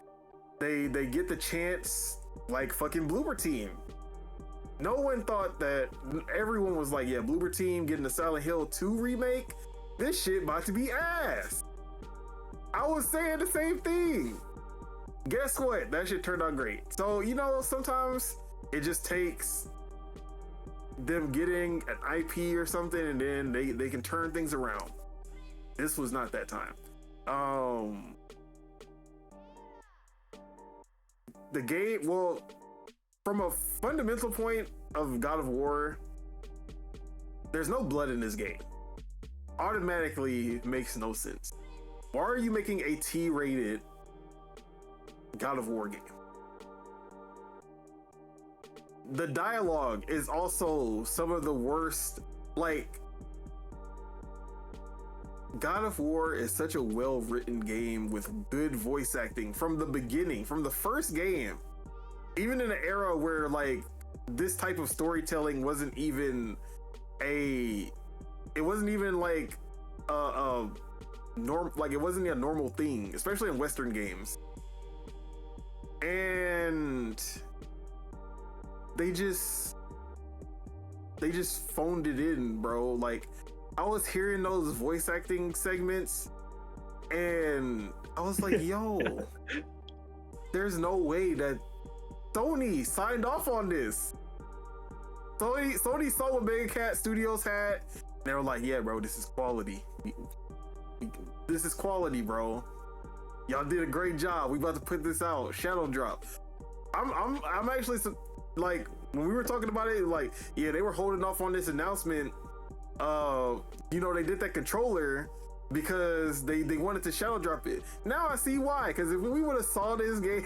they get the chance, like fucking Bloober Team. No one thought that. Everyone was like, yeah, Bloober Team getting the Silent Hill 2 remake, this shit about to be ass. I was saying the same thing. Guess what? That shit turned out great. So, you know, sometimes it just takes them getting an IP or something, and then they can turn things around. This was not that time. The game, well, from a fundamental point of God of War, there's no blood in this game. Automatically makes no sense. Why are you making a T-rated God of War game? The dialogue is also some of the worst. Like, God of War is such a well-written game with good voice acting from the beginning, from the first game. Even in an era where like this type of storytelling wasn't even like it wasn't a normal thing, especially in Western games. And they just phoned it in, bro. Like, I was hearing those voice acting segments and I was like, yo, there's no way that Sony signed off on this. Sony saw what Megacat Studios had, and they were like, yeah, bro, this is quality. This is quality, bro. Y'all did a great job. We about to put this out. Shadow drop. I'm actually like, when we were talking about it, like, yeah, they were holding off on this announcement. They did that controller because they wanted to shadow drop it. Now I see why. Because if we would have saw this game,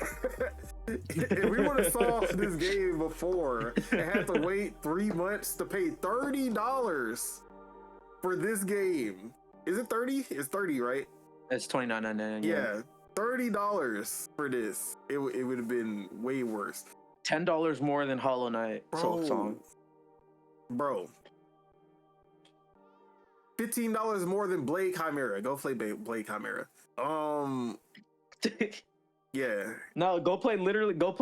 if we would have saw this game before and had to wait 3 months to pay $30 for this game, is it 30? It's 30, right? It's $29.99. Yeah, $30 for this. It would have been way worse. $10 more than Hollow Knight Soul Song. Bro. $15 more than Blade Chimera. Go play Blade Chimera. Yeah. No, go play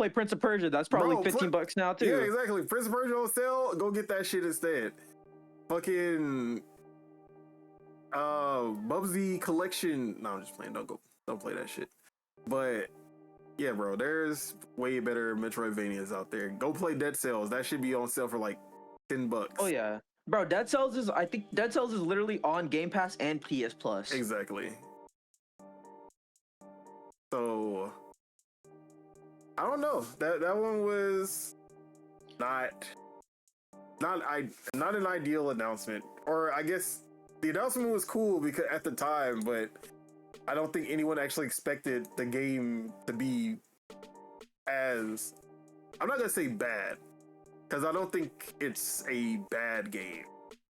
Prince of Persia. That's probably $15 now too. Yeah, exactly. Prince of Persia on sale. Go get that shit instead. Fucking Bubsy Collection. No, I'm just playing. Don't play that shit. But yeah, bro, there's way better Metroidvanias out there. Go play Dead Cells. That should be on sale for like $10. Oh yeah. Bro, I think Dead Cells is literally on Game Pass and PS Plus. Exactly. So I don't know. That one was not an ideal announcement. Or I guess the announcement was cool because at the time, but I don't think anyone actually expected the game to be as, I'm not gonna say bad, because I don't think it's a bad game,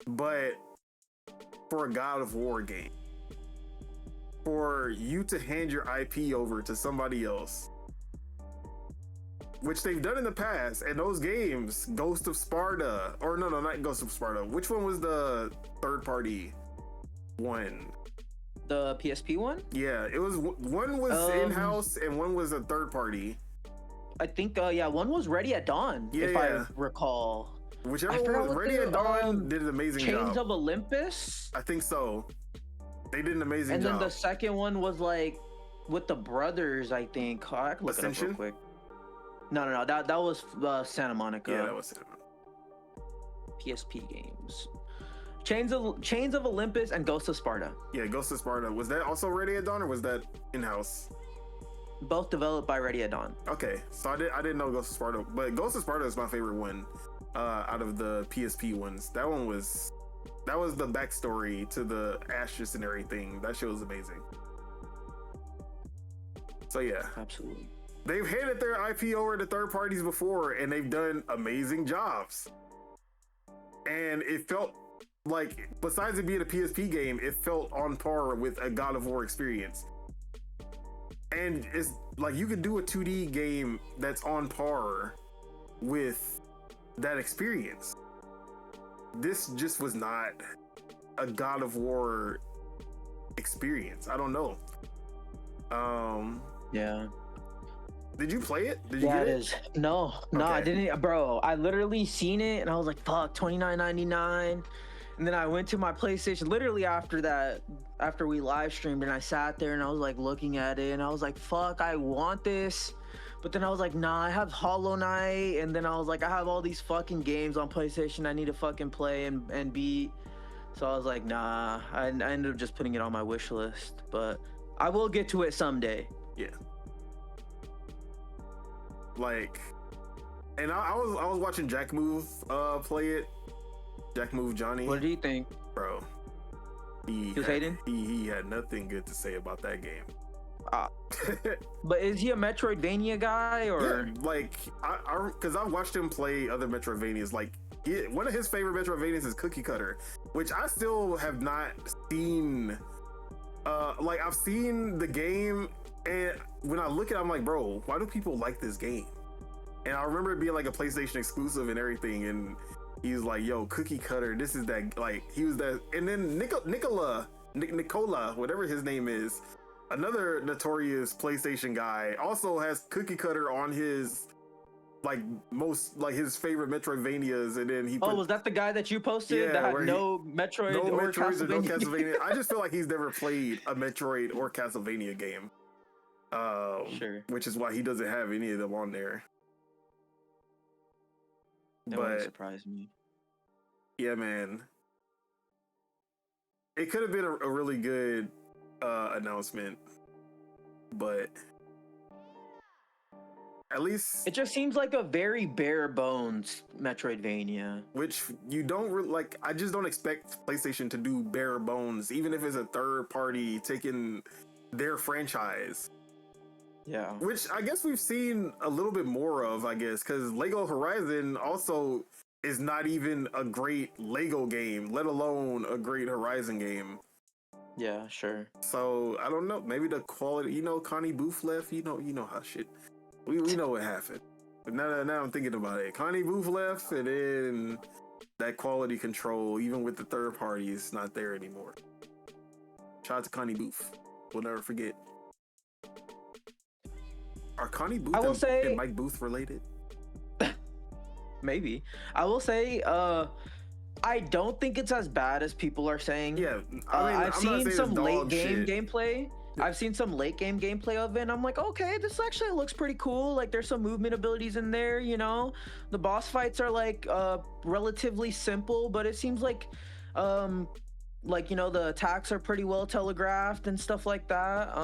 but for a God of War game, for you to hand your IP over to somebody else, which they've done in the past, and those games, Ghost of Sparta, or no, not Ghost of Sparta. Which one was the third party one? The PSP one? Yeah, it was, one was in-house and one was a third party. I think, one was Ready at Dawn, I recall. Whichever one, Ready at Dawn did an amazing job. Chains of Olympus? I think so. They did an amazing job. And then the second one was like with the brothers, I think. I can look Ascension? it up real quick. No. That was Santa Monica. Yeah, that was Santa Monica. PSP games. Chains of Olympus and Ghost of Sparta. Yeah, Ghost of Sparta. Was that also Ready at Dawn or was that in-house? Both developed by Ready at Dawn. Okay, so I didn't know Ghost of Sparta, but Ghost of Sparta is my favorite one out of the PSP ones. That was the backstory to the Ashes and everything. That shit was amazing. So yeah, absolutely. They've handed their IP over to third parties before, and they've done amazing jobs. And it felt like, besides it being a PSP game, it felt on par with a God of War experience. And it's like you could do a 2D game that's on par with that experience. This just was not a God of War experience. I don't know. Yeah. Did you play it? Did you get it? No, Okay. I didn't, bro. I literally seen it and I was like, fuck, $29.99. And then I went to my PlayStation literally after we live streamed, and I sat there and I was like looking at it and I was like, fuck, I want this. But then I was like, nah, I have Hollow Knight, and then I was like, I have all these fucking games on PlayStation I need to fucking play and beat. So I was like, nah, I ended up just putting it on my wish list, but I will get to it someday. Yeah. Like, and I was watching Jack Move play it. Jack Move Johnny. What do you think, bro? He was hating. He had nothing good to say about that game. But is he a Metroidvania guy or? Yeah, like because I've watched him play other Metroidvanias. Like one of his favorite Metroidvanias is Cookie Cutter, which I still have not seen. Like I've seen the game, and when I look at it, I'm like, bro, why do people like this game? And I remember it being like a PlayStation exclusive and everything, and he's like, yo, Cookie Cutter, this is that, like, he was that. And then Nicola, whatever his name is, another notorious PlayStation guy, also has Cookie Cutter on his, like, most, like, his favorite Metroidvanias. And then he was that the guy that you posted that had no Metroid or Castlevania? I just feel like he's never played a Metroid or Castlevania game. Sure. Which is why he doesn't have any of them on there. That wouldn't surprise me. Yeah, man. It could have been a really good announcement, but At least it just seems like a very bare bones Metroidvania. Which you don't like. I just don't expect PlayStation to do bare bones, even if it's a third party taking their franchise. Yeah. Which I guess we've seen a little bit more of, I guess, because Lego Horizon also is not even a great Lego game, let alone a great Horizon game. Yeah, sure. So I don't know. Maybe the quality, Connie Booth left. You know how shit. We know what happened. But now I'm thinking about it. Connie Booth left, and then that quality control, even with the third party, is not there anymore. Shout out to Connie Booth. We'll never forget. Are Connie Booth and Mike Booth related? Maybe. I will say, I don't think it's as bad as people are saying. Yeah, I've seen some late game gameplay. I've seen some late game gameplay of it, and I'm like, okay, this actually looks pretty cool. Like, there's some movement abilities in there, The boss fights are like relatively simple, but it seems like the attacks are pretty well telegraphed and stuff like that.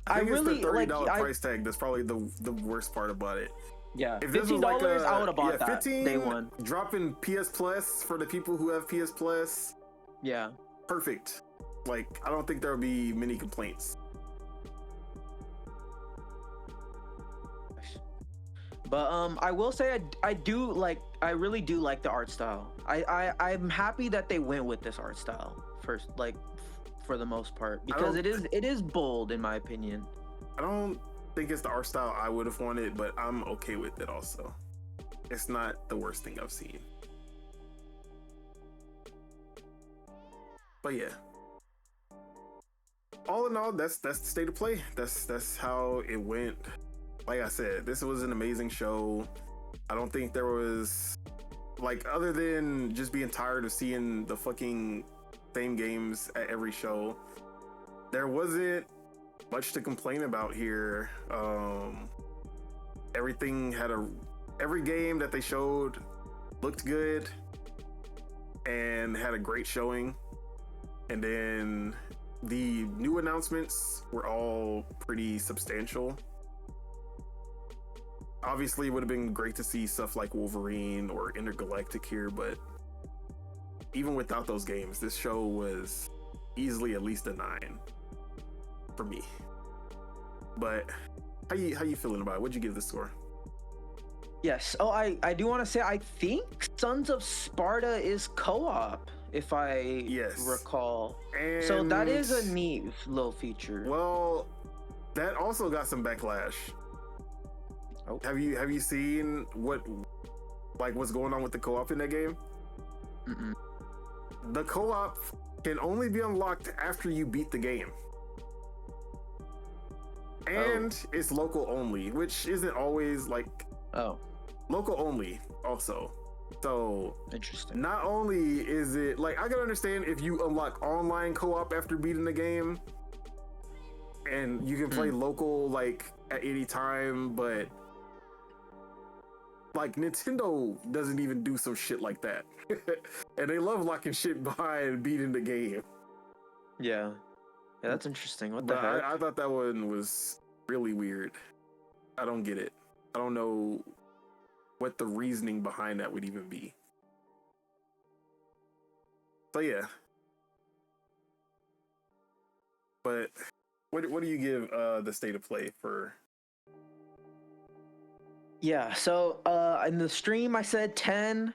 I think it's the $30 price tag that's probably the worst part about it. Yeah, if $15, I would have bought that 15, day one. Dropping PS Plus for the people who have PS Plus. Yeah, perfect. Like, I don't think there'll be many complaints. But I will say I really do like the art style. I'm happy that they went with this art style first, like for the most part, because it is bold in my opinion. I don't think it's the art style I would have wanted, but I'm okay with it also. It's not the worst thing I've seen. But yeah. All in all, that's the state of play. That's how it went. Like I said, this was an amazing show. I don't think there was, like, other than just being tired of seeing the fucking same games at every show, there wasn't much to complain about here. Every game that they showed looked good and had a great showing. And then the new announcements were all pretty substantial. Obviously, it would have been great to see stuff like Wolverine or Intergalactic here, but even without those games, this show was easily at least a 9 for me. But how you feeling about it? What'd you give the score? Yes. Oh, I do want to say, I think Sons of Sparta is co-op, if I recall. And so that is a neat little feature. Well, that also got some backlash. Oh. Have you seen what's going on with the co-op in that game? Mm-mm. The co-op can only be unlocked after you beat the game. And it's local only, which isn't always local only also. So interesting. Not only is it like, I can understand if you unlock online co-op after beating the game and you can play local like at any time, but like Nintendo doesn't even do some shit like that. And they love locking shit behind beating the game. Yeah, that's interesting. What the heck? I thought that one was really weird. I don't get it. I don't know what the reasoning behind that would even be. So yeah. But what do you give the state of play for? Yeah, so in the stream I said 10,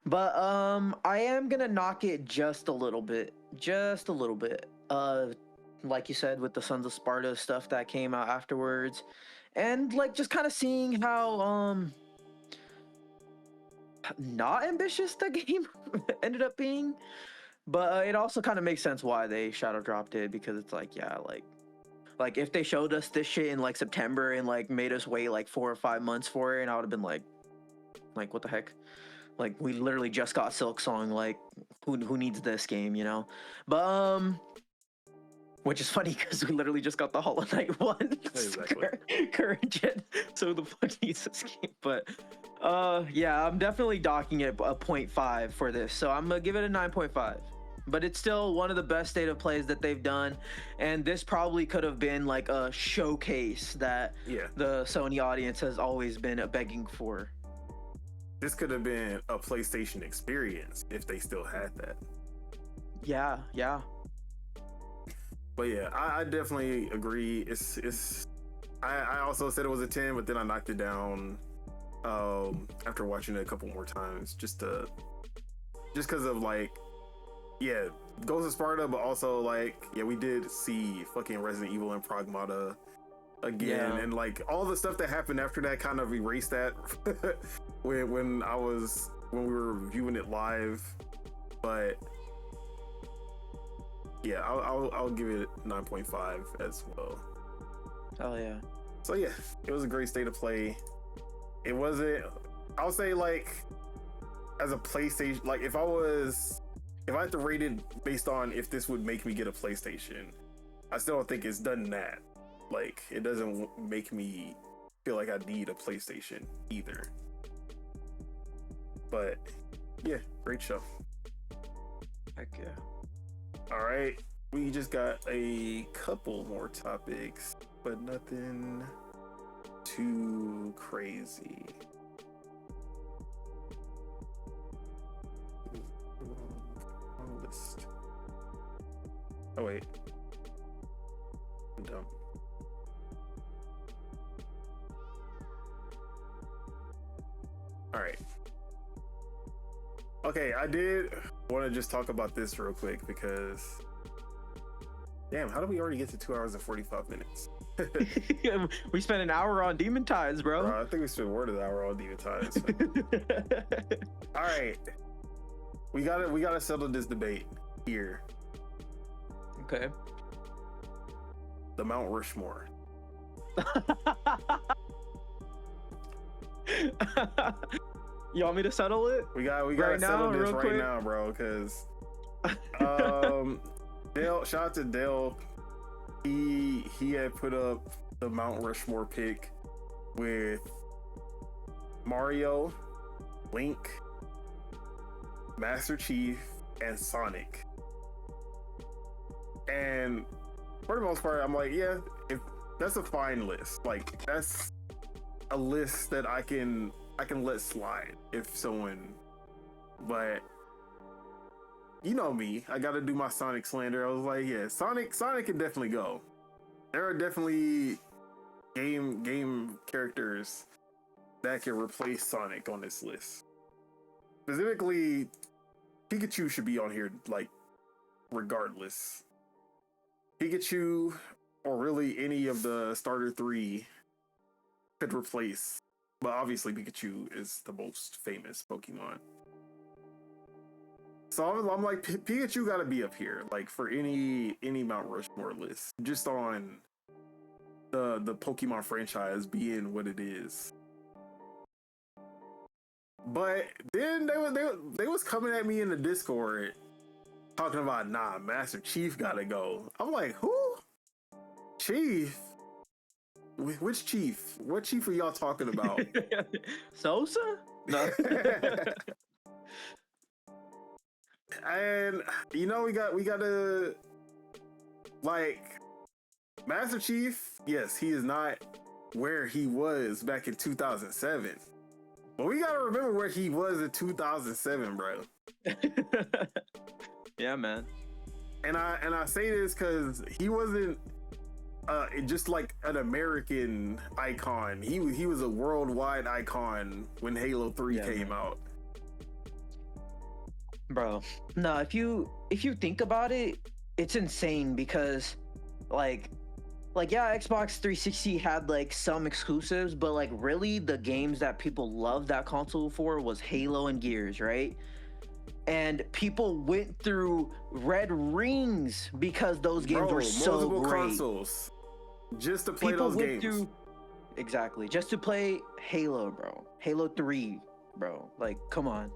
but I am gonna knock it just a little bit. Like you said, with the Sons of Sparta stuff that came out afterwards, and like just kind of seeing how not ambitious the game ended up being. But it also kind of makes sense why they shadow dropped it, because it's like, yeah, like if they showed us this shit in like September and like made us wait like 4 or 5 months for it, and I would have been like what the heck? Like, we literally just got Silk Song. Like, who needs this game, But which is funny because we literally just got the Hollow Knight one. Exactly. Current gen. So the fuck needs this game? But yeah, I'm definitely docking it a 0.5 for this. So I'm gonna give it a 9.5. but it's still one of the best state of plays that they've done. And this probably could have been like a showcase that the Sony audience has always been begging for. This could have been a PlayStation experience if they still had that. Yeah. But yeah, I definitely agree. I also said it was a 10, but then I knocked it down after watching it a couple more times, just because of like, yeah, Ghost of Sparta, but also like, yeah, we did see fucking Resident Evil and Pragmata again, and like all the stuff that happened after that kind of erased that when we were viewing it live. But yeah, I'll give it 9.5 as well. Oh yeah. So yeah, it was a great state of play. It wasn't, I'll say, like, as a PlayStation, like if I had to rate it based on if this would make me get a PlayStation, I still don't think it's done that. Like, it doesn't make me feel like I need a PlayStation either. But yeah, great show. Heck yeah. All right, we just got a couple more topics, but nothing too crazy. Wrong list. Oh wait, I'm dumb. All right. Okay, I did want to just talk about this real quick because, damn, how did we already get to 2 hours and 45 minutes? We spent an hour on Demon Tides, bro. I think we spent more than an hour on Demon Tides. All right, we gotta settle this debate here. Okay. The Mount Rushmore. You want me to settle it? We gotta settle this right now, bro. Because Dale, shout out to Dale. He had put up the Mount Rushmore pick with Mario, Link, Master Chief, and Sonic. And for the most part, I'm like, yeah, if that's a fine list. Like, that's a list that I can let slide if someone, but you know me, I gotta do my Sonic slander. I was like, yeah, Sonic can definitely go. There are definitely game characters that can replace Sonic on this list. Specifically, Pikachu should be on here, like, regardless. Pikachu, or really any of the starter 3, could replace, but obviously Pikachu is the most famous Pokemon. So I'm like, Pikachu gotta be up here, like, for any Mount Rushmore list, just on the Pokemon franchise being what it is. But then they was coming at me in the Discord talking about, nah, Master Chief gotta go. I'm like, who? Chief? Which Chief? What Chief are y'all talking about? Sosa? No. And you know, we gotta, like, Master Chief, yes, he is not where he was back in 2007. But we gotta remember where he was in 2007, bro. Yeah, man. And I say this because he wasn't just like an American icon. He was a worldwide icon when Halo 3 came out. Bro, no, if you think about it, it's insane because like yeah, Xbox 360 had like some exclusives, but like really the games that people loved that console for was Halo and Gears, right? And people went through red rings because those games were so great. Consoles just to play people those went games. Through, exactly, just to play Halo, bro. Halo 3, bro. Like, come on.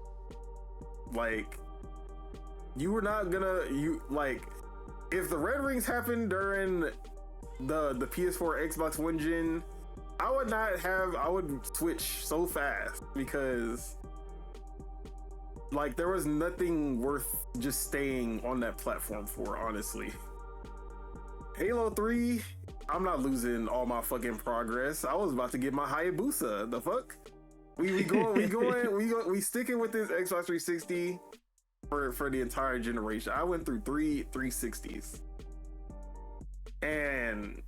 Like, you were not gonna, if the red rings happened during the PS4 Xbox One gen, I would switch so fast because Like, there was nothing worth just staying on that platform for, honestly. Halo 3, I'm not losing all my fucking progress. I was about to get my Hayabusa. The fuck? We sticking with this Xbox 360 for the entire generation. I went through 360s. And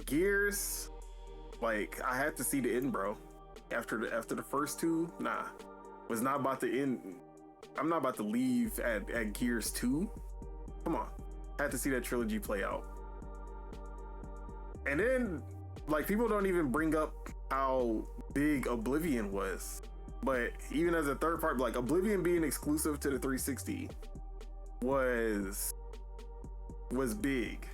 Gears, like, I had to see the end, bro. After the first two, nah. Was not about to end. I'm not about to leave at Gears 2. Come on. Had to see that trilogy play out. And then, like, people don't even bring up how big Oblivion was. But even as a third part, like, Oblivion being exclusive to the 360 was big.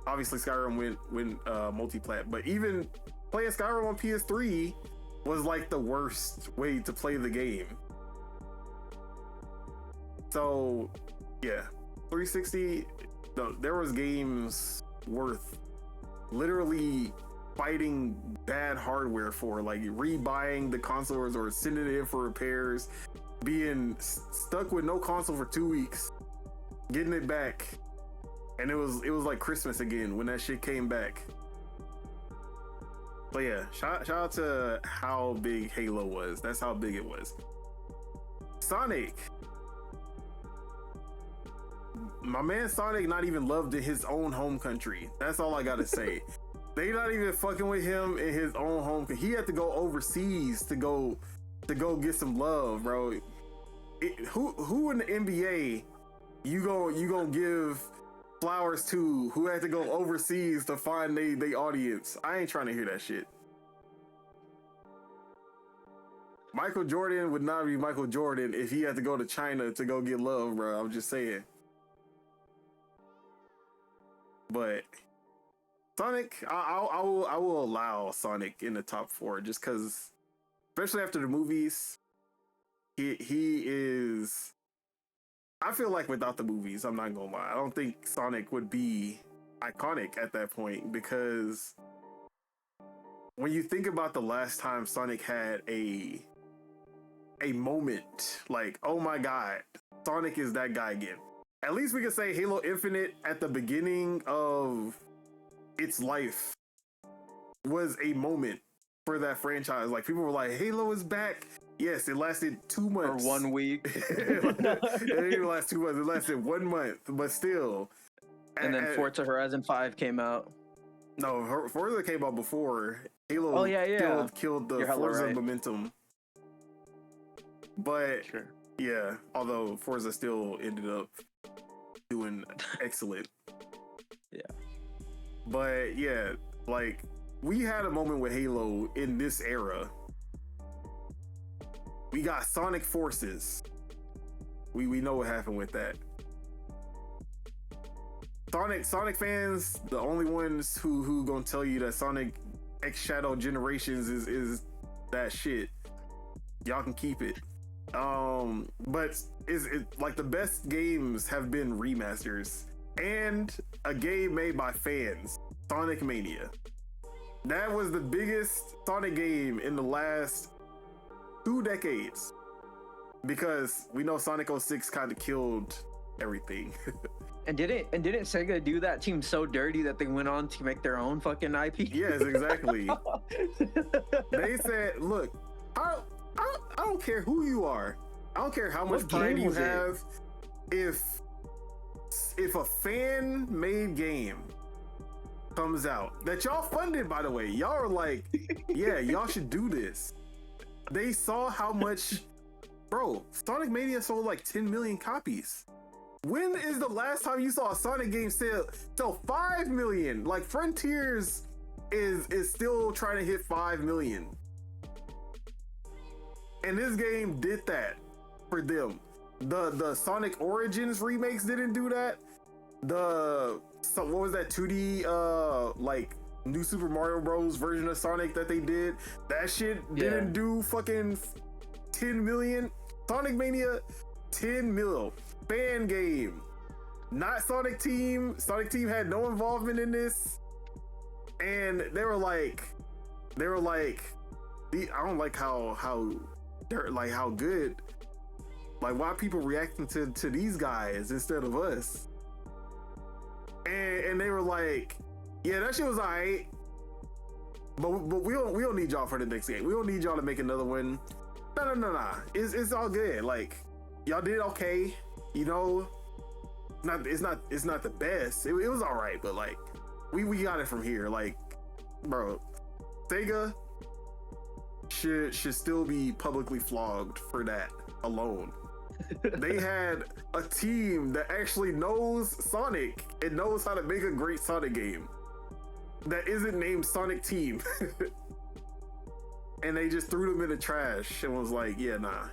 Obviously, Skyrim went multi-plat, but even playing Skyrim on PS3 was like the worst way to play the game. So, yeah, 360. There was games worth literally fighting bad hardware for, like rebuying the consoles or sending it in for repairs, being stuck with no console for 2 weeks, getting it back, and it was like Christmas again when that shit came back. But yeah, shout out to how big Halo was. That's how big it was. Sonic. My man Sonic not even loved in his own home country. That's all I gotta say. They not even fucking with him in his own home. He had to go overseas to go get some love, bro. Who in the NBA you gonna give flowers to who had to go overseas to find they audience? I ain't trying to hear that shit. Michael Jordan would not be Michael Jordan if he had to go to China to go get love, bro. I'm just saying. But Sonic, I will allow Sonic in the top 4 just because, especially after the movies, he is. I feel like without the movies, I'm not gonna lie, I don't think Sonic would be iconic at that point, because when you think about the last time Sonic had a moment, like, oh my god, Sonic is that guy again. At least we can say Halo Infinite at the beginning of its life was a moment for that franchise. Like, people were like, Halo is back. Yes, it lasted 2 months. Or 1 week. It didn't last 2 months. It lasted 1 month, but still. And then Forza Horizon 5 came out. No, Forza came out before. Halo killed the Forza momentum. But, sure. Yeah, although Forza still ended up doing excellent. Yeah. But, yeah, like, we had a moment with Halo in this era. We got Sonic Forces. We know what happened with that. Sonic fans, the only ones who gonna tell you that Sonic X Shadow Generations is that shit. Y'all can keep it. But it like the best games have been remasters and a game made by fans. Sonic Mania. That was the biggest Sonic game in the last 2 decades, because we know Sonic 06 kind of killed everything. And didn't Sega do that team so dirty that they went on to make their own fucking IP? Yes, exactly. They said, look, I don't care who you are. I don't care how much pride you have. If a fan-made game comes out that y'all funded, by the way, y'all are like, yeah, y'all should do this. They saw how much, bro, Sonic Mania sold like 10 million copies. When is the last time you saw a Sonic game sell 5 million? Like, Frontiers is still trying to hit 5 million. And this game did that for them. The Sonic Origins remakes didn't do that. What was that 2D like New Super Mario Bros version of Sonic that they did? That shit didn't do fucking 10 million. Sonic Mania, 10 mil. Fan game. Not Sonic Team. Sonic Team had no involvement in this. And they were like, I don't like how like how good, like why people reacting to these guys instead of us. And they were like, yeah, that shit was alright, but we don't need y'all for the next game. We don't need y'all to make another one. No. It's all good. Like y'all did okay, you know. It's not the best. It was all right, but like we got it from here. Like, bro, Sega should still be publicly flogged for that alone. They had a team that actually knows Sonic and knows how to make a great Sonic game that isn't named Sonic Team. And they just threw them in the trash and was like, yeah, nah.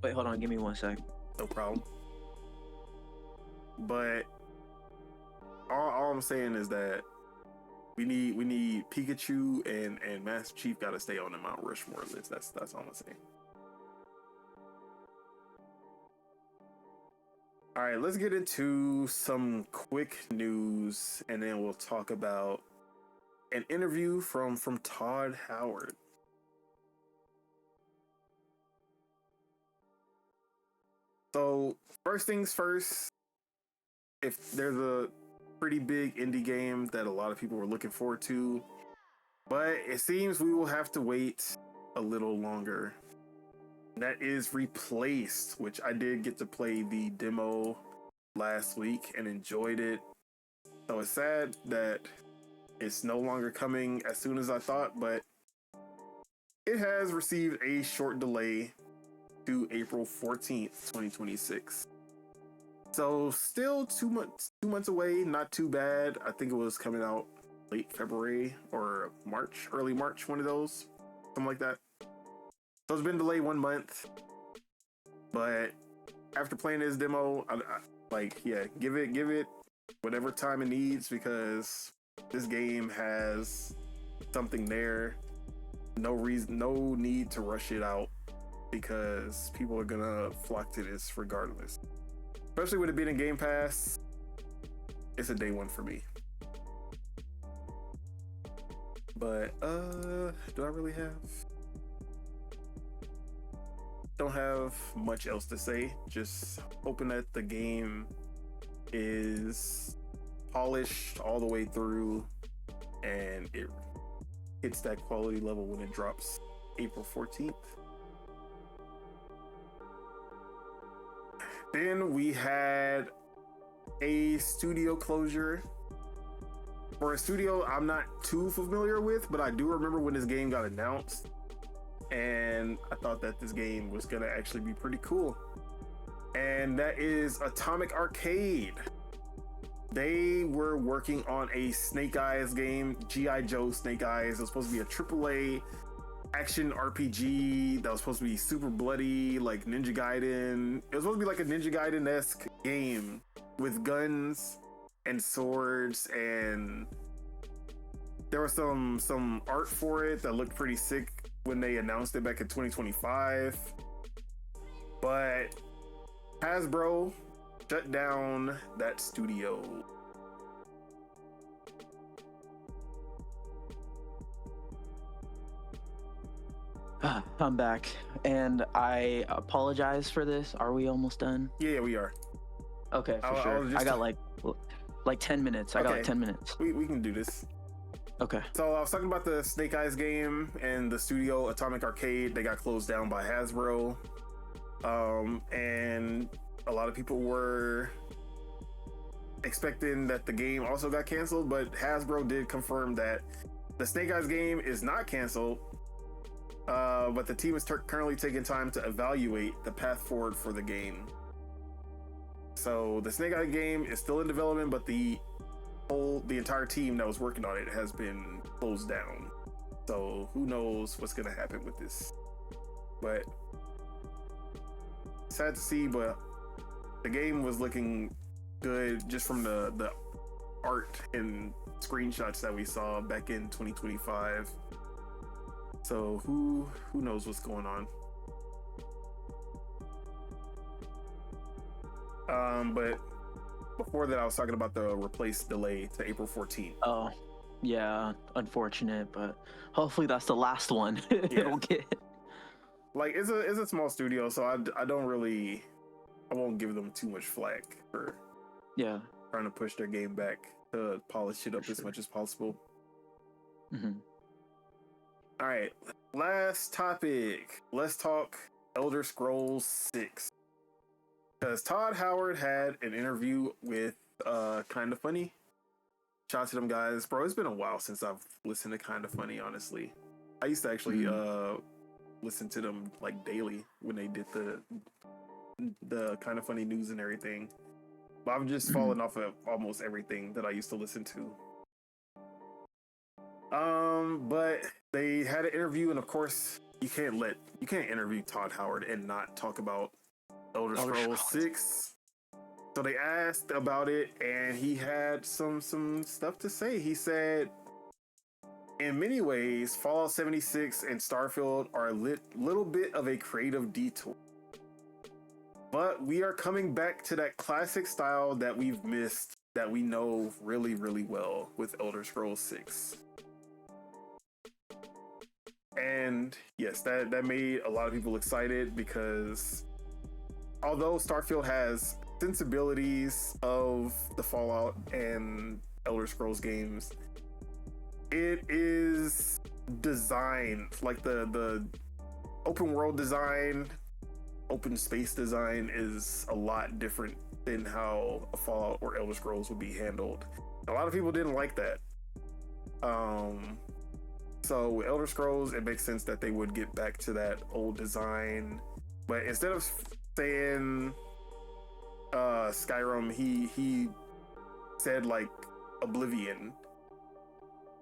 Wait, hold on, give me 1 sec. No problem. But all I'm saying is that we need Pikachu and Master Chief got to stay on the Mount Rushmore list. That's all I'm saying. All right, let's get into some quick news, and then we'll talk about an interview from Todd Howard. So first things first, if there's a pretty big indie game that a lot of people were looking forward to, but it seems we will have to wait a little longer. That is Replaced, which I did get to play the demo last week and enjoyed it. So it's sad that it's no longer coming as soon as I thought, but it has received a short delay to April 14th, 2026. So still 2 months away, not too bad. I think it was coming out late February or March, early March, one of those, something like that. So it's been delayed 1 month, but after playing this demo, I like, yeah, give it whatever time it needs, because this game has something there. No need to rush it out, because people are gonna flock to this regardless. Especially with it being in Game Pass, it's a day one for me. But do I really have? Don't have much else to say. Just hoping that the game is polished all the way through and it hits that quality level when it drops April 14th. Then we had a studio closure for a studio I'm not too familiar with, but I do remember when this game got announced, and I thought that this game was gonna actually be pretty cool. And that is Atomic Arcade. They were working on a Snake Eyes game, G.I. Joe Snake Eyes. It was supposed to be a AAA action RPG that was supposed to be super bloody, like Ninja Gaiden. It was supposed to be like a Ninja Gaiden-esque game with guns and swords, and there was some art for it that looked pretty sick when they announced it back in 2025. But Hasbro shut down that studio. I'm back, and I apologize for this. Are we almost done? Yeah, we are. Okay, for sure. I got like 10 minutes. I got like 10 minutes. We can do this. Okay. So I was talking about the Snake Eyes game and the studio Atomic Arcade. They got closed down by Hasbro. And a lot of people were expecting that the game also got canceled, but Hasbro did confirm that the Snake Eyes game is not canceled. But the team is currently taking time to evaluate the path forward for the game. So the Snake Eyes game is still in development, but the entire team that was working on it has been closed down. So who knows what's gonna happen with this? But sad to see, but the game was looking good just from the art and screenshots that we saw back in 2025. So who knows what's going on? But before that, I was talking about the Replace delay to April 14th. Oh, Yeah, unfortunate, but hopefully that's the last one it'll get. Like it's a small studio, so I don't really, I won't give them too much flack for trying to push their game back to polish it up as much as possible. All right, last topic. Let's talk Elder Scrolls 6. Because Todd Howard had an interview with Kinda Funny. Shout out to them guys. Bro, it's been a while since I've listened to Kinda Funny, honestly. I used to actually listen to them like daily when they did the Kinda Funny news and everything. But I've just fallen off of almost everything that I used to listen to. But they had an interview, and of course, you can't interview Todd Howard and not talk about Elder Scrolls 6. So they asked about it, and he had some stuff to say. He said, in many ways, Fallout 76 and Starfield are a little bit of a creative detour. But we are coming back to that classic style that we've missed, that we know really, really well with Elder Scrolls 6. And yes, that made a lot of people excited, because although Starfield has sensibilities of the Fallout and Elder Scrolls games, it is designed like the open world design, open space design is a lot different than how a Fallout or Elder Scrolls would be handled. A lot of people didn't like that. So with Elder Scrolls, it makes sense that they would get back to that old design. But instead of saying Skyrim, he said like Oblivion,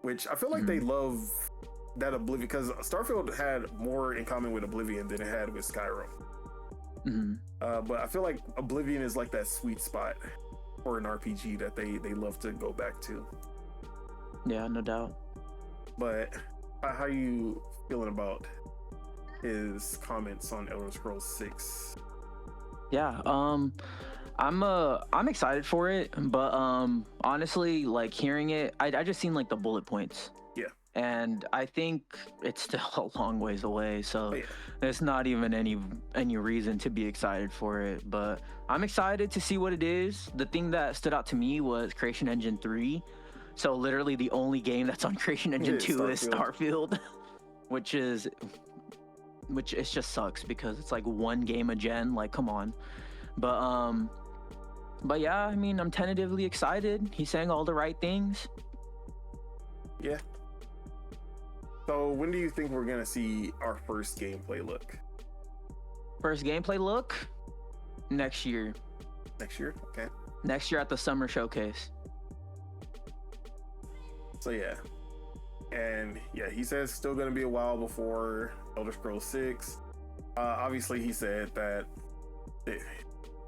which I feel like they love that Oblivion, because Starfield had more in common with Oblivion than it had with Skyrim. But I feel like Oblivion is like that sweet spot for an RPG that they love to go back to. Yeah, no doubt. But how are you feeling about his comments on Elder Scrolls 6? Yeah, I'm excited for it, but honestly, like hearing it, I just seen like the bullet points. Yeah. And I think it's still a long ways away, so there's not even any reason to be excited for it. But I'm excited to see what it is. The thing that stood out to me was Creation Engine 3. So literally the only game that's on Creation Engine 2 is Starfield, which it just sucks because it's like one game a gen. Like, come on. But yeah, I mean, I'm tentatively excited. He's saying all the right things. Yeah. So when do you think we're gonna see our first gameplay look? First gameplay look? Next year. Next year? Okay. Next year at the summer showcase. So yeah. And yeah, he says it's still gonna be a while before Elder Scrolls 6. Obviously he said that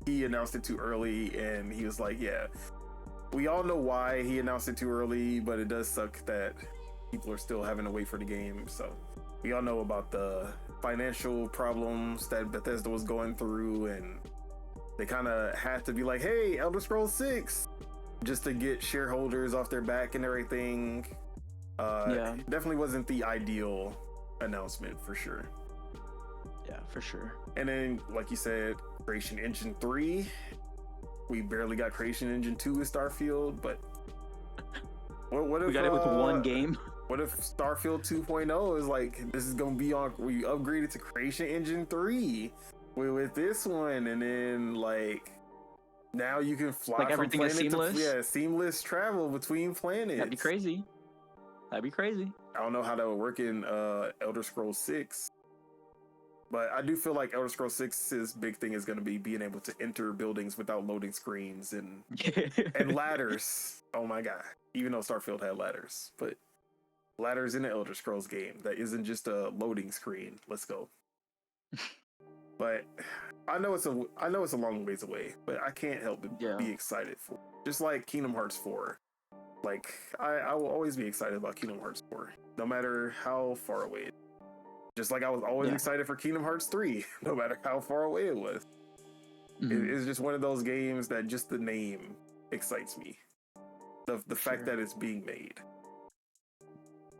he announced it too early, and he was like, yeah, we all know why he announced it too early, but it does suck that people are still having to wait for the game. So we all know about the financial problems that Bethesda was going through, and they kind of had to be like, hey, Elder Scrolls 6, just to get shareholders off their back and everything. Definitely wasn't the ideal announcement, for sure. Yeah, for sure. And then, like you said, Creation Engine 3. We barely got Creation Engine 2 with Starfield, but what if we got it with one game? What if Starfield 2.0 is like, this is gonna be on, we upgraded to Creation Engine 3 with this one, and then like now you can fly like everything is seamless. Seamless travel between planets. That'd be crazy. I don't know how that would work in Elder Scrolls 6. But I do feel like Elder Scrolls 6's big thing is going to be being able to enter buildings without loading screens and ladders. Oh my god! Even though Starfield had ladders, but ladders in an Elder Scrolls game that isn't just a loading screen. Let's go. But I know it's a long ways away, but I can't help but be excited for it. Just like Kingdom Hearts 4. Like I will always be excited about Kingdom Hearts 4, no matter how far away it is. Just like I was always excited for Kingdom Hearts 3, no matter how far away it was. It's just one of those games that just the name excites me. The fact that it's being made.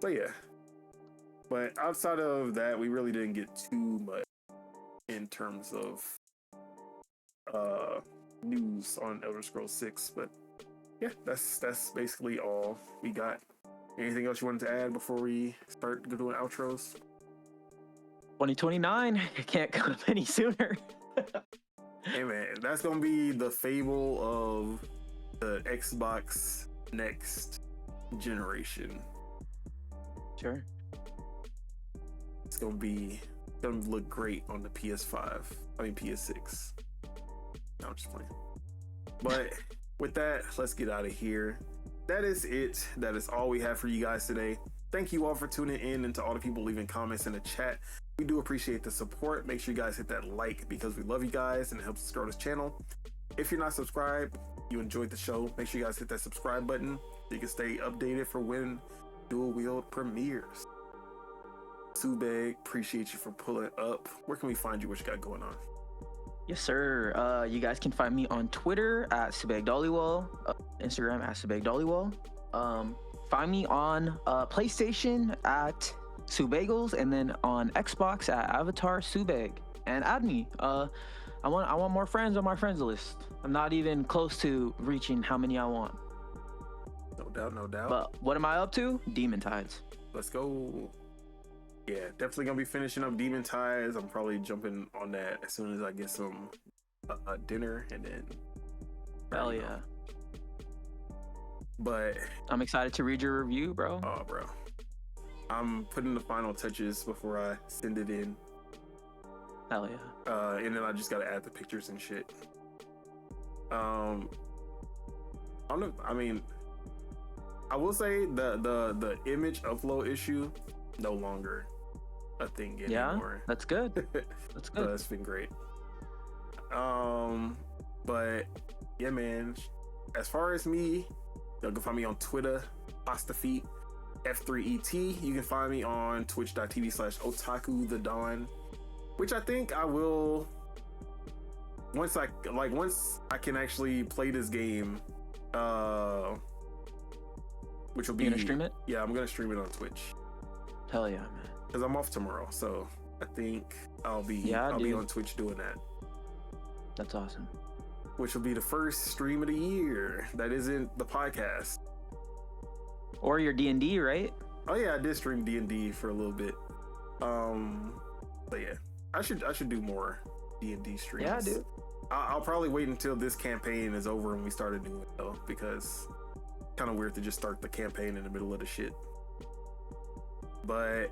So yeah. But outside of that, we really didn't get too much in terms of news on Elder Scrolls 6. But yeah, that's basically all we got. Anything else you wanted to add before we start doing outros? 2029, it can't come any sooner. Hey man, that's gonna be the fable of the Xbox next generation. Sure. It's gonna look great on the PS5. I mean PS6. No, I'm just playing. But with that, let's get out of here. That is it. That is all we have for you guys today. Thank you all for tuning in, and to all the people leaving comments in the chat. We do appreciate the support. Make sure you guys hit that like because we love you guys and it helps us grow this channel. If you're not subscribed, you enjoyed the show, make sure you guys hit that subscribe button so you can stay updated for when Dual-Wield premieres. Subeg, appreciate you for pulling up. Where can we find you? What you got going on? Yes, sir. You guys can find me on Twitter at Subeg Dollywall, Instagram at Subeg Dollywall. Find me on PlayStation at Subagels, and then on Xbox at Avatar Subeg. And add me. I want more friends on my friends list. I'm not even close to reaching how many I want. No doubt. But what am I up to? Demon Tides. Let's go. Yeah, definitely gonna be finishing up Demon Tides. I'm probably jumping on that as soon as I get some dinner, and then hell yeah. But I'm excited to read your review, bro. Oh, bro. I'm putting the final touches before I send it in. Hell yeah. And then I just gotta add the pictures and shit. I don't know. I mean, I will say the image upload issue no longer a thing anymore. Yeah, that's good. That's good. So that's been great. But yeah, man. As far as me, you can find me on Twitter, PastaFeet, F3ET. You can find me on twitch.tv/Otaku the Dawn, which I think I will once I can actually play this game. Which will be. You gonna stream it? Yeah, I'm gonna stream it on Twitch. Hell yeah, man. Because I'm off tomorrow, so I think I'll be on Twitch doing that. That's awesome. Which will be the first stream of the year that isn't the podcast. Or your D&D, right? Oh yeah, I did stream D&D for a little bit. But yeah, I should do more D&D streams. Yeah, dude. I'll probably wait until this campaign is over and we started doing it though, because kind of weird to just start the campaign in the middle of the shit. But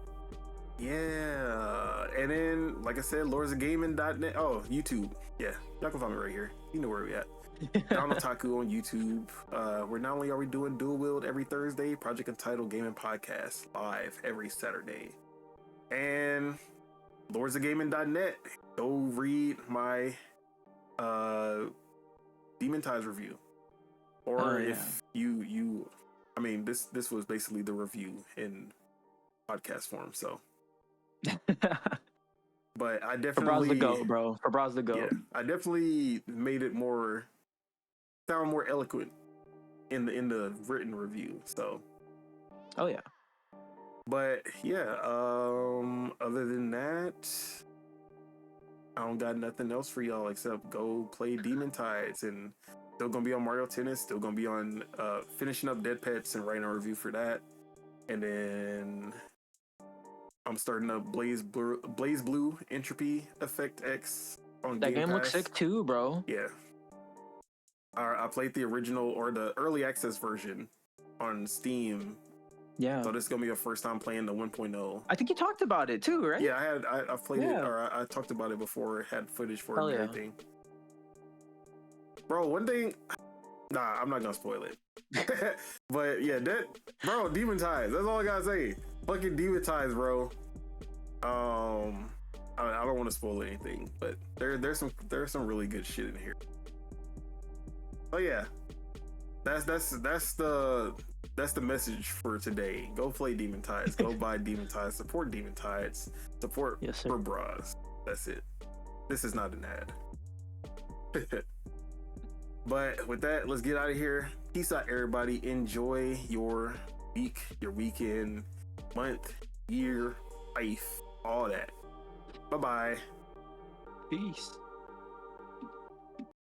yeah, and then like I said, lordsofgaming.net. Oh, YouTube. Yeah, y'all can find me right here. You know where we at. Down Otaku on YouTube. Where not only are we doing Dual-Wield every Thursday, Project Entitled Gaming Podcast live every Saturday, and lordsofgaming.net. Go read my Demon Ties review, or if you I mean, this was basically the review in podcast form, so. But I definitely Fabraz the GOAT, bro. Fabraz the GOAT. Yeah, I definitely made it sound more eloquent in the written review. So. Oh yeah. But yeah, other than that, I don't got nothing else for y'all except go play Demon Tides, and still gonna be on Mario Tennis, still gonna be on finishing up Dead Pets and writing a review for that, and then I'm starting up Blaze Blue Entropy Effect X on that Game game Pass. looks sick too, bro. Yeah. I played the original or the early access version on Steam. Yeah. So this is gonna be your first time playing the 1.0. I think you talked about it too, right? Yeah, I played it, or I talked about it before. Had footage for it and everything. Bro, one thing. Nah, I'm not gonna spoil it. But yeah, Demon Tides. That's all I gotta say. Fucking Demon Tides, bro. I don't want to spoil anything, but there's some really good shit in here. Oh yeah, that's the message for today. Go play Demon Tides. Go buy Demon Tides. Support Demon Tides. Support for bras. That's it. This is not an ad. But with that, let's get out of here. Peace out, everybody. Enjoy your week, your weekend, month, year, life, all that. Bye-bye. Peace.